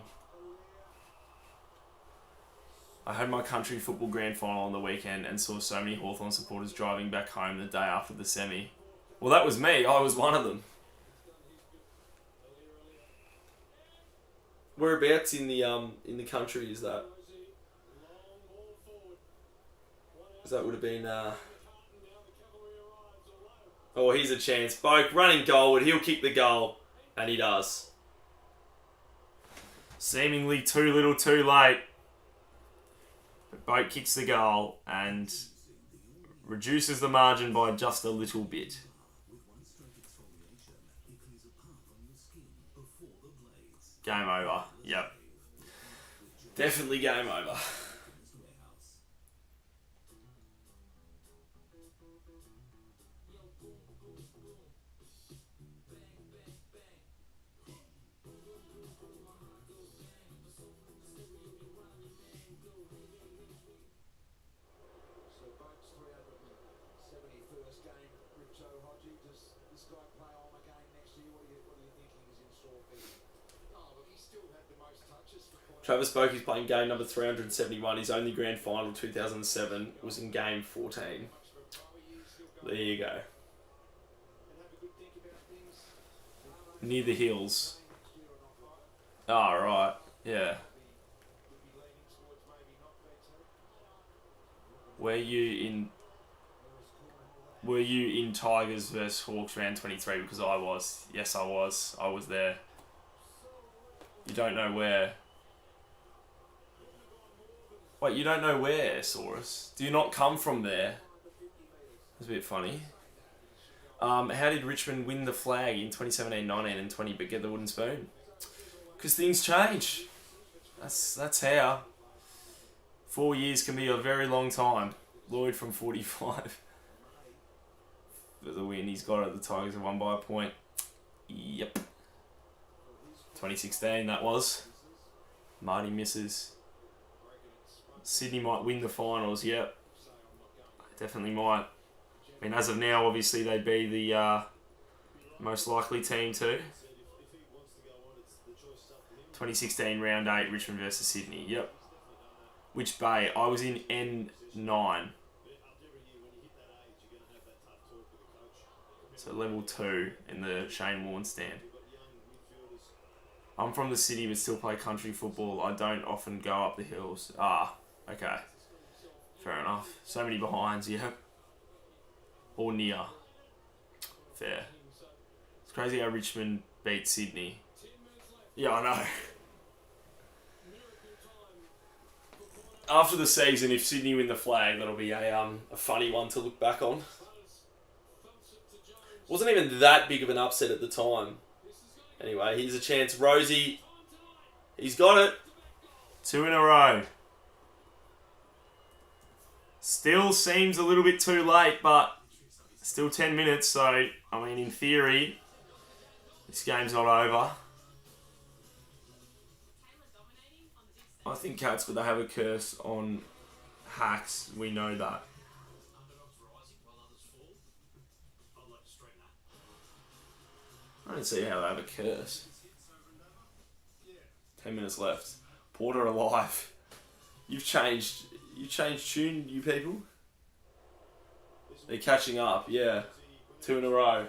I had my country football grand final on the weekend and saw so many Hawthorn supporters driving back home the day after the semi. Well, that was me. I was one of them. Whereabouts in the country is that? Because that would have been. Oh, here's a chance. Boak running goalward. He'll kick the goal, and he does. Seemingly too little, too late. But Boak kicks the goal and reduces the margin by just a little bit. Game over. Yep. Definitely game over. Travis Boak is playing game number 371. His only grand final 2007 was in game 14. There you go. Near the hills. Oh, right. Yeah. Were you in Tigers versus Hawks round 23? Because I was. Yes, I was. I was there. You don't know where. Wait, you don't know where, Saurus? Do you not come from there? That's a bit funny. How did Richmond win the flag in 2017-19 and 20 but get the wooden spoon? Because things change. That's how. 4 years can be a very long time. Lloyd from 45. For the win, he's got it. The Tigers have won by a point. Yep. 2016, that was. Marty misses. Sydney might win the finals, yep. Definitely might. I mean, as of now, obviously, they'd be the most likely team too. 2016, round 8, Richmond versus Sydney, yep. Which bay? I was in N9. So level 2 in the Shane Warne stand. I'm from the city but still play country football. I don't often go up the hills. Ah, okay. Fair enough. So many behinds, yeah. Or near. Fair. It's crazy how Richmond beat Sydney. Yeah, I know. After the season, if Sydney win the flag, that'll be a funny one to look back on. Wasn't even that big of an upset at the time. Anyway, here's a chance. Rosie, he's got it. 2 in a row. Still seems a little bit too late, but still 10 minutes. So, I mean, in theory, this game's not over. I think Cats, but they have a curse on hacks. We know that. I don't see how they have a curse. 10 minutes left. Porter alive. You've changed tune, you people. They're catching up, yeah. 2 in a row.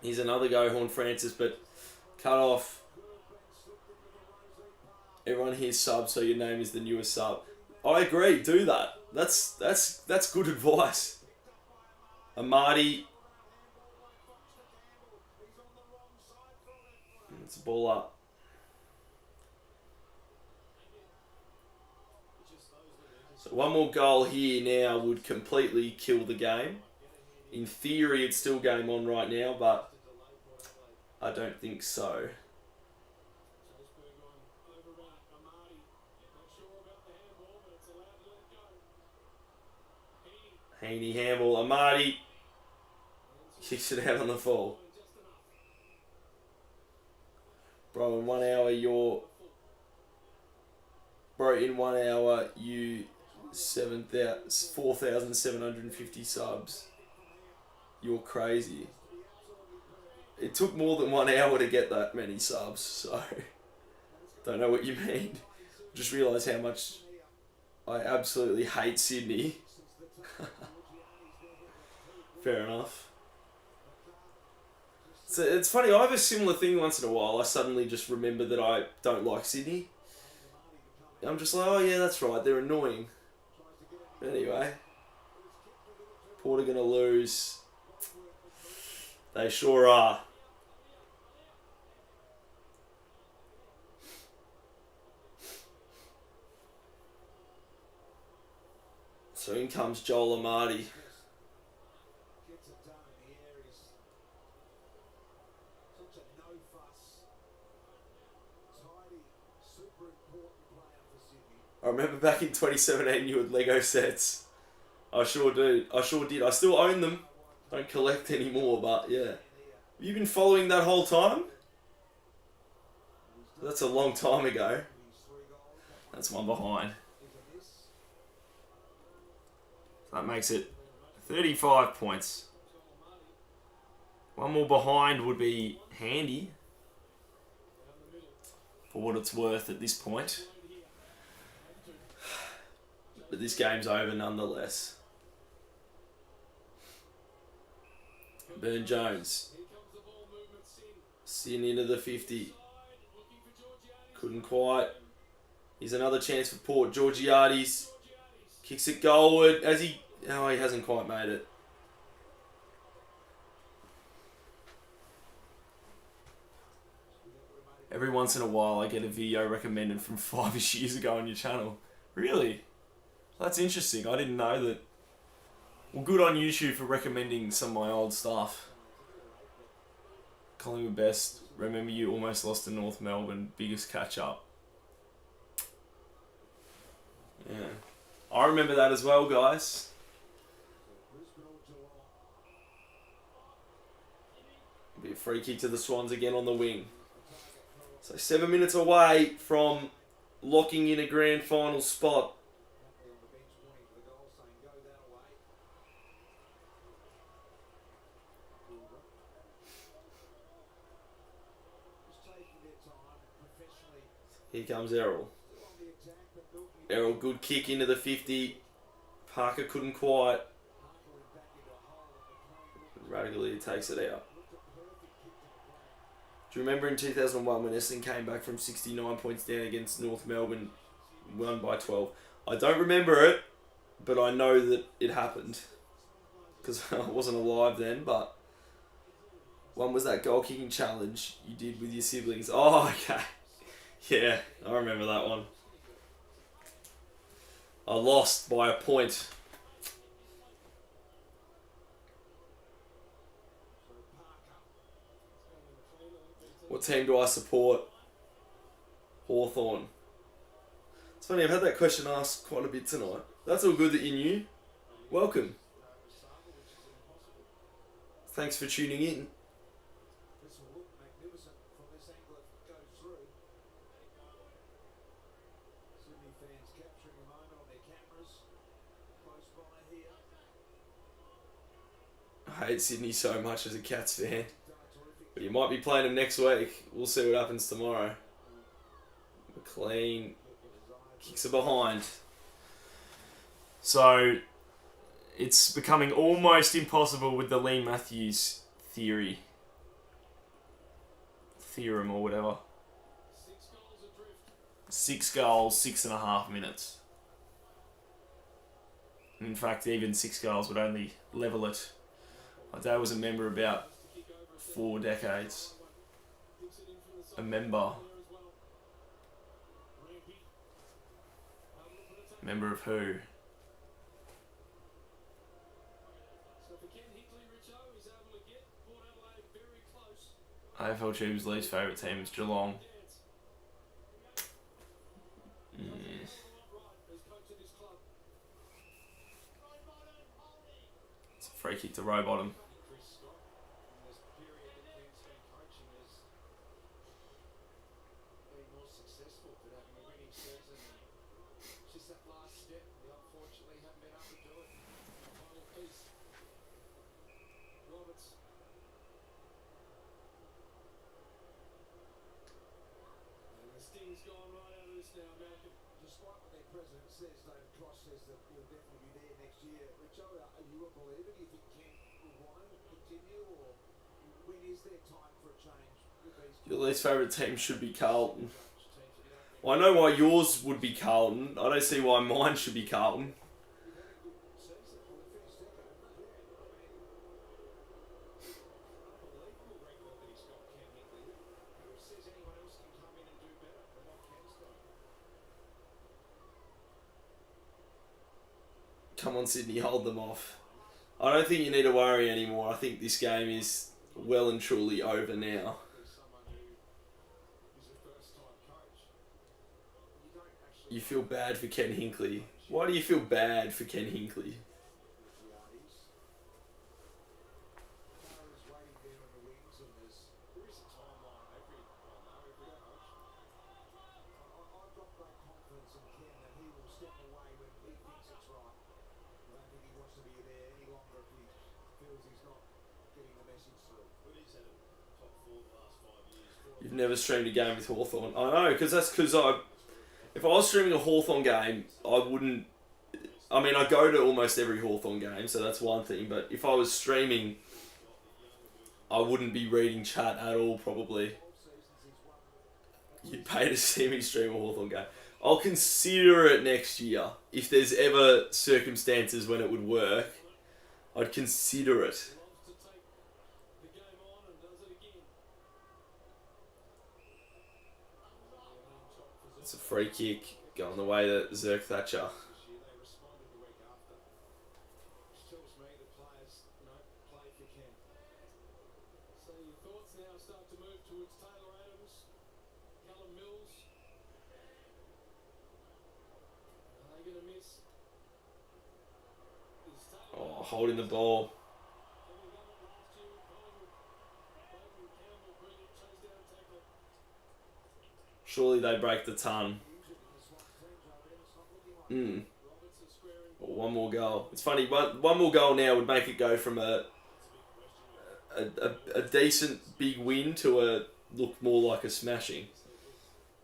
Here's another go, Horn Francis, but cut off. Everyone here's sub, so your name is the newest sub. I agree, do that. That's good advice. Amadi. It's a ball up. So one more goal here now would completely kill the game. In theory, it's still game on right now, but I don't think so. Haney handball. Amadi kicks it out on the fall. Bro, in 1 hour in 1 hour you 4,750 subs. You're crazy. It took more than 1 hour to get that many subs, so don't know what you mean. Just realised how much I absolutely hate Sydney. Fair enough. So it's funny, I have a similar thing once in a while. I suddenly just remember that I don't like Sydney. I'm just like, oh yeah, that's right, they're annoying. Anyway, Port are going to lose. They sure are. So in comes Joel Amadi. I remember back in 2017 you had Lego sets. I sure do. I sure did. I still own them. Don't collect anymore, but yeah. Have you been following that whole time? That's a long time ago. That's one behind. That makes it 35 points. One more behind would be handy. For what it's worth at this point. But this game's over nonetheless. Burn Jones. Sin into the 50. Couldn't quite. Here's another chance for Port. Georgiades kicks it goalward as he... Oh, he hasn't quite made it. Every once in a while I get a video recommended from 5-ish years ago on your channel. Really? That's interesting. I didn't know that. Well, good on YouTube for recommending some of my old stuff. Collingwood Best. Remember you almost lost to North Melbourne. Biggest catch up. Yeah. I remember that as well, guys. Be a free kick to the Swans again on the wing. So 7 minutes away from locking in a grand final spot. Here comes Errol. Errol, good kick into the 50. Parker couldn't quite. Radically takes it out. Do you remember in 2001 when Essendon came back from 69 points down against North Melbourne, won by 12? I don't remember it, but I know that it happened. Because I wasn't alive then, but... One was that goal kicking challenge you did with your siblings. Oh, okay. Yeah, I remember that one. I lost by a point. What team do I support? Hawthorn. It's funny, I've had that question asked quite a bit tonight. That's all good that you knew. Welcome. Thanks for tuning in. I hate Sydney so much as a Cats fan. But you might be playing them next week. We'll see what happens tomorrow. McLean kicks it behind. So, it's becoming almost impossible with the Lee Matthews theory. Theorem or whatever. 6 goals, 6.5 minutes. In fact, even 6 goals would only level it. My dad was a member about 4 decades. A member. Member of who? AFL Tube's least favourite team is Geelong. It's a free kick to Rowbottom. Despite what their president says, David Cross says that he'll definitely be there next year. Richo, are you a believer? Do you think Ken will want to continue, or when is there time for a change with these? Your least favourite team should be Carlton. Well, I know why yours would be Carlton. I don't see why mine should be Carlton. Come on, Sydney, hold them off. I don't think you need to worry anymore. I think this game is well and truly over now. You feel bad for Ken Hinkley. Why do you feel bad for Ken Hinkley? getting the message through. Footy's had a top 4 the last 5 years. You've never streamed a game with Hawthorn. I know, because if I was streaming a Hawthorn game, I wouldn't. I mean, I go to almost every Hawthorn game, so that's one thing. But if I was streaming, I wouldn't be reading chat at all, probably. You'd pay to see me stream a Hawthorn game. I'll consider it next year. If there's ever circumstances when it would work, I'd consider it. It's a free kick going the way that Zerk Thatcher. Oh, holding the ball. Surely they break the ton. One more goal. It's funny, one more goal now would make it go from a decent big win to a look more like a smashing.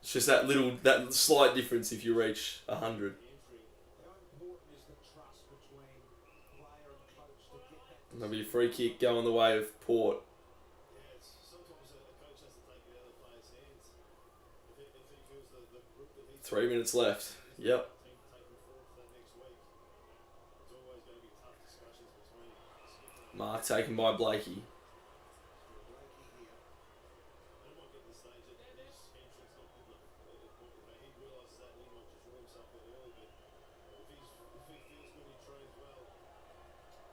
It's just that slight difference if you reach 100. There'll be a free kick going the way of Port. Sometimes a coach has to take it out of the player's hands. If he feels the group that he's 3 minutes left. Yep. team taking forward for that next week, it's always going to be tough discussions between skipper and Mark taken by Blakey. they might get to the stage that his hamstring's not good enough. If he realises that, he might just rule himself a bit early. But if he feels good, he trains well.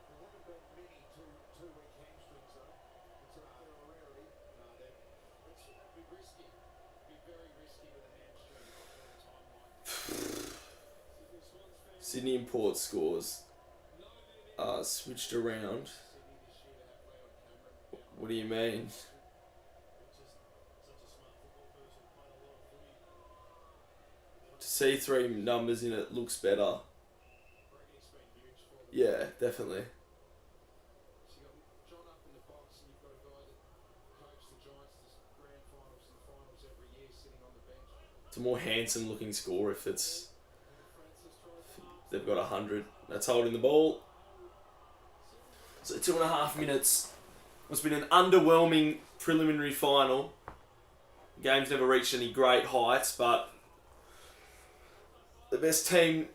There haven't been many two-week hamstrings though. They're a rarity. No, that'd be risky. Be very risky with a hamstring at a time like Sydney Swans fans. Sydney and Port scores switched around. What do you mean? It's just such a smart football person, played a lot of footy. To see 3 numbers in it looks better. Breaking's been huge for them. Yeah, definitely. So you've got John up in the box, and you've got a guy that coached the Giants to grand finals and finals every year, sitting on the bench. It's a more handsome looking score if they've got 100. That's holding the ball. So 2.5 minutes. It's been an underwhelming preliminary final. The game's never reached any great heights, but the best team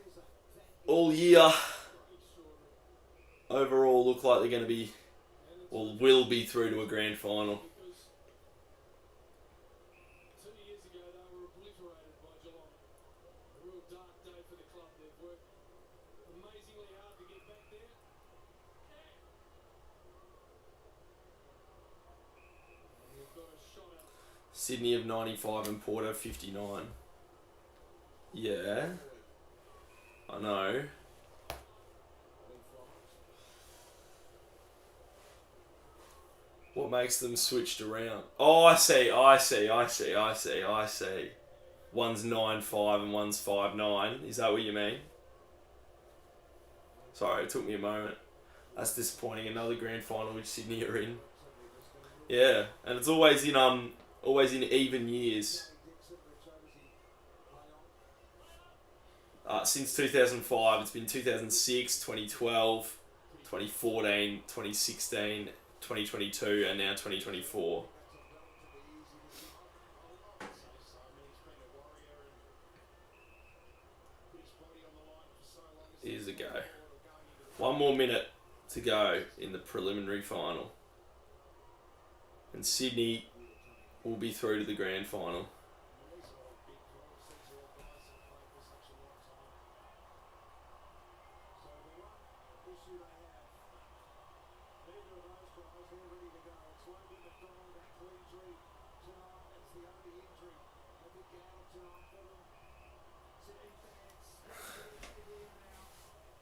all year overall look like they're going to be, or will be, through to a grand final. 2 years ago, they were obliterated by Geelong. A real dark day for the club. They've worked amazingly hard to get back there. And they've got a shot at Sydney of 95 and Port of 59. Yeah, I know. What makes them switched around? Oh, I see. One's 9-5 and one's 5-9. Is that what you mean? Sorry, it took me a moment. That's disappointing. Another grand final which Sydney are in. Yeah, and it's always in even years. Since 2005, it's been 2006, 2012, 2014, 2016, 2022, and now 2024. Here's a go. 1 more minute to go in the preliminary final. And Sydney will be through to the grand final.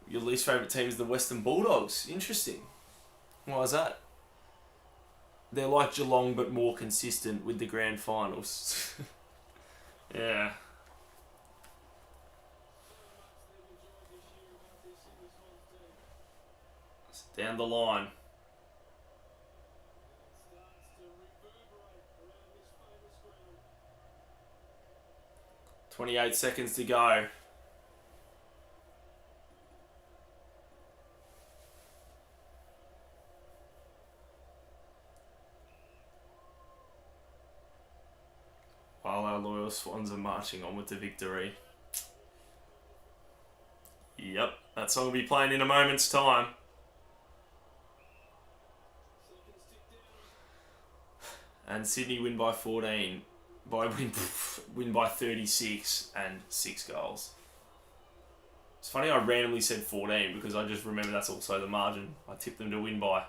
Your least favourite team is the Western Bulldogs. Interesting. Why is that? They're like Geelong but more consistent with the grand finals. Yeah. It's down the line. 28 seconds to go. While our loyal Swans are marching on with the victory. Yep, that song will be playing in a moment's time. And Sydney win by 14. Win by 36 and 6 goals. It's funny I randomly said 14 because I just remember that's also the margin I tipped them to win by.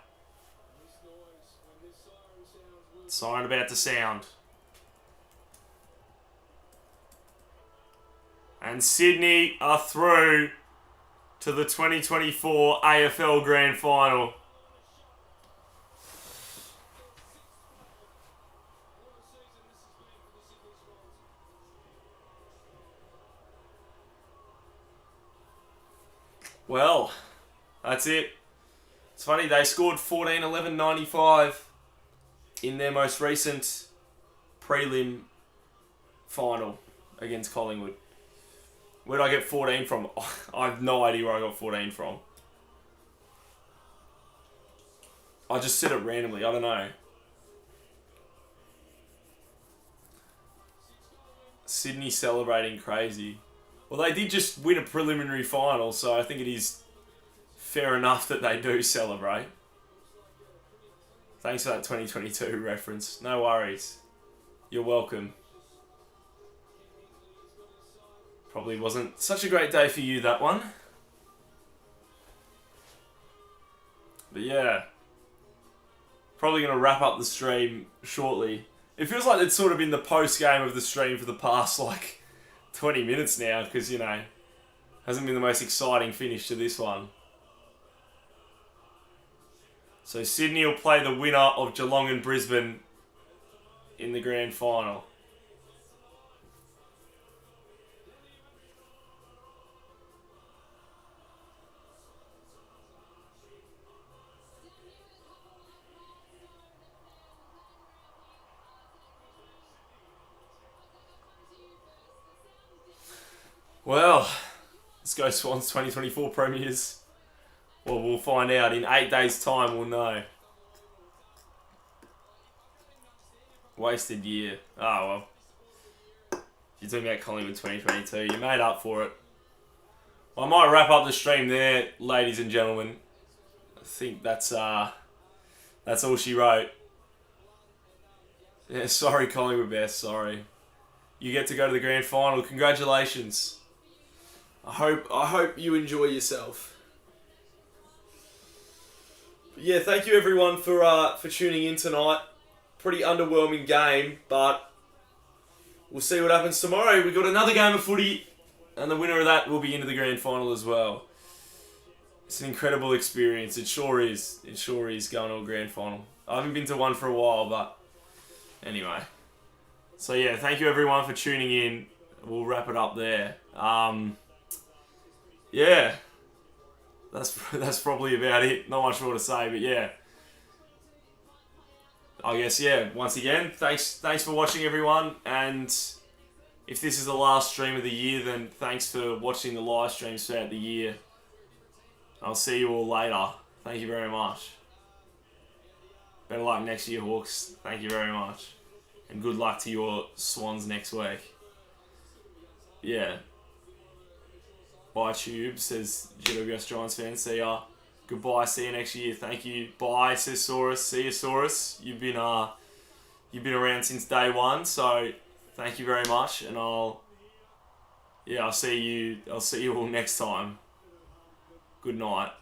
Siren about to sound. And Sydney are through to the 2024 AFL Grand Final. Well, that's it. It's funny, they scored 14, 11, 95 in their most recent prelim final against Collingwood. Where did I get 14 from? I have no idea where I got 14 from. I just said it randomly, I don't know. Sydney celebrating crazy. Well, they did just win a preliminary final, so I think it is fair enough that they do celebrate. Thanks for that 2022 reference. No worries. You're welcome. Probably wasn't such a great day for you, that one. But yeah. Probably going to wrap up the stream shortly. It feels like it's sort of been the post-game of the stream for the past, 20 minutes now, because, hasn't been the most exciting finish to this one. So Sydney will play the winner of Geelong and Brisbane in the grand final. Well, let's go Swans 2024 premiers. Well, we'll find out. In 8 days' time, we'll know. Wasted year. Oh, well. You're talking about Collingwood 2022. You made up for it. Well, I might wrap up the stream there, ladies and gentlemen. I think that's all she wrote. Yeah, sorry, Collingwood Best. Sorry. You get to go to the grand final. Congratulations. I hope you enjoy yourself. But yeah, thank you everyone for tuning in tonight. Pretty underwhelming game, but we'll see what happens tomorrow. We've got another game of footy, and the winner of that will be into the grand final as well. It's an incredible experience. It sure is. It sure is going to a grand final. I haven't been to one for a while, but anyway. So yeah, thank you everyone for tuning in. We'll wrap it up there. Yeah, that's probably about it. Not much more to say, but yeah. I guess, yeah, once again, thanks for watching everyone, and if this is the last stream of the year, then thanks for watching the live streams throughout the year. I'll see you all later. Thank you very much. Better luck next year, Hawks. Thank you very much. And good luck to your Swans next week. Yeah. Bye, Tube, says GWS Giants fan. See ya. Goodbye. See you next year. Thank you. Bye, says Saurus. See you, Saurus. You've been around since day one, so thank you very much. And I'll see you all next time. Good night.